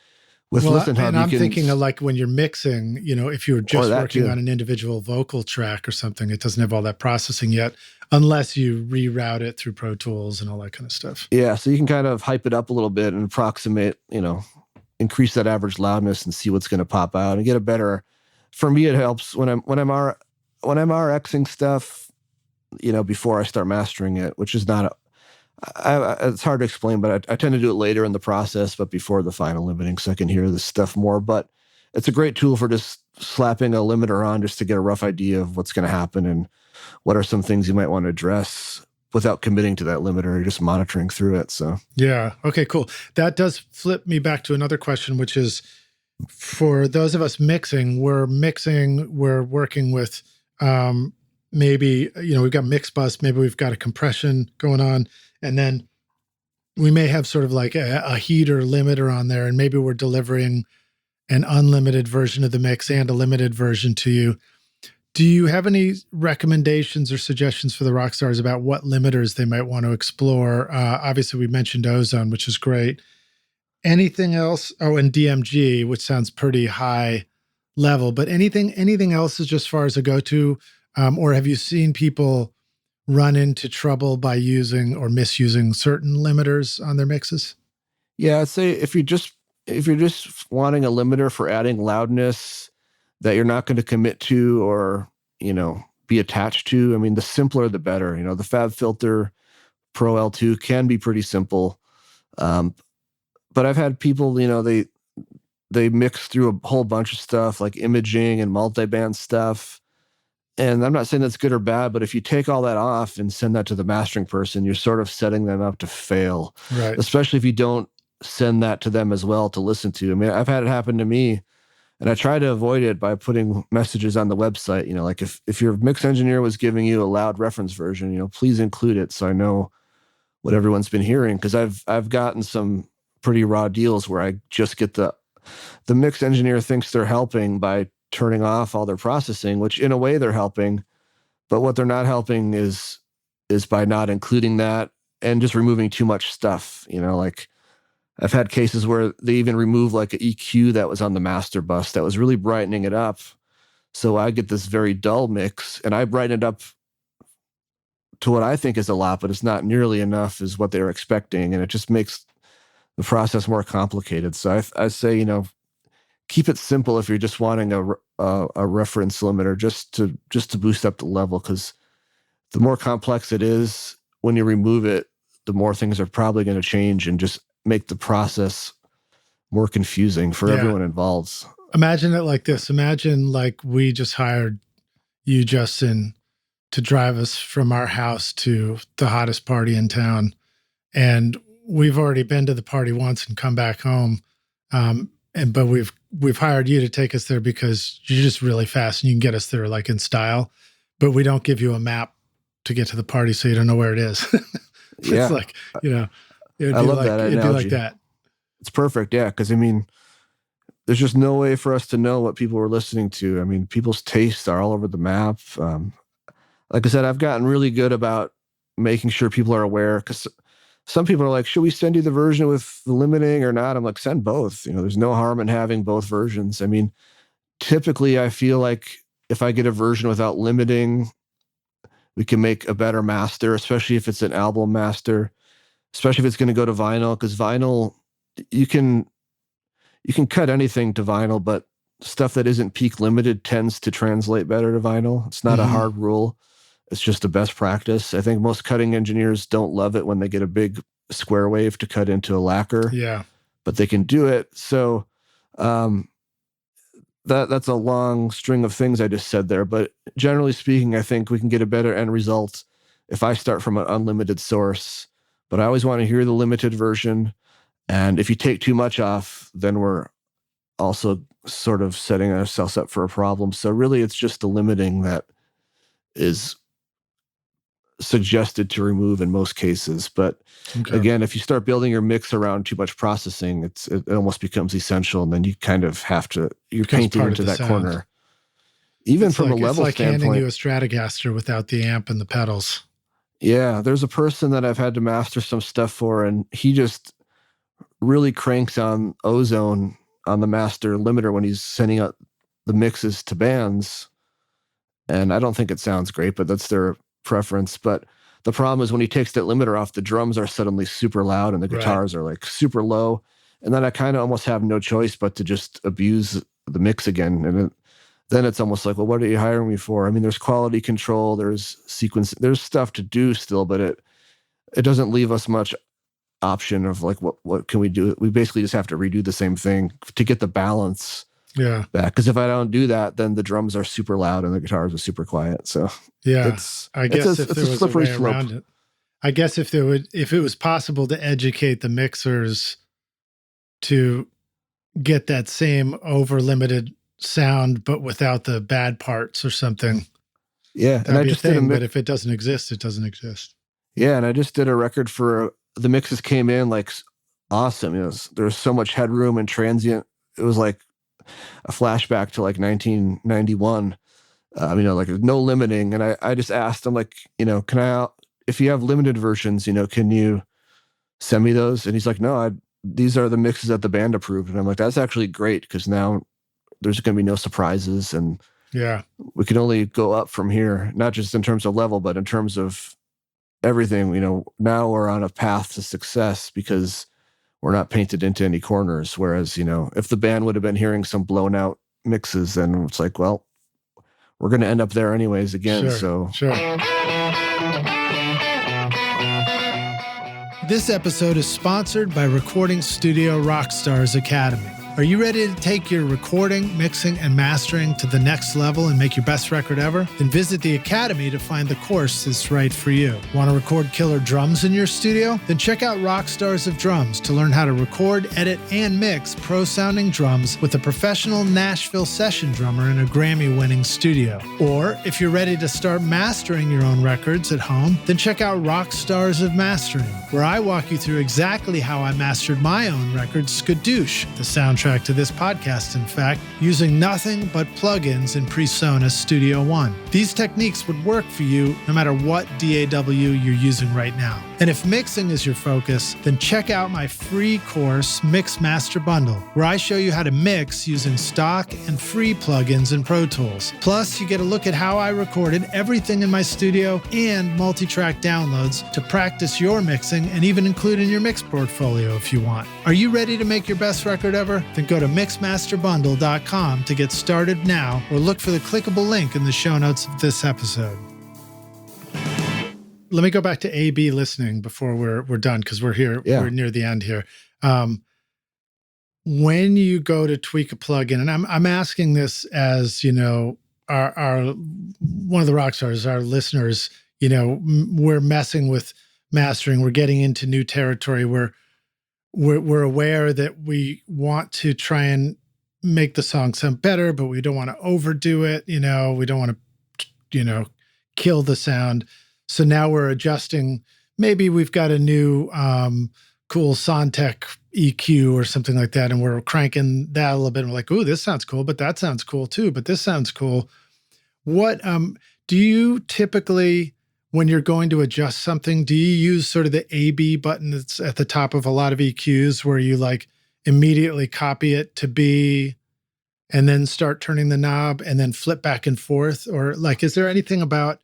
with Listen Hub, I'm thinking of like when you're mixing, if you're just working on an individual vocal track or something, it doesn't have all that processing yet, unless you reroute it through Pro Tools and all that kind of stuff. Yeah, so you can kind of hype it up a little bit and approximate, increase that average loudness and see what's going to pop out and get a better. For me, it helps when I'm RXing stuff, before I start mastering it, which is not it's hard to explain, but I tend to do it later in the process, but before the final limiting, so I can hear this stuff more. But it's a great tool for just slapping a limiter on just to get a rough idea of what's going to happen and what are some things you might want to address. without committing to that limiter. You're just monitoring through it. So yeah. Okay, cool. That does flip me back to another question, which is for those of us mixing, we're working with maybe, we've got mix bus, maybe we've got a compression going on, and then we may have sort of like a heater limiter on there, and maybe we're delivering an unlimited version of the mix and a limited version to you. Do you have any recommendations or suggestions for the rock stars about what limiters they might want to explore? Obviously, we mentioned Ozone, which is great. Anything else? Oh, and DMG, which sounds pretty high level, but anything else is just as far as a go-to? Or have you seen people run into trouble by using or misusing certain limiters on their mixes? yeah, I'd say if you're just wanting a limiter for adding loudness that you're not going to commit to or, be attached to, I mean, the simpler, the better. The Fab Filter Pro L2 can be pretty simple. But I've had people, they mix through a whole bunch of stuff like imaging and multiband stuff. And I'm not saying that's good or bad, but if you take all that off and send that to the mastering person, you're sort of setting them up to fail. Right. Especially if you don't send that to them as well to listen to. I mean, I've had it happen to me, and I try to avoid it by putting messages on the website. Like if your mix engineer was giving you a loud reference version, please include it so I know what everyone's been hearing. Because I've gotten some pretty raw deals where I just get the mix engineer thinks they're helping by turning off all their processing, which in a way they're helping, but what they're not helping is by not including that and just removing too much stuff. Like I've had cases where they even remove like an EQ that was on the master bus that was really brightening it up. So I get this very dull mix and I brighten it up to what I think is a lot, but it's not nearly enough is what they were expecting. And it just makes the process more complicated. So I say, keep it simple if you're just wanting a reference limiter just to boost up the level, because the more complex it is, when you remove it, the more things are probably going to change and just make the process more confusing for everyone involved. Imagine it like this. Imagine like we just hired you, Justin, to drive us from our house to the hottest party in town. And we've already been to the party once and come back home. But we've hired you to take us there because you're just really fast and you can get us there like in style, but we don't give you a map to get to the party, so you don't know where it is. It's like, I love that analogy. It'd be like that. It's perfect. Yeah. Cause I mean, there's just no way for us to know what people were listening to. I mean, people's tastes are all over the map. Like I said, I've gotten really good about making sure people are aware, because some people are like, should we send you the version with the limiting or not? I'm like, send both. There's no harm in having both versions. I mean, typically I feel like if I get a version without limiting, we can make a better master, especially if it's an album master, especially if it's going to go to vinyl, because vinyl, you can cut anything to vinyl, but stuff that isn't peak limited tends to translate better to vinyl. It's not a hard rule. It's just a best practice. I think most cutting engineers don't love it when they get a big square wave to cut into a lacquer. Yeah. But they can do it. So that's a long string of things I just said there. But generally speaking, I think we can get a better end result if I start from an unlimited source. But I always want to hear the limited version. And if you take too much off, then we're also sort of setting ourselves up for a problem. So really, it's just the limiting that is suggested to remove in most cases. But again, if you start building your mix around too much processing, it almost becomes essential, and then you kind of have to, you're painting into that corner. Even from a level standpoint. It's like handing you a Stratocaster without the amp and the pedals. Yeah, there's a person that I've had to master some stuff for, and he just really cranks on ozone on the master limiter when he's sending out the mixes to bands. And I don't think it sounds great, but that's their preference. But the problem is when he takes that limiter off, the drums are suddenly super loud and the guitars are like super low. And then I kind of almost have no choice but to just abuse the mix again. And then it's almost like, well, what are you hiring me for? I mean, there's quality control, there's sequence, there's stuff to do still, but it doesn't leave us much option of like, what can we do? We basically just have to redo the same thing to get the balance back. Because if I don't do that, then the drums are super loud and the guitars are super quiet. So I guess if there was a way around it. I guess if it was possible to educate the mixers to get that same over limited sound, but without the bad parts or something. Yeah. And I just did but if it doesn't exist, it doesn't exist. Yeah. And I just did a record for the mixes came in like awesome. There was so much headroom and transient. It was like a flashback to like 1991. Like no limiting. And I just asked him like, if you have limited versions, can you send me those? And he's like, no, these are the mixes that the band approved. And I'm like, that's actually great because now there's going to be no surprises. And yeah, we can only go up from here, not just in terms of level, but in terms of everything. Now we're on a path to success because we're not painted into any corners. Whereas, if the band would have been hearing some blown out mixes, then it's like, well, we're going to end up there anyways again. Sure. This episode is sponsored by Recording Studio Rockstars Academy. Are you ready to take your recording, mixing, and mastering to the next level and make your best record ever? Then visit the Academy to find the course that's right for you. Want to record killer drums in your studio? Then check out Rockstars of Drums to learn how to record, edit, and mix pro-sounding drums with a professional Nashville session drummer in a Grammy-winning studio. Or if you're ready to start mastering your own records at home, then check out Rockstars of Mastering, where I walk you through exactly how I mastered my own record, Skadoosh, the soundtrack to this podcast, in fact, using nothing but plugins in PreSonus Studio One. These techniques would work for you no matter what DAW you're using right now. And if mixing is your focus, then check out my free course, Mix Master Bundle, where I show you how to mix using stock and free plugins in Pro Tools. Plus, you get a look at how I recorded everything in my studio and multi-track downloads to practice your mixing and even include in your mix portfolio if you want. Are you ready to make your best record ever? Then go to mixmasterbundle.com to get started now, or look for the clickable link in the show notes of this episode. Let me go back to A/B listening before we're done, because we're here. Yeah. We're near the end here. When you go to tweak a plugin, and I'm asking this as our one of the rock stars, our listeners. We're messing with mastering. We're getting into new territory. We're aware that we want to try and make the song sound better, but we don't want to overdo it. We don't want to, kill the sound. So now we're adjusting. Maybe we've got a new cool Soundtech EQ or something like that, and we're cranking that a little bit. And we're like, ooh, this sounds cool, but that sounds cool too. But this sounds cool. What do you typically, when you're going to adjust something, do you use sort of the A/B button that's at the top of a lot of EQs where you like immediately copy it to B and then start turning the knob and then flip back and forth? Or like, is there anything about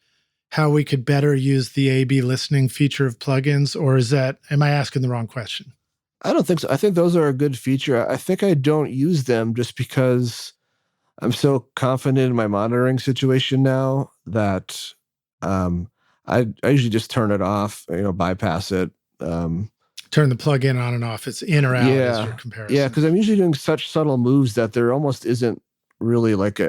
how we could better use the A/B listening feature of plugins? Or am I asking the wrong question? I don't think so. I think those are a good feature. I think I don't use them just because I'm so confident in my monitoring situation now that I usually just turn it off, bypass it. Turn the plug-in on and off. It's in or out as your comparison. Yeah, because I'm usually doing such subtle moves that there almost isn't really like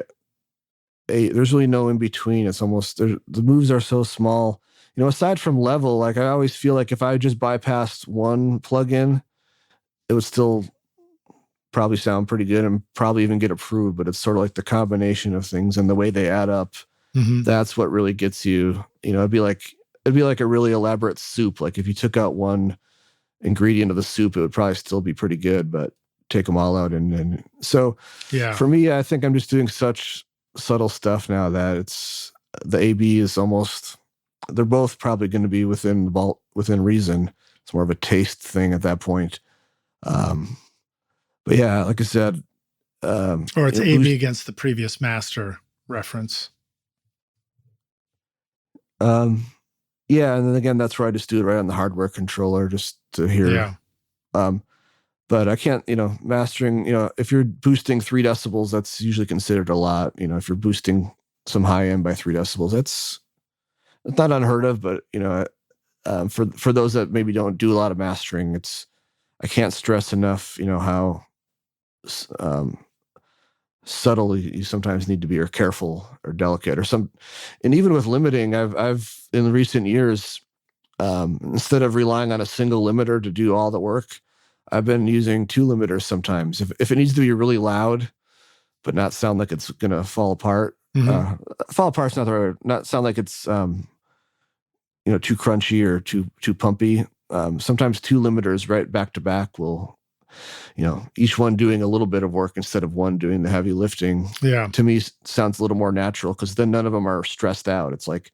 there's really no in between. It's almost, the moves are so small. Aside from level, like I always feel like if I just bypassed one plug-in, it would still probably sound pretty good and probably even get approved, but it's sort of like the combination of things and the way they add up. Mm-hmm. That's what really gets you. It'd be like a really elaborate soup. Like if you took out one ingredient of the soup, it would probably still be pretty good, but take them all out. And so for me, I think I'm just doing such subtle stuff now that it's the A/B is almost, they're both probably going to be within reason. It's more of a taste thing at that point. But yeah, like I said, or it's A/B against the previous master reference. Yeah, and then again, that's where I just do it right on the hardware controller just to hear. Yeah. But I can't, mastering, if you're boosting 3 decibels, that's usually considered a lot. If you're boosting some high end by 3 decibels, it's not unheard of, but for those that maybe don't do a lot of mastering, I can't stress enough, how subtle you sometimes need to be, or careful or delicate and even with limiting, I've in recent years, instead of relying on a single limiter to do all the work, I've been using 2 limiters sometimes. If it needs to be really loud, but not sound like it's going to fall apart. Fall apart's not the right word. Not sound like it's too crunchy or too pumpy. Sometimes 2 limiters right back to back will, each one doing a little bit of work instead of one doing the heavy lifting. Yeah. To me, sounds a little more natural because then none of them are stressed out. It's like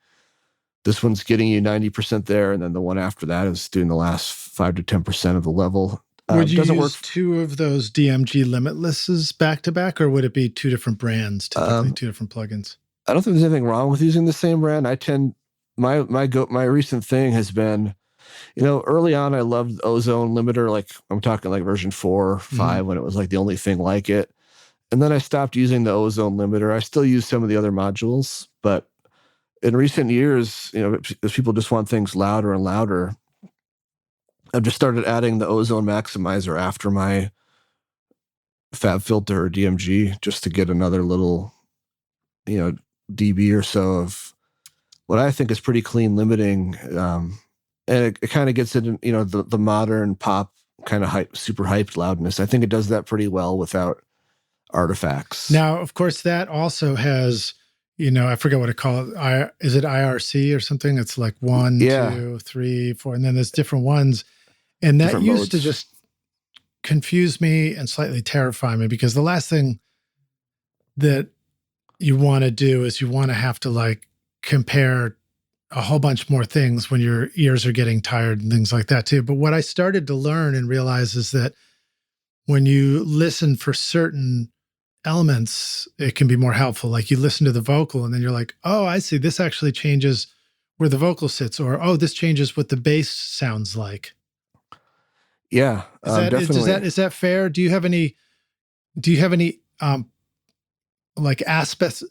this one's getting you 90% there, and then the one after that is doing the last 5 to 10% of the level. Would you use 2 of those DMG Limitlesses back to back, or would it be 2 different brands, typically 2 different plugins? I don't think there's anything wrong with using the same brand. My recent thing has been, early on I loved Ozone limiter, like I'm talking like version 4 or 5 when it was like the only thing like it. And then I stopped using the Ozone limiter. I still use some of the other modules, but in recent years, as people just want things louder and louder, I've just started adding the Ozone maximizer after my Fab filter or DMG just to get another little, dB or so of what I think is pretty clean limiting. And it kind of gets it in, the modern pop kind of super hyped loudness. I think it does that pretty well without artifacts. Now, of course, that also has, I forget what it called. Is it IRC or something? It's like 1, 2, 3, 4, and then there's different ones. And that used to just confuse me and slightly terrify me, because the last thing that you want to do is you want to have to like compare a whole bunch more things when your ears are getting tired and things like that too. But what I started to learn and realize is that when you listen for certain elements, it can be more helpful. Like you listen to the vocal and then you're like, oh, I see. This actually changes where the vocal sits, or, oh, this changes what the bass sounds like. Yeah, definitely. Is that fair? Do you have any like aspects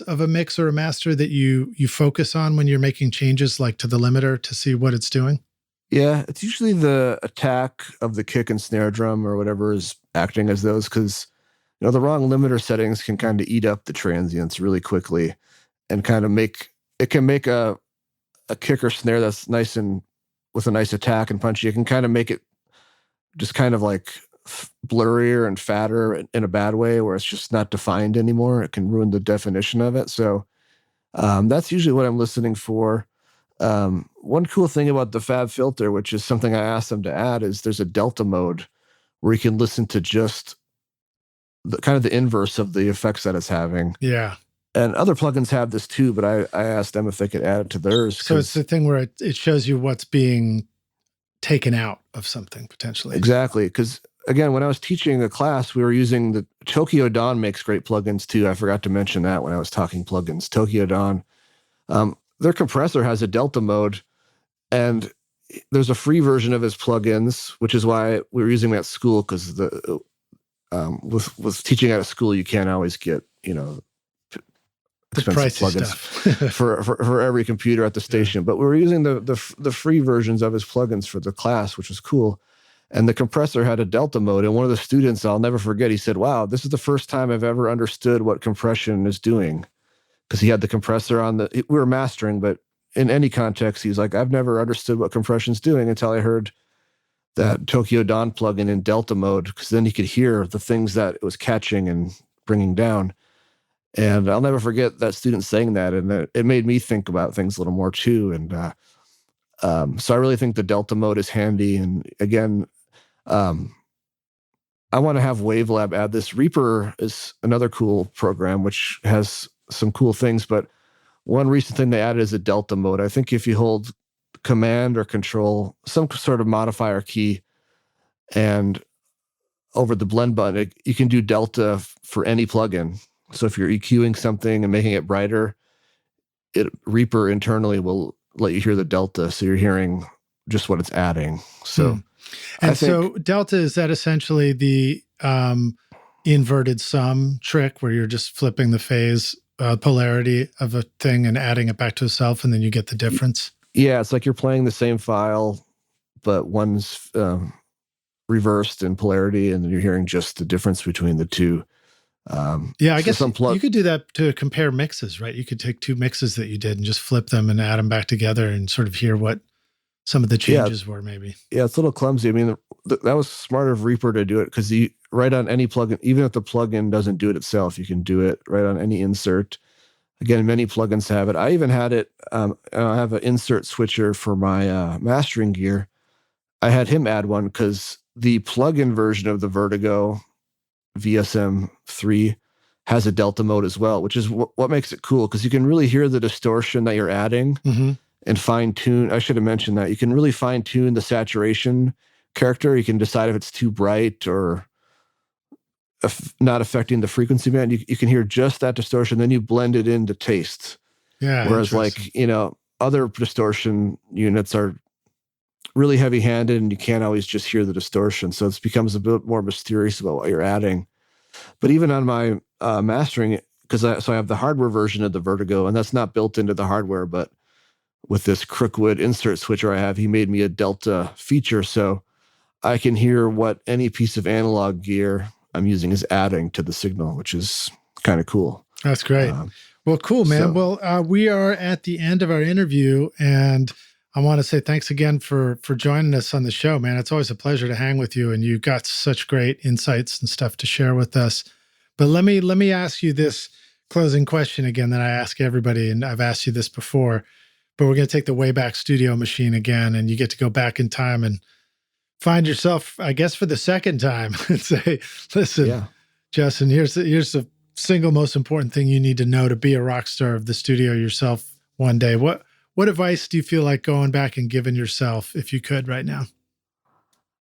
of a mix or a master that you focus on when you're making changes, like to the limiter to see what it's doing? Yeah, it's usually the attack of the kick and snare drum or whatever is acting as those, because the wrong limiter settings can kind of eat up the transients really quickly and kind of make a kick or snare that's nice and with a nice attack and punchy. It can kind of make it just kind of like blurrier and fatter in a bad way, where it's just not defined anymore. It can ruin the definition of it. So that's usually what I'm listening for. One cool thing about the Fab filter, which is something I asked them to add, is there's a delta mode where you can listen to just the inverse of the effects that it's having. Yeah. And other plugins have this too, but I asked them if they could add it to theirs. So it's the thing where it shows you what's being taken out of something potentially. Exactly. Because again, when I was teaching a class, we were using the Tokyo Dawn makes great plugins too. I forgot to mention that when I was talking plugins. Tokyo Dawn, their compressor has a delta mode, and there's a free version of his plugins, which is why we were using that at school, because with teaching at a school, you can't always get expensive plugins for every computer at the station. But we were using the free versions of his plugins for the class, which was cool. And the compressor had a delta mode. And one of the students, I'll never forget, he said, wow, this is the first time I've ever understood what compression is doing. Because he had the compressor on we were mastering, but in any context, he's like, I've never understood what compression's doing until I heard that Tokyo Dawn plugin in delta mode, because then he could hear the things that it was catching and bringing down. And I'll never forget that student saying that, and it made me think about things a little more too. And so I really think the delta mode is handy. And again, I want to have Wavelab add this. Reaper is another cool program which has some cool things, but one recent thing they added is a delta mode. I think if you hold Command or Control, some sort of modifier key, and over the blend button, you can do delta for any plugin. So if you're EQing something and making it brighter, Reaper internally will let you hear the delta, so you're hearing just what it's adding. So, so delta, is that essentially the inverted sum trick, where you're just flipping the phase polarity of a thing and adding it back to itself, and then you get the difference? Yeah, it's like you're playing the same file, but one's reversed in polarity, and then you're hearing just the difference between the two. I guess you could do that to compare mixes, right? You could take 2 mixes that you did and just flip them and add them back together and sort of hear what some of the changes were maybe. Yeah, it's a little clumsy. I mean, that was smart of Reaper to do it because right on any plugin, even if the plugin doesn't do it itself, you can do it right on any insert. Again, many plugins have it. I even had it. I have an insert switcher for my mastering gear. I had him add one because the plugin version of the Vertigo VSM3 has a delta mode as well, which is what makes it cool because you can really hear the distortion that you're adding and fine tune. I should have mentioned that. You can really fine tune the saturation character. You can decide if it's too bright or not affecting the frequency band. You can hear just that distortion, then you blend it into taste. Yeah. Whereas other distortion units are really heavy-handed and you can't always just hear the distortion. So it becomes a bit more mysterious about what you're adding. But even on my mastering, I have the hardware version of the Vertigo, and that's not built into the hardware, but with this Crookwood insert switcher I have, he made me a delta feature. So I can hear what any piece of analog gear I'm using is adding to the signal, which is kind of cool. That's great. Well, cool, man. We are at the end of our interview, and I want to say thanks again for joining us on the show, man. It's always a pleasure to hang with you, and you've got such great insights and stuff to share with us. But let me ask you this closing question again that I ask everybody, and I've asked you this before, but we're going to take the Wayback Studio machine again, and you get to go back in time and find yourself, I guess, for the second time and say, listen, Justin, here's the single most important thing you need to know to be a rock star of the studio yourself one day. What advice do you feel like going back and giving yourself if you could right now?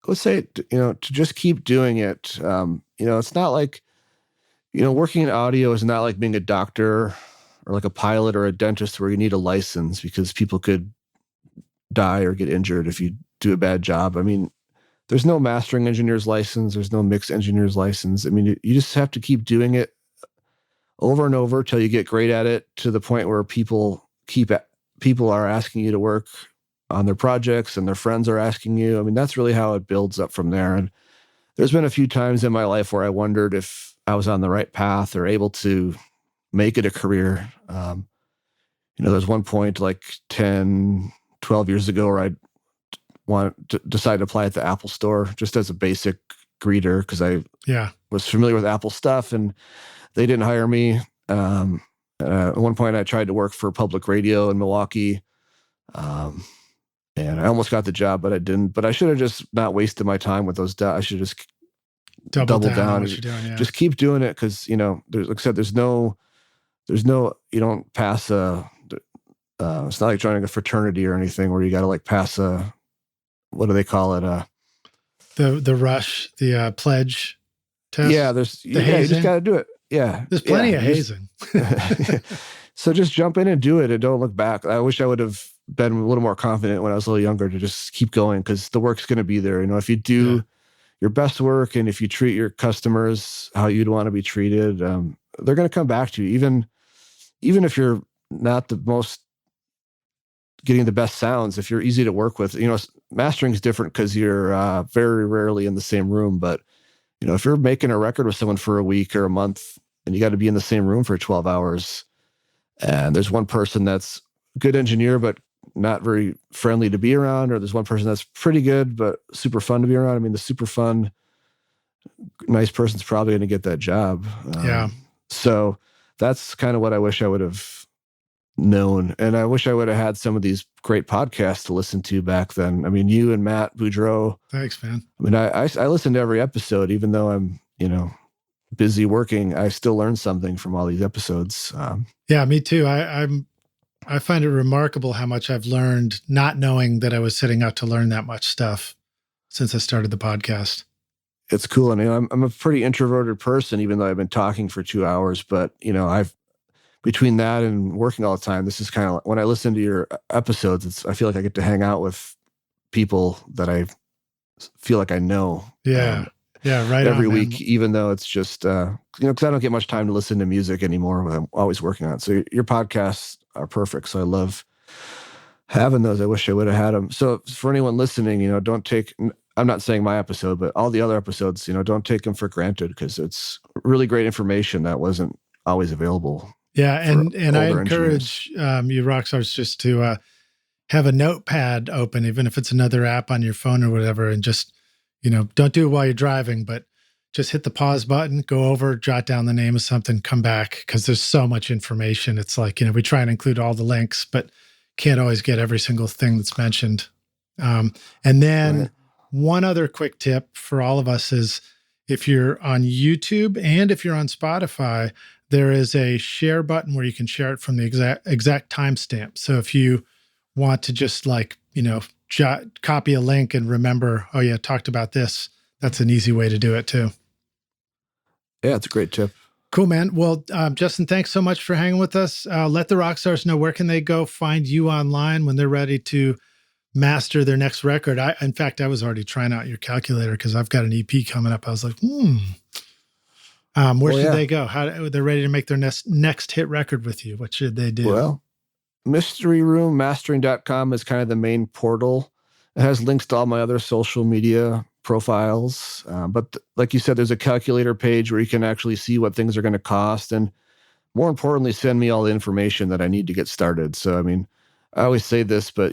I would say, to just keep doing it. It's not like, working in audio is not like being a doctor or like a pilot or a dentist where you need a license because people could die or get injured if you do a bad job. I mean, there's no mastering engineer's license. There's no mix engineer's license. I mean, you just have to keep doing it over and over till you get great at it to the point where people are asking you to work on their projects and their friends are asking you. I mean, that's really how it builds up from there. And there's been a few times in my life where I wondered if I was on the right path or able to make it a career. There's one point like 10, 12 years ago where I decided to apply at the Apple store just as a basic greeter because I was familiar with Apple stuff and they didn't hire me. At one point I tried to work for public radio in Milwaukee. And I almost got the job, but I didn't. But I should have just not wasted my time with those. I should just double down and just keep doing it because, there's, like I said, there's no, you don't pass it's not like joining a fraternity or anything where you got to like pass what do they call it? The rush, the pledge test. Yeah, you just got to do it. Yeah. There's plenty of hazing. So just jump in and do it and don't look back. I wish I would have been a little more confident when I was a little younger to just keep going because the work's going to be there. If you do your best work and if you treat your customers how you'd want to be treated, they're going to come back to you. Even if you're not the most getting the best sounds, if you're easy to work with, mastering is different because you're very rarely in the same room. But, if you're making a record with someone for a week or a month and you got to be in the same room for 12 hours and there's one person that's a good engineer, but not very friendly to be around, or there's one person that's pretty good, but super fun to be around. I mean, the super fun, nice person's probably going to get that job. So that's kind of what I wish I would have known. And I wish I would have had some of these great podcasts to listen to back then. I mean, you and Matt Boudreau. Thanks, man. I mean, I listened to every episode, even though I'm, busy working, I still learn something from all these episodes. Yeah, me too. I find it remarkable how much I've learned not knowing that I was setting out to learn that much stuff since I started the podcast. It's cool. And I'm a pretty introverted person, even though I've been talking for 2 hours, but between that and working all the time, this is kind of when I listen to your episodes, I feel like I get to hang out with people that I feel like I know. Yeah. Right. Every week, even though it's just, because I don't get much time to listen to music anymore when I'm always working on it. So your podcasts are perfect. So I love having those. I wish I would have had them. So for anyone listening, don't take, I'm not saying my episode, but all the other episodes, don't take them for granted because it's really great information that wasn't always available. Yeah. And I encourage you rock stars just to have a notepad open, even if it's another app on your phone or whatever, and just, don't do it while you're driving, but just hit the pause button, go over, jot down the name of something, come back, because there's so much information. It's like, we try and include all the links, but can't always get every single thing that's mentioned. And then one other quick tip for all of us is, if you're on YouTube and if you're on Spotify, there is a share button where you can share it from the exact timestamp. So if you want to just copy a link and remember, oh yeah, talked about this, that's an easy way to do it too. Yeah, it's a great tip. Cool, man. Well, Justin, thanks so much for hanging with us. Let the rock stars know, where can they go find you online when they're ready to master their next record. In fact, I was already trying out your calculator because I've got an EP coming up. I was like, where should they go? How they're ready to make their next hit record with you? What should they do? Well, remastering.com is kind of the main portal. It has links to all my other social media profiles. But like you said, there's a calculator page where you can actually see what things are going to cost. And more importantly, send me all the information that I need to get started. So, I mean, I always say this, but,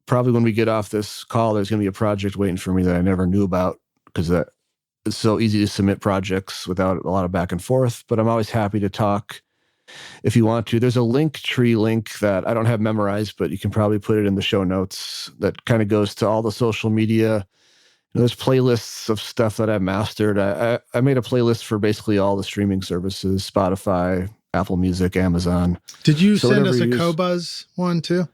probably when we get off this call, there's going to be a project waiting for me that I never knew about, because it's so easy to submit projects without a lot of back and forth. But I'm always happy to talk if you want to. There's a Linktree link that I don't have memorized, but you can probably put it in the show notes, that kind of goes to all the social media. There's playlists of stuff that I've mastered. I made a playlist for basically all the streaming services: Spotify, Apple Music, Amazon. Did you send us a Qobuz one too?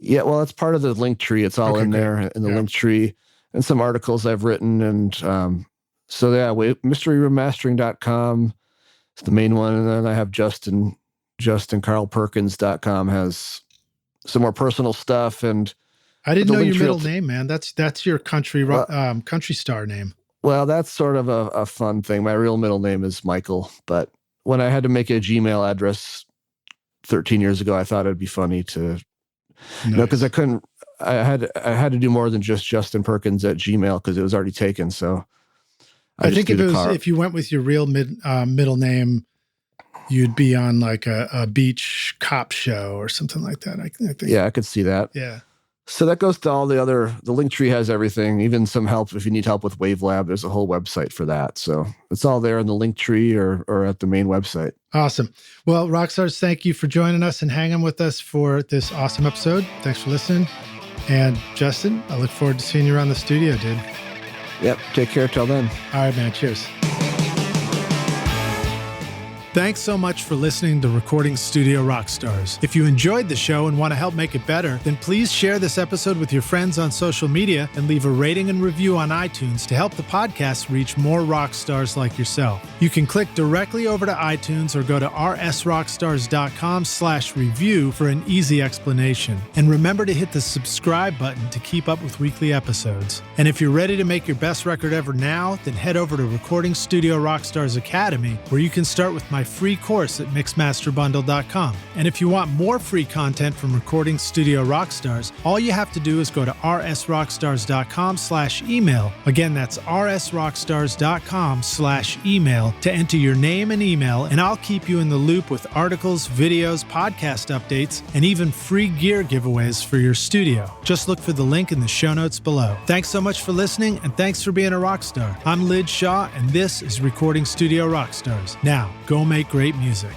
Yeah, well, it's part of the Linktree. It's all in there in the Linktree, and some articles I've written. And mysteryremastering.com is the main one. And then I have JustinCarlPerkins.com has some more personal stuff. And I didn't know your middle name, man. That's your country star name. Well, that's sort of a fun thing. My real middle name is Michael, but when I had to make a Gmail address 13 years ago, I thought it'd be funny to... Nice. Because I had to do more than just Justin Perkins at Gmail, because it was already taken. So I think if you went with your real middle name, you'd be on like a beach cop show or something like that. I think. Yeah, I could see that. Yeah. So that goes to all the Linktree has everything, even some help. If you need help with Wavelab, there's a whole website for that. So it's all there in the Linktree or at the main website. Awesome. Well, Rockstars, thank you for joining us and hanging with us for this awesome episode. Thanks for listening. And Justin, I look forward to seeing you around the studio, dude. Yep. Take care till then. All right, man. Cheers. Thanks so much for listening to Recording Studio Rockstars. If you enjoyed the show and want to help make it better, then please share this episode with your friends on social media and leave a rating and review on iTunes to help the podcast reach more rock stars like yourself. You can click directly over to iTunes or go to rsrockstars.com/review for an easy explanation. And remember to hit the subscribe button to keep up with weekly episodes. And if you're ready to make your best record ever now, then head over to Recording Studio Rockstars Academy, where you can start with my free course at mixmasterbundle.com. And if you want more free content from Recording Studio Rockstars, all you have to do is go to rsrockstars.com/email. Again, that's rsrockstars.com/email to enter your name and email, and I'll keep you in the loop with articles, videos, podcast updates, and even free gear giveaways for your studio. Just look for the link in the show notes below. Thanks so much for listening, and thanks for being a rock star. I'm Lyd Shaw, and this is Recording Studio Rockstars. Now, go make great music.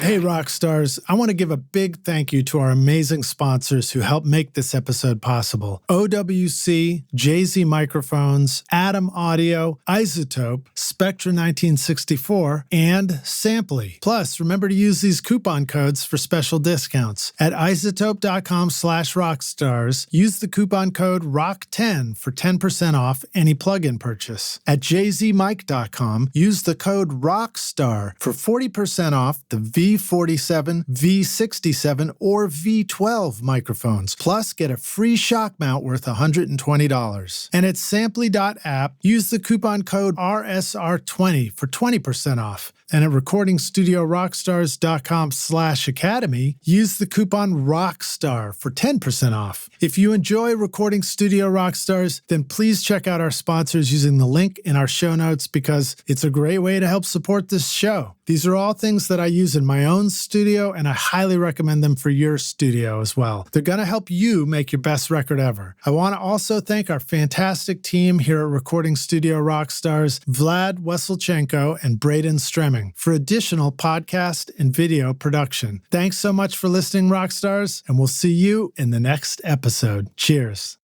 Hey, rock stars. I want to give a big thank you to our amazing sponsors who help make this episode possible. OWC, Jay-Z Microphones, Atom Audio, Isotope, Spectra 1964, and Samply. Plus, remember to use these coupon codes for special discounts. At isotope.com/rockstars, use the coupon code ROCK10 for 10% off any plugin purchase. At jzmic.com, use the code ROCKSTAR for 40% off the V47, V67, or V12 microphones. Plus, get a free shock mount worth $120. And at Samply.app, use the coupon code RSR20 for 20% off. And at recordingstudiorockstars.com/academy, use the coupon ROCKSTAR for 10% off. If you enjoy Recording Studio Rockstars, then please check out our sponsors using the link in our show notes because it's a great way to help support this show. These are all things that I use in my own studio, and I highly recommend them for your studio as well. They're going to help you make your best record ever. I want to also thank our fantastic team here at Recording Studio Rockstars, Vlad Weselchenko and Braden Stremming, for additional podcast and video production. Thanks so much for listening, Rockstars, and we'll see you in the next episode. Cheers.